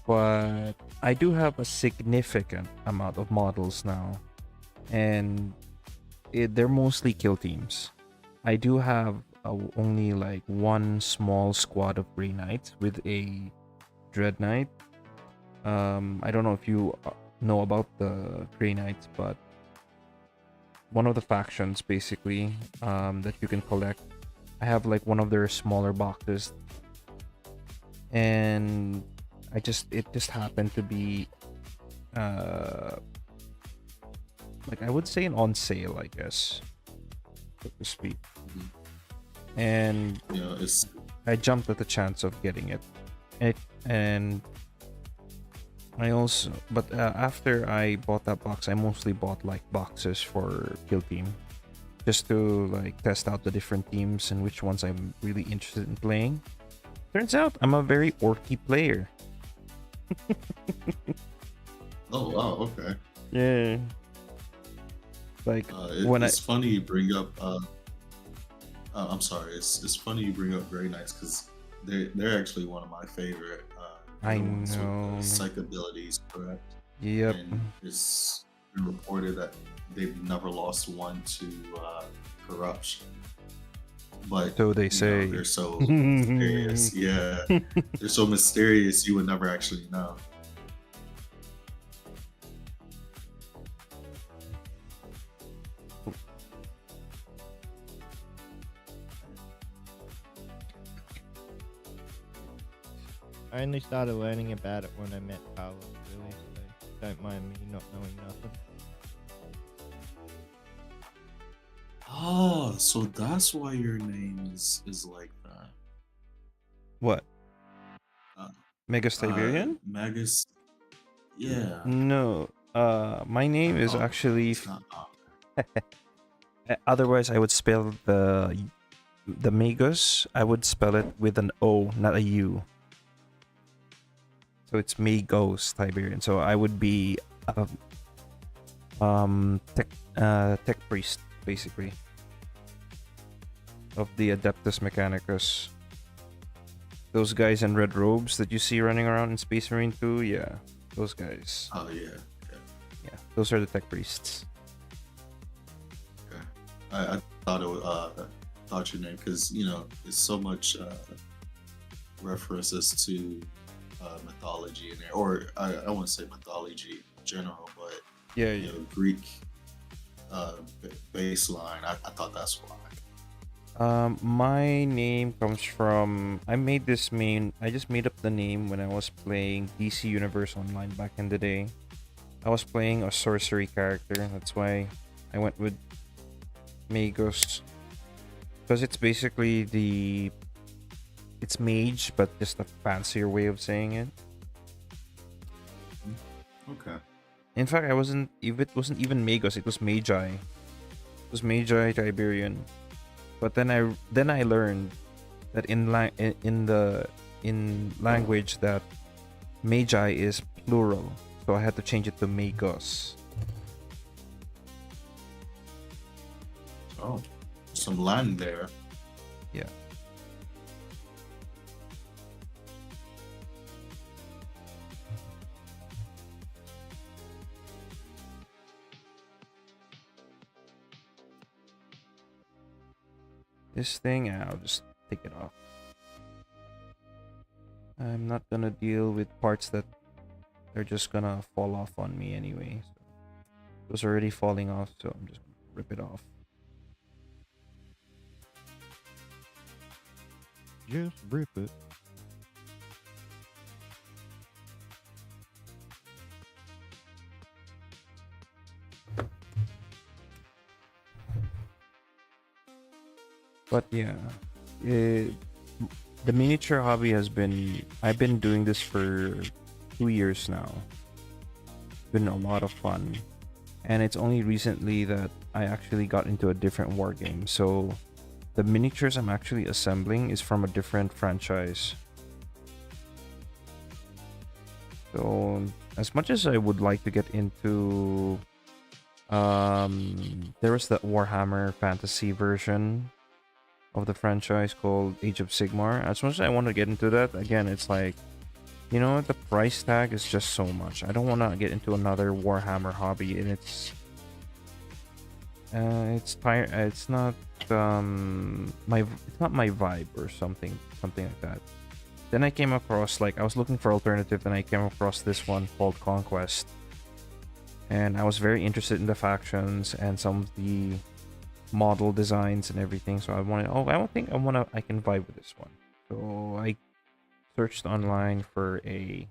But I do have a significant amount of models now, and they're mostly kill teams. I do have only like one small squad of Grey Knights with a Dread Knight. I don't know if you know about the Grey Knights, but one of the factions basically that you can collect. I have like one of their smaller boxes, and it just happened to be like I would say an on sale, I guess, so to speak. And It's I jumped at the chance of getting it, and I also, but after I bought that box, I mostly bought like boxes for Kill Team, just to like test out the different teams and which ones I'm really interested in playing. Turns out I'm a very orky player. Oh wow, okay. Yeah. Like when It's funny you bring up. I'm sorry. It's funny you bring up Grey Knights because they're actually one of my favorite. I The ones with know. the psych abilities, correct? Yep. And it's been reported that they've never lost one to corruption. But So they you know, say. they're so mysterious. Yeah, they're so mysterious. You would never actually know. I only started learning about it when I met Carlos, really, so don't mind me not knowing nothing. Oh, so that's why your name is like that. What? Uh, Mega Siberian? Magus. Yeah. No. My name is Oh, actually. it's not. Otherwise, I would spell the Magus. I would spell it with an O, not a U. So it's Magos Tiberian. So I would be tech priest basically of the Adeptus Mechanicus. Those guys in red robes that you see running around in Space Marine 2, yeah, those guys. Oh yeah. Yeah, those are the tech priests. Okay. I thought it thought your name because you know it's so much references to mythology in there, or I wouldn't say mythology in general, but Yeah, you know Greek baseline. I thought that's why. My name comes from. I made this main. I just made up the name when I was playing DC Universe Online back in the day. I was playing a sorcery character. That's why I went with Magos, because it's basically it's mage, but just a fancier way of saying it. Okay. In fact, I wasn't. If it wasn't even Magos, it was Magi. It was Magi Tiberian. But then I learned that in language that Magi is plural, so I had to change it to Magos. Oh, some land there. Yeah. This thing, I'll just take it off. I'm not gonna deal with parts that they're just gonna fall off on me anyway. So those are already falling off, so I'm just gonna rip it off. Just rip it. But yeah, the miniature hobby has been. I've been doing this for 2 years now. It's been a lot of fun, and it's only recently that I actually got into a different war game. So the miniatures I'm actually assembling is from a different franchise. So as much as I would like to get into, there was that Warhammer Fantasy version of the franchise called Age of Sigmar. As much as I want to get into that, again, it's like, you know, the price tag is just so much. I don't want to get into another Warhammer hobby, and it's it's not it's not my vibe or something like that. Then I came across, like, I was looking for alternative, and I came across this one called Conquest, and I was very interested in the factions and some of the model designs and everything. So I can vibe with this one. So I searched online for a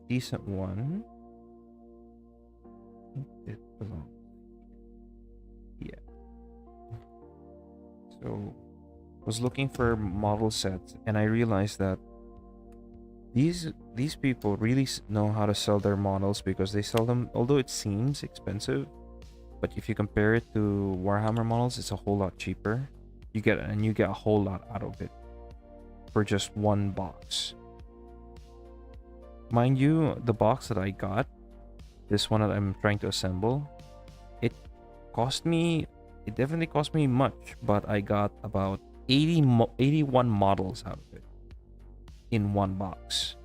decent one. It belongs. Yeah. So was looking for model sets, and I realized that these people really know how to sell their models, because they sell them, although it seems expensive, but if you compare it to Warhammer models, it's a whole lot cheaper. You get a whole lot out of it for just one box. Mind you, the box that I got, this one that I'm trying to assemble, it it definitely cost me much, but I got about 81 models out of it in one box.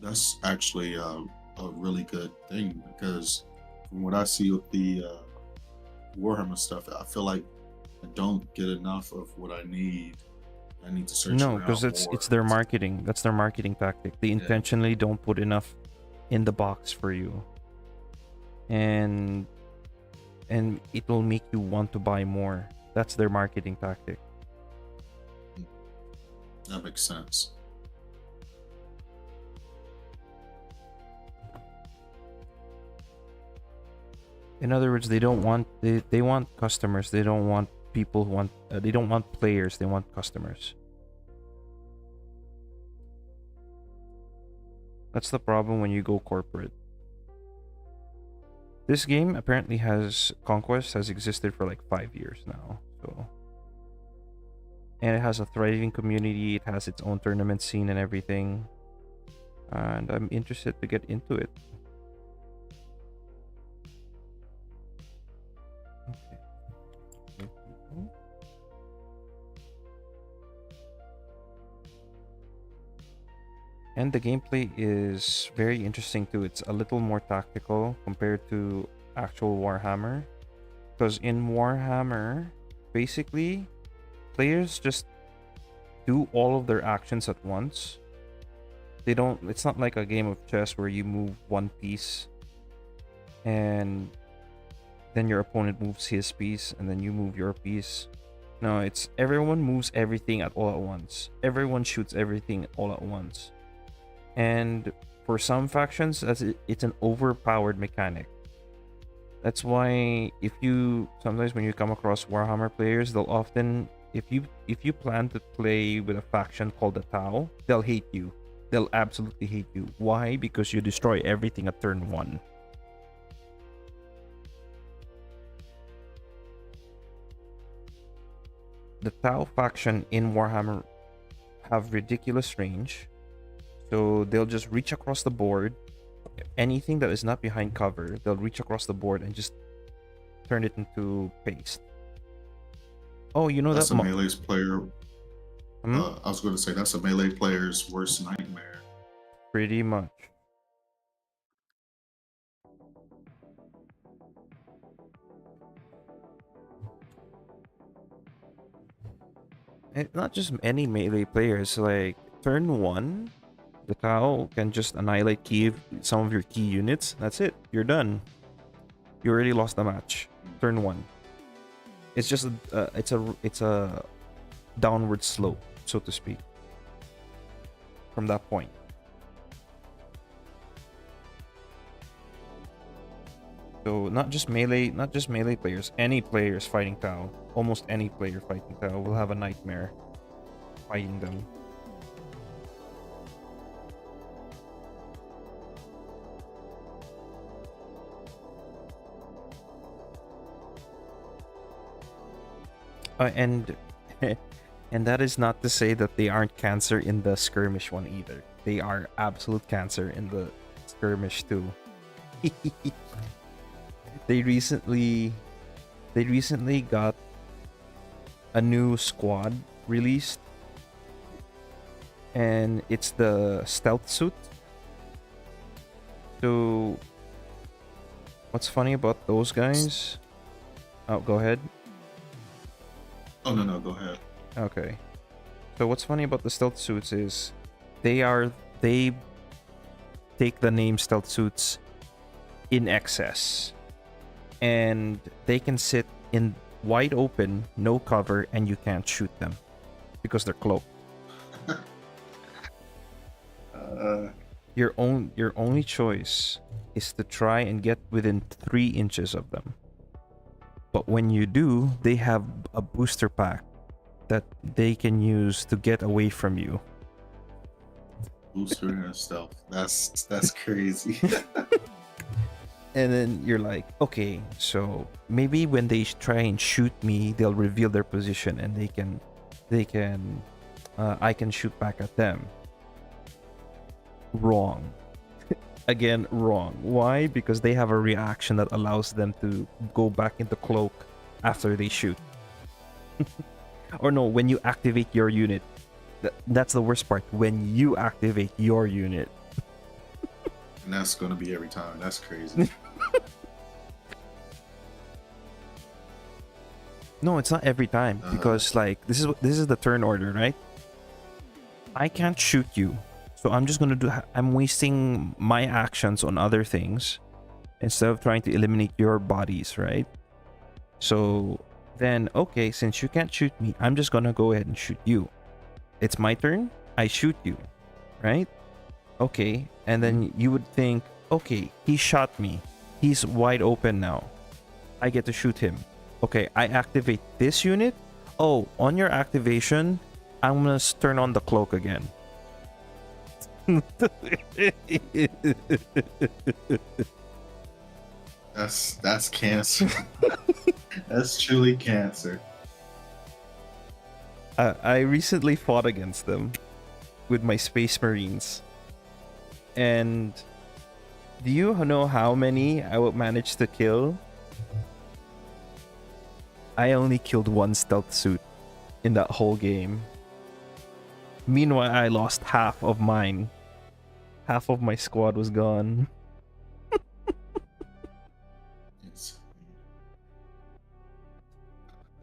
That's actually a really good thing because from what I see with the Warhammer stuff, I feel like I don't get enough of what I need. I need to search No, around because it's more. their marketing. That's their marketing tactic. They intentionally don't put enough in the box for you. And it will make you want to buy more. That's their marketing tactic. That makes sense. In other words, they don't want they want customers. They don't want people who want they don't want players. They want customers. That's the problem when you go corporate. This game apparently Conquest has existed for like 5 years now. So, and it has a thriving community. It has its own tournament scene and everything. And I'm interested to get into it. Okay. And the gameplay is very interesting too. It's a little more tactical compared to actual Warhammer. Because in Warhammer, basically, players just do all of their actions at once. They don't, it's not like a game of chess where you move one piece and then your opponent moves his piece and then you move your piece. No, it's everyone moves everything all at once. Everyone shoots everything all at once. And for some factions, it's an overpowered mechanic. That's why sometimes when you come across Warhammer players, they'll often, if you plan to play with a faction called the Tau, they'll hate you. They'll absolutely hate you. Why? Because you destroy everything at turn 1. The Tau faction in Warhammer have ridiculous range. So they'll just reach across the board. Anything that is not behind cover, they'll reach across the board and just turn it into paste. Oh, you know That's that a melee's player. Hmm? I was going to say that's a melee player's worst nightmare. Pretty much. And not just any melee players. Like turn 1, the Tau can just annihilate some of your key units. That's it. You're done. You already lost the match. Turn 1. It's just it's a downward slope, so to speak. From that point. So not just melee players, any players fighting Tau, almost any player fighting Tau will have a nightmare fighting them. And and that is not to say that they aren't cancer in the skirmish one either. They are absolute cancer in the skirmish too. They recently got a new squad released, and it's the stealth suit. So what's funny about those guys? Oh, go ahead. Oh no, go ahead. Okay. So what's funny about the stealth suits is they take the name stealth suits in excess. And they can sit in wide open, no cover, and you can't shoot them because they're cloaked. Your only choice is to try and get within 3 inches of them. But when you do, they have a booster pack that they can use to get away from you. Booster and stealth. That's crazy. And then you're like, okay, so maybe when they try and shoot me, they'll reveal their position and I can shoot back at them. Wrong. Again, wrong. Why? Because they have a reaction that allows them to go back into cloak after they shoot. Or no, when you activate your unit. That's the worst part. When you activate your unit. And that's gonna be every time. That's crazy. No, it's not every time, because like this is the turn order, right? I can't shoot you, so I'm just gonna I'm wasting my actions on other things instead of trying to eliminate your bodies, right? So then, okay, since you can't shoot me, I'm just gonna go ahead and shoot you. It's my turn. I shoot you, right? Okay, and then you would think, okay, he shot me. He's wide open now. I get to shoot him. Okay, I activate this unit. Oh, on your activation, I'm gonna turn on the cloak again. That's cancer. That's truly cancer. I recently fought against them with my Space Marines. And do you know how many I would manage to kill? I only killed one stealth suit in that whole game. Meanwhile, I lost half of mine. Half of my squad was gone.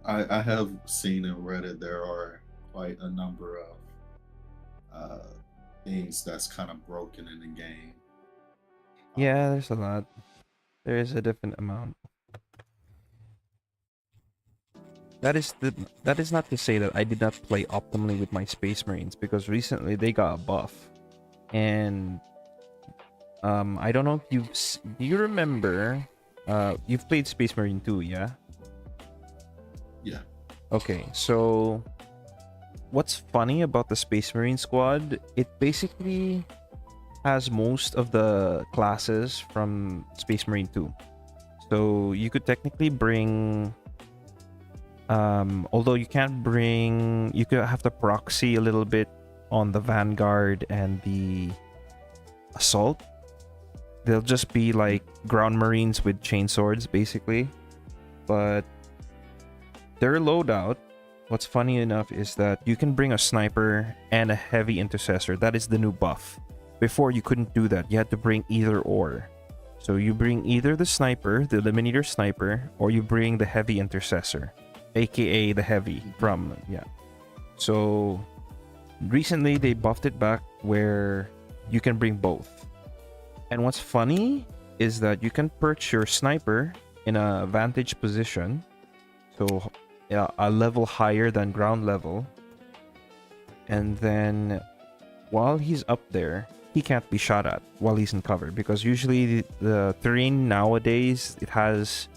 I have seen in Reddit there are quite a number of things that's kind of broken in the game. Yeah, there's a lot. There is a different amount. That is not to say that I did not play optimally with my Space Marines, because recently they got a buff. And I don't know if do you remember you've played Space Marine 2, yeah? Yeah. Okay, so what's funny about the Space Marine squad, it basically has most of the classes from Space Marine 2. So you could technically bring although you can't bring, you could have to proxy a little bit on the Vanguard and the Assault. They'll just be like ground marines with chainswords basically. But their loadout, what's funny enough is that you can bring a sniper and a heavy intercessor. That is the new buff. Before you couldn't do that. You had to bring either or. So you bring either the sniper, the eliminator sniper, or you bring the heavy intercessor, aka the heavy from, yeah. So recently they buffed it back where you can bring both. And what's funny is that you can perch your sniper in a vantage position, so a level higher than ground level, and then while he's up there, he can't be shot at while he's in cover, because usually the terrain nowadays, it has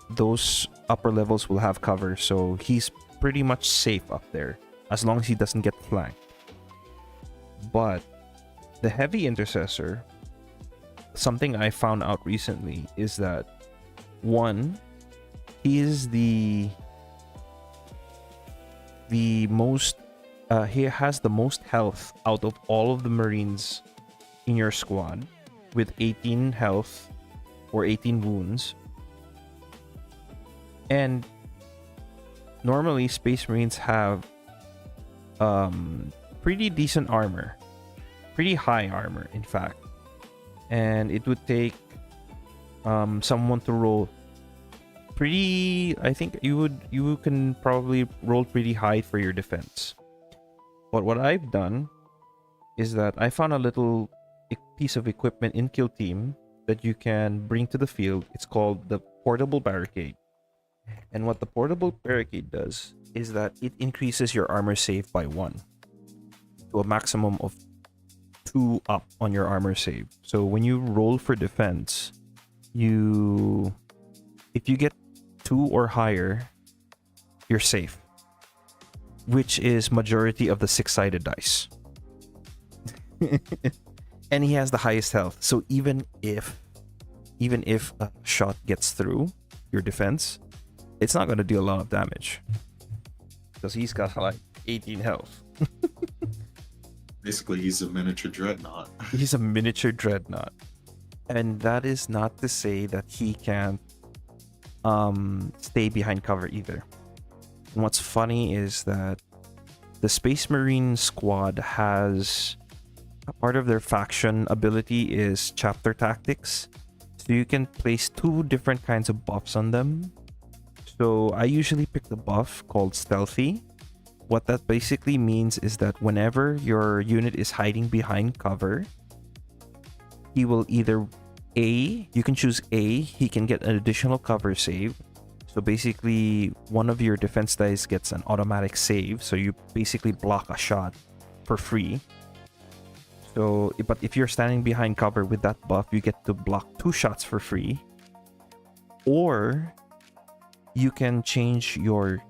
those upper levels will have cover, so he's pretty much safe up there as long as he doesn't get flanked. But the heavy intercessor, something I found out recently is that, one, he is the most he has the most health out of all of the Marines in your squad, with 18 health or 18 wounds. And normally Space Marines have pretty decent armor, pretty high armor in fact, and it would take someone to roll pretty, I think you can probably roll pretty high for your defense. But what I've done is that I found a little piece of equipment in Kill Team that you can bring to the field. It's called the portable barricade. And what the portable barricade does is that it increases your armor save by 1 to a maximum of 2 up on your armor save. So when you roll for defense, if you get 2 or higher, you're safe, which is majority of the 6-sided dice. and he has the highest health. So even if a shot gets through your defense, it's not going to deal a lot of damage because he's got like 18 health. Basically, he's a miniature dreadnought. He's a miniature dreadnought, and that is not to say that he can't stay behind cover either. And what's funny is that the Space Marine squad has a part of their faction ability is chapter tactics. So you can place 2 different kinds of buffs on them. So I usually pick the buff called stealthy. What that basically means is that whenever your unit is hiding behind cover, he will either you can choose he can get an additional cover save. So basically one of your defense dice gets an automatic save. So you basically block a shot for free. So, but if you're standing behind cover with that buff, you get to block 2 shots for free. Or you can change your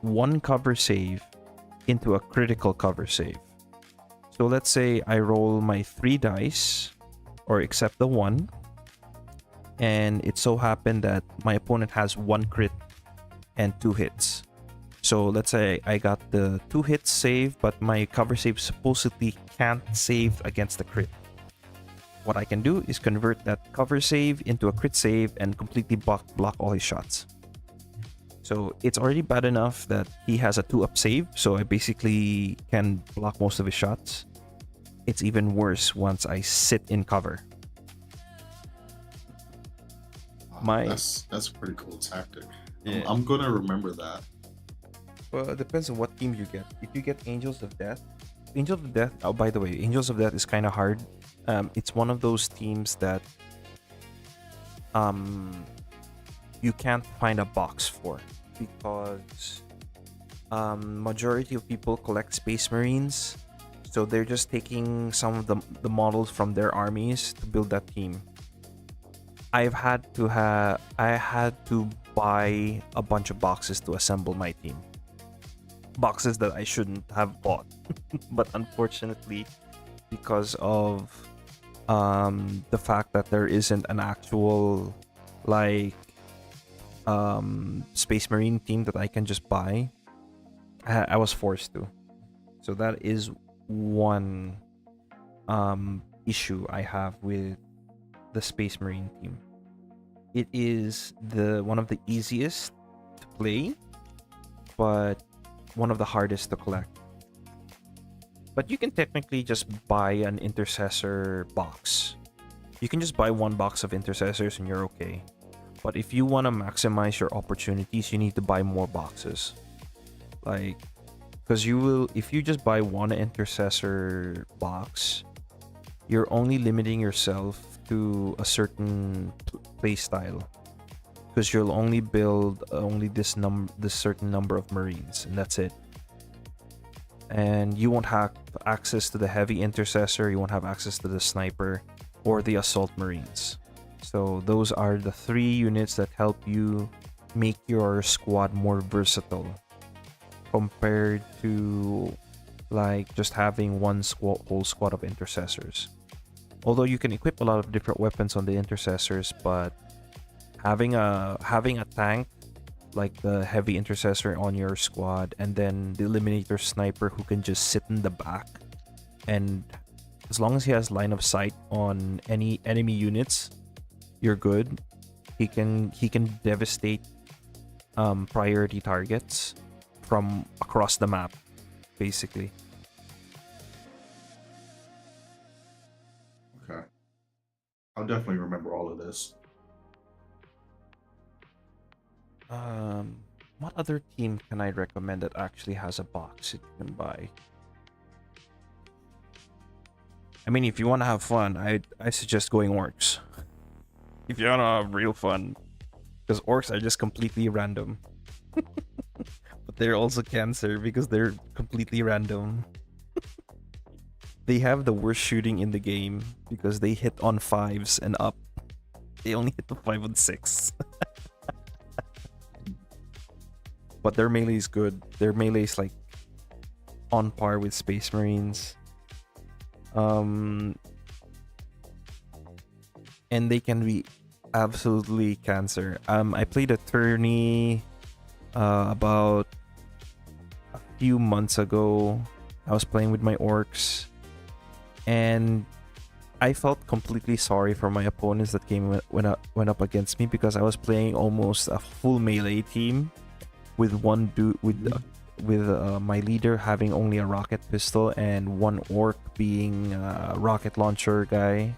1 cover save into a critical cover save. So let's say I roll my 3 dice, or except the 1, and it so happened that my opponent has 1 crit and 2 hits. So let's say I got the 2 hits save, but my cover save supposedly can't save against the crit. What I can do is convert that cover save into a crit save and completely block all his shots. So it's already bad enough that he has a 2-up save, so I basically can block most of his shots. It's even worse once I sit in cover. That's a pretty cool tactic. Yeah. I'm gonna remember that. Well, it depends on what team you get. If you get Angels of Death, oh, by the way, Angels of Death is kind of hard. It's one of those teams that you can't find a box for, because majority of people collect Space Marines, so they're just taking some of the models from their armies to build that team. I had to buy a bunch of boxes to assemble my team. Boxes that I shouldn't have bought. But unfortunately, because of the fact that there isn't an actual Space Marine team that I can just buy, I was forced to. So that is one issue I have with the Space Marine team. It is one of the easiest to play, but one of the hardest to collect. But you can technically just buy an intercessor box. You can just buy 1 box of intercessors and you're okay. But if you want to maximize your opportunities, you need to buy more boxes. Because if you just buy 1 intercessor box, you're only limiting yourself to a certain play style, because you'll only build this certain number of Marines, and that's it. And you won't have access to the heavy intercessor, you won't have access to the sniper or the assault Marines. So those are the 3 units that help you make your squad more versatile compared to just having one whole squad of intercessors. Although you can equip a lot of different weapons on the intercessors, but having a tank like the heavy intercessor on your squad, and then the eliminator sniper who can just sit in the back, and as long as he has line of sight on any enemy units, you're good. He can devastate priority targets from across the map, basically. Okay. I'll definitely remember all of this. What other team can I recommend that actually has a box that you can buy? I mean, if you want to have fun, I suggest going orcs. If you want to have real fun, because orcs are just completely random. But they're also cancer because they're completely random. They have the worst shooting in the game because they hit on 5s and up. They only hit the 5 and 6. But their melee is good. Their melee is on par with Space Marines. and they can be absolutely cancer. I played a tourney about a few months ago. I was playing with my orcs, and I felt completely sorry for my opponents that went up against me, because I was playing almost a full melee team with one dude with my leader having only a rocket pistol and one orc being a rocket launcher guy,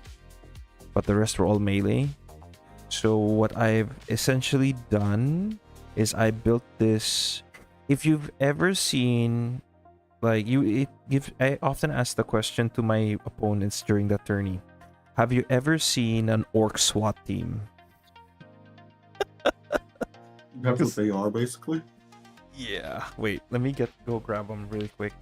but the rest were all melee. So what I've essentially done is I built this. If you've ever seen, like, I often ask the question to my opponents during the tourney: have you ever seen an orc SWAT team? That's what they are, basically. Yeah. Wait, let me go grab them really quick.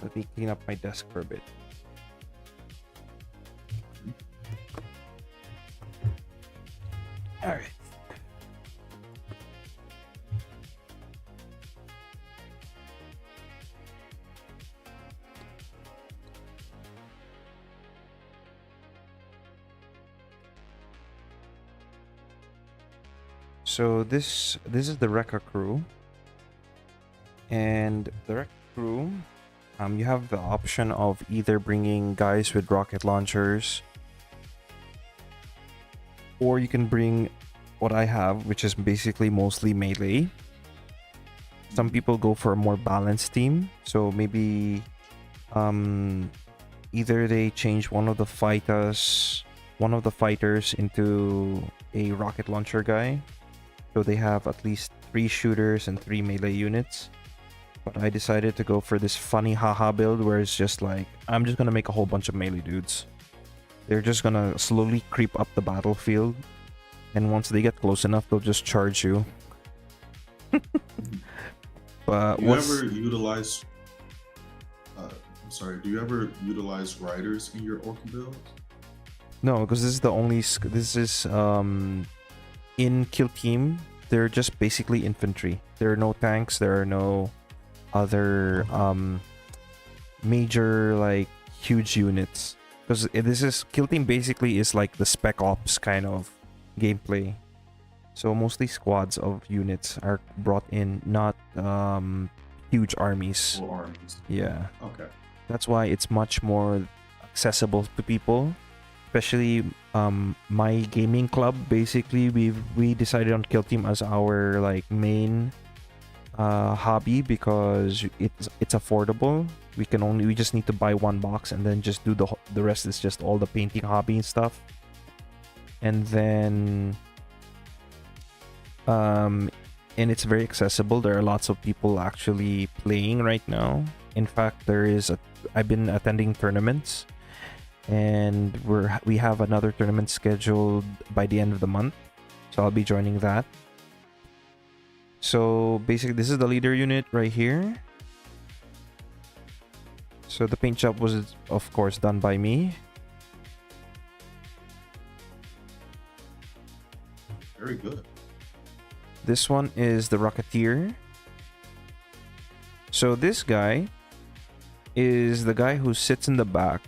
Let me clean up my desk for a bit. All right. So this is the Rekka crew, and the Rekka crew, you have the option of either bringing guys with rocket launchers, or you can bring what I have, which is basically mostly melee. Some people go for a more balanced team, so maybe either they change one of the fighters into a rocket launcher guy, so they have at least 3 shooters and 3 melee units. But I decided to go for this funny haha build where it's just like, I'm just gonna make a whole bunch of melee dudes. They're just gonna slowly creep up the battlefield, and once they get close enough, they'll just charge you. But Do you ever utilize? Do you ever utilize riders in your orc build? No, because this is the only. This is in Kill Team. They're just basically infantry. There are no tanks. There are no other major, like, huge units. Because this is Kill Team basically is like the Spec Ops kind of gameplay. So mostly squads of units are brought in, not huge armies. Full armies. Yeah. Okay. That's why it's much more accessible to people, especially my gaming club. Basically, we decided on Kill Team as our, like, main hobby, because it's affordable. We just need to buy one box and then just do the rest is just all the painting hobby and stuff. And then and it's very accessible. There are lots of people actually playing right now. In fact, I've been attending tournaments, and we have another tournament scheduled by the end of the month, so I'll be joining that. So basically, this is the leader unit right here. So the paint job was, of course, done by me. Very good. This one is the Rocketeer. So this guy is the guy who sits in the back,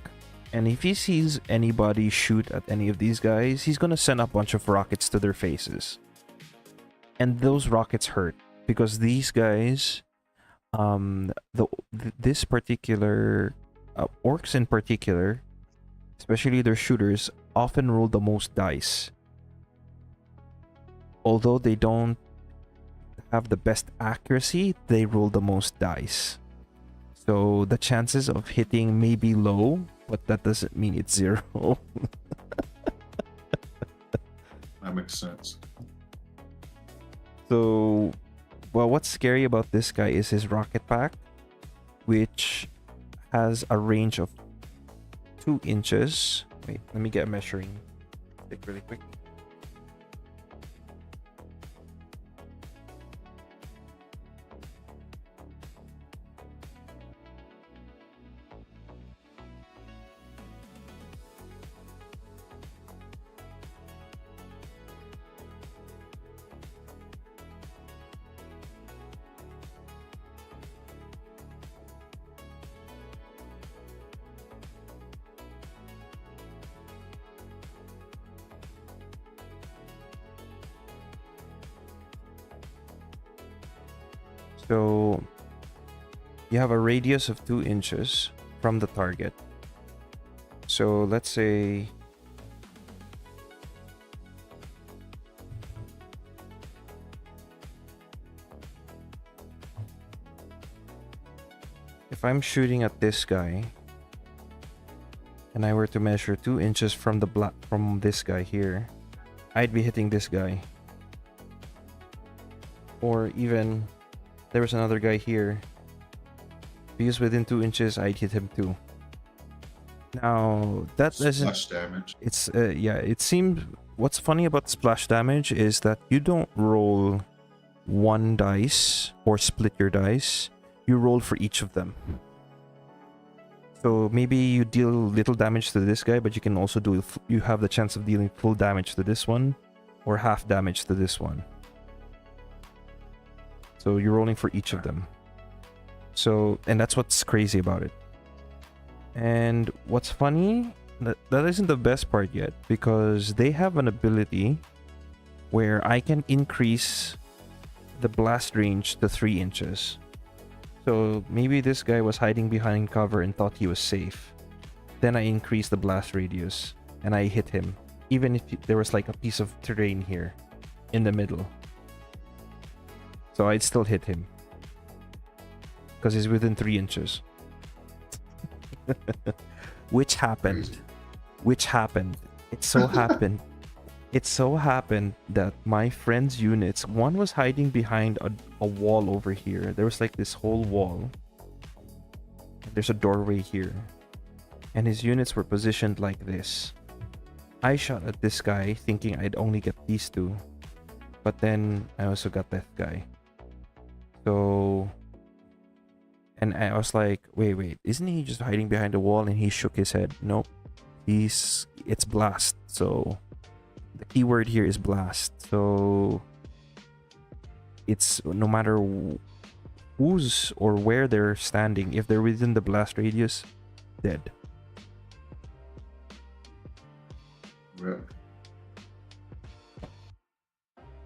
and if he sees anybody shoot at any of these guys, he's gonna send a bunch of rockets to their faces. And those rockets hurt because these guys, this particular orcs in particular, especially their shooters, often roll the most dice. Although they don't have the best accuracy, they roll the most dice. So the chances of hitting may be low, but that doesn't mean it's zero. That makes sense. So, well, what's scary about this guy is his rocket pack, which has a range of 2 inches. Wait, let me get a measuring stick really quick. So you have a radius of 2 inches from the target. So let's say if I'm shooting at this guy and I were to measure 2 inches from from this guy here, I'd be hitting this guy. Or even there was another guy here. If he was within 2 inches, I'd hit him too. Now that doesn't. Splash damage. It's yeah. It seems what's funny about splash damage is that you don't roll one dice or split your dice. You roll for each of them. So maybe you deal little damage to this guy, but you can also do. You have the chance of dealing full damage to this one, or half damage to this one. So you're rolling for each of them. So, and that's what's crazy about it. And what's funny, that isn't the best part yet, because they have an ability where I can increase the blast range to 3 inches. So maybe this guy was hiding behind cover and thought he was safe. Then I increase the blast radius and I hit him, even if there was like a piece of terrain here in the middle. So I'd still hit him because he's within 3 inches. Which happened. It so happened. It so happened that my friend's units, one was hiding behind a wall over here. There was like this whole wall. There's a doorway here. And his units were positioned like this. I shot at this guy thinking I'd only get these two. But then I also got that guy. So, and I was like, wait, isn't he just hiding behind a wall? And he shook his head. Nope, it's blast. So the keyword here is blast. So it's no matter who's or where they're standing, if they're within the blast radius, dead. Really?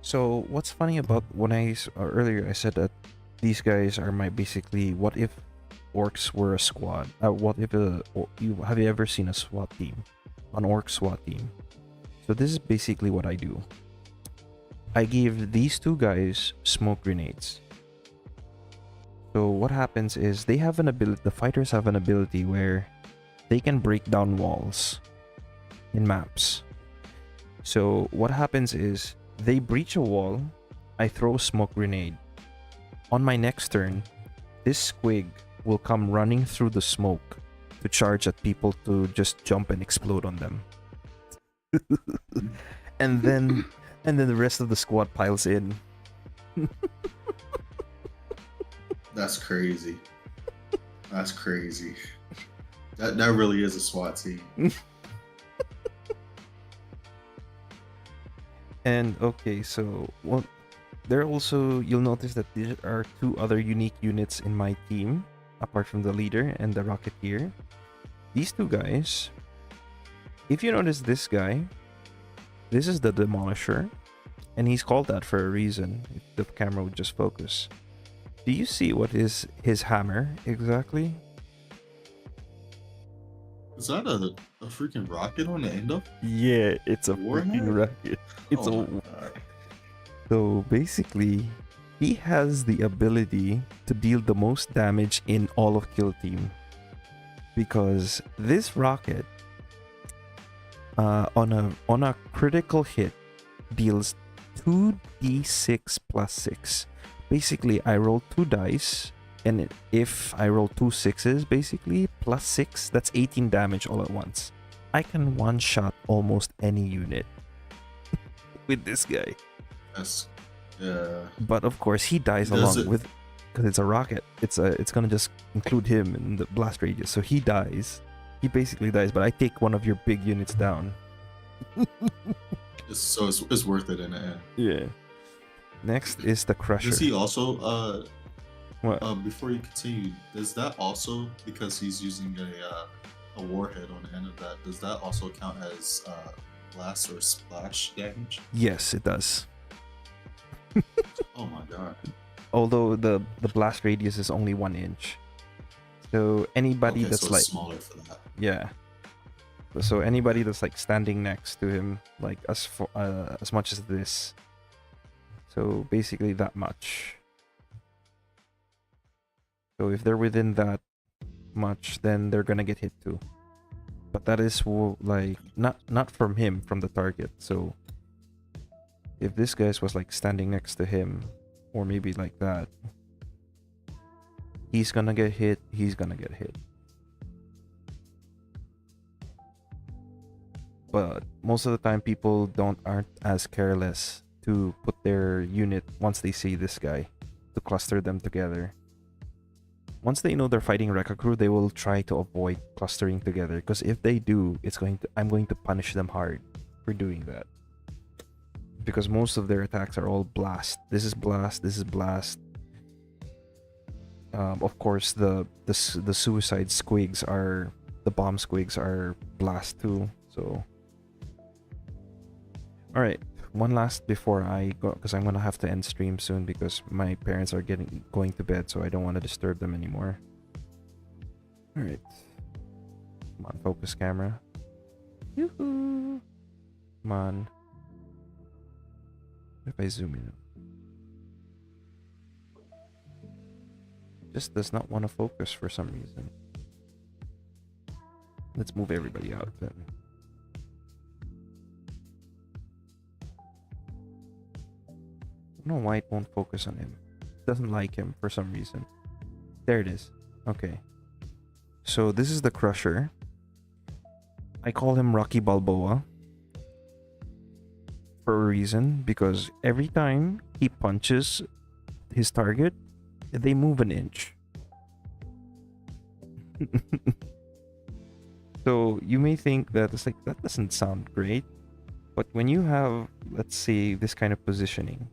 So what's funny about when earlier I said that these guys are basically what if orcs were a squad? What if have you ever seen a SWAT team, an orc SWAT team? So this is basically what I do. I give these two guys smoke grenades. So what happens is they have an ability. The fighters have an ability where they can break down walls in maps. So what happens is they breach a wall, I throw a smoke grenade. On my next turn, this squig will come running through the smoke to charge at people to just jump and explode on them. and then the rest of the squad piles in. That's crazy. That's crazy. That really is a SWAT team. And okay, so what there also you'll notice that there are two other unique units in my team, apart from the leader and the rocketeer. These two guys, if you notice this guy, this is the demolisher, and he's called that for a reason. If the camera would just focus. Do you see what is his hammer exactly? Is that a freaking rocket on the end of? Yeah, it's a Warhead? freaking rocket. It's Oh a my God. So basically, he has the ability to deal the most damage in all of Kill Team. Because this rocket, on a critical hit, deals 2d6 plus 6. Basically, I roll 2 dice, and if I roll 2 sixes, basically, plus 6, that's 18 damage all at once. I can one-shot almost any unit with this guy. That's yeah. But of course, he dies Does along it- with, because it's a rocket. It's gonna just include him in the blast radius, so he dies. He basically dies, but I take one of your big units down. It's worth it in the end. Yeah. Next is the Crusher. Does he also What? before you continue, does that also, because he's using a warhead on the end of that, does that also count as blast or splash damage? Yes, it does. Oh my God. Although the blast radius is only 1 inch. So anybody Okay, that's so like, it's smaller for that. yeah. So anybody that's like standing next to him, like as much as this. So basically that much. So if they're within that much, then they're gonna get hit too. But that is like not from him, from the target. So if this guy was like standing next to him, or maybe like that, he's gonna get hit. He's gonna get hit. But most of the time, people aren't as careless to put their unit once they see this guy, to cluster them together. Once they know they're fighting Rekka Crew, they will try to avoid clustering together, because if they do, I'm going to punish them hard for doing that. Because most of their attacks are all blast. This is blast. This is blast. Of course, the suicide squigs are, the bomb squigs are blast too. So, all right. One last before I go, because I'm gonna have to end stream soon because my parents are going to bed, so I don't want to disturb them anymore. All right, come on, focus camera. Yoo-hoo! Come on. If I zoom in, just does not want to focus for some reason. Let's move everybody out then. I don't know why it won't focus on him. It doesn't like him for some reason. There it is. Okay. So this is the Crusher. I call him Rocky Balboa for a reason, because every time he punches his target, they move an inch. So you may think that it's like, that doesn't sound great, but when you have, let's say, this kind of positioning,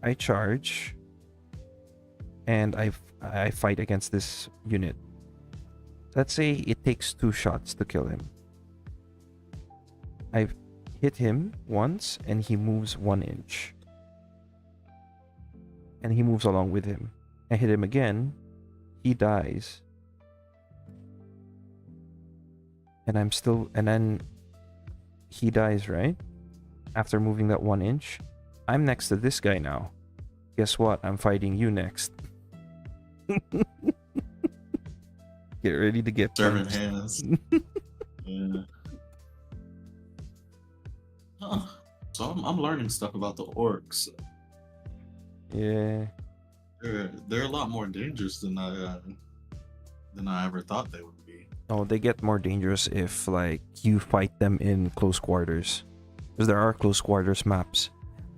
I charge and I fight against this unit. Let's say it takes 2 shots to kill him. I've hit him once and he moves 1 inch. And he moves along with him. I hit him again, he dies. And then he dies, right? After moving that 1 inch. I'm next to this guy now. Guess what? I'm fighting you next. Get ready to get Servant punched. hands. Yeah. Huh. So I'm learning stuff about the orcs. Yeah. They're a lot more dangerous than I ever thought they would be. Oh, they get more dangerous if like you fight them in close quarters. Because there are close quarters maps.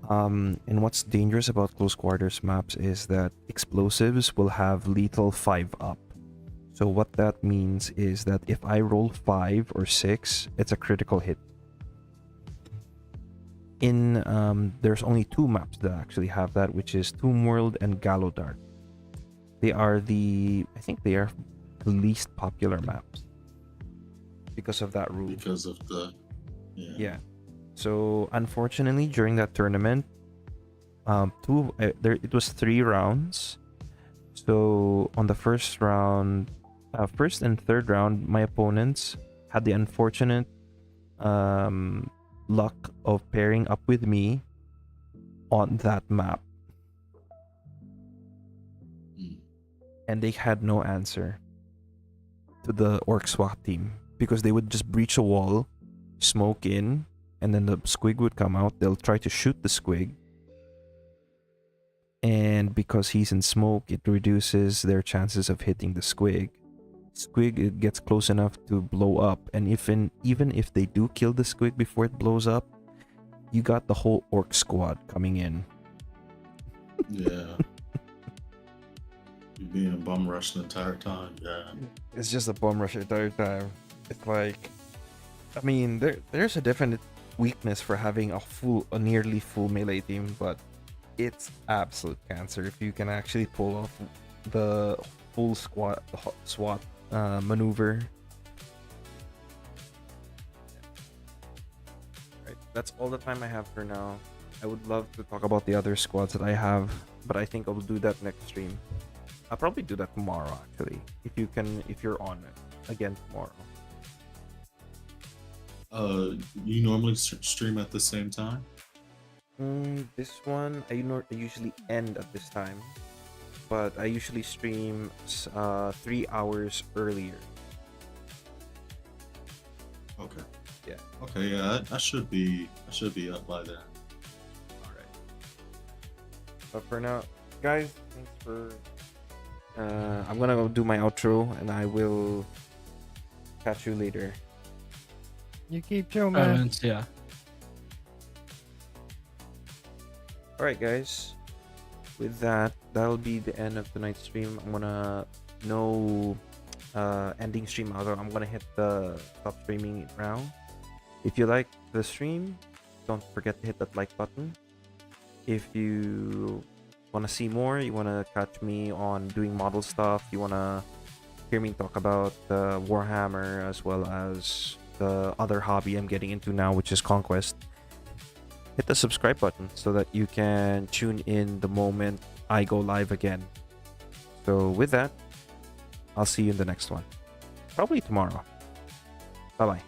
And what's dangerous about close quarters maps is that explosives will have lethal 5 up. So what that means is that if I roll 5 or 6, it's a critical hit. In there's only 2 maps that actually have that, which is Tomb World and Gallowdark. I think they are the least popular maps because of that rule. Because of the Yeah. So unfortunately, during that tournament, it was 3 rounds. So on the first round, first and third round, my opponents had the unfortunate luck of pairing up with me on that map, and they had no answer to the Orc SWAT team because they would just breach a wall, smoke in, and then the squig would come out. They'll try to shoot the squig, and because he's in smoke, it reduces their chances of hitting the squig. Squig, it gets close enough to blow up, and even if they do kill the squig before it blows up, you got the whole orc squad coming in. Yeah. You being bum rushed the entire time. Yeah. It's just a bum rush the entire time. It's like, I mean, there's a definite weakness for having a nearly full melee team, but it's absolute cancer if you can actually pull off the full SWAT maneuver. Right, that's all the time I have for now. I would love to talk about the other squads that I have, but I think I'll do that next stream. I'll probably do that tomorrow, actually, if you're on it again tomorrow. You normally stream at the same time? This one I usually end at this time, but I usually stream 3 hours earlier. Okay. Yeah. Okay, yeah, I should be up by then. All right. But for now, guys, thanks for. I'm gonna go do my outro, and I will catch you later. You keep chill, man. Yeah. All right, guys. With that, that'll be the end of tonight's stream. I'm gonna ending stream out. I'm gonna hit the stop streaming now. If you like the stream, don't forget to hit that like button. If you want to see more, you want to catch me on doing model stuff, you want to hear me talk about Warhammer as well as the other hobby I'm getting into now, which is Conquest, hit the subscribe button so that you can tune in the moment I go live again. So with that, I'll see you in the next one. Probably tomorrow. Bye-bye.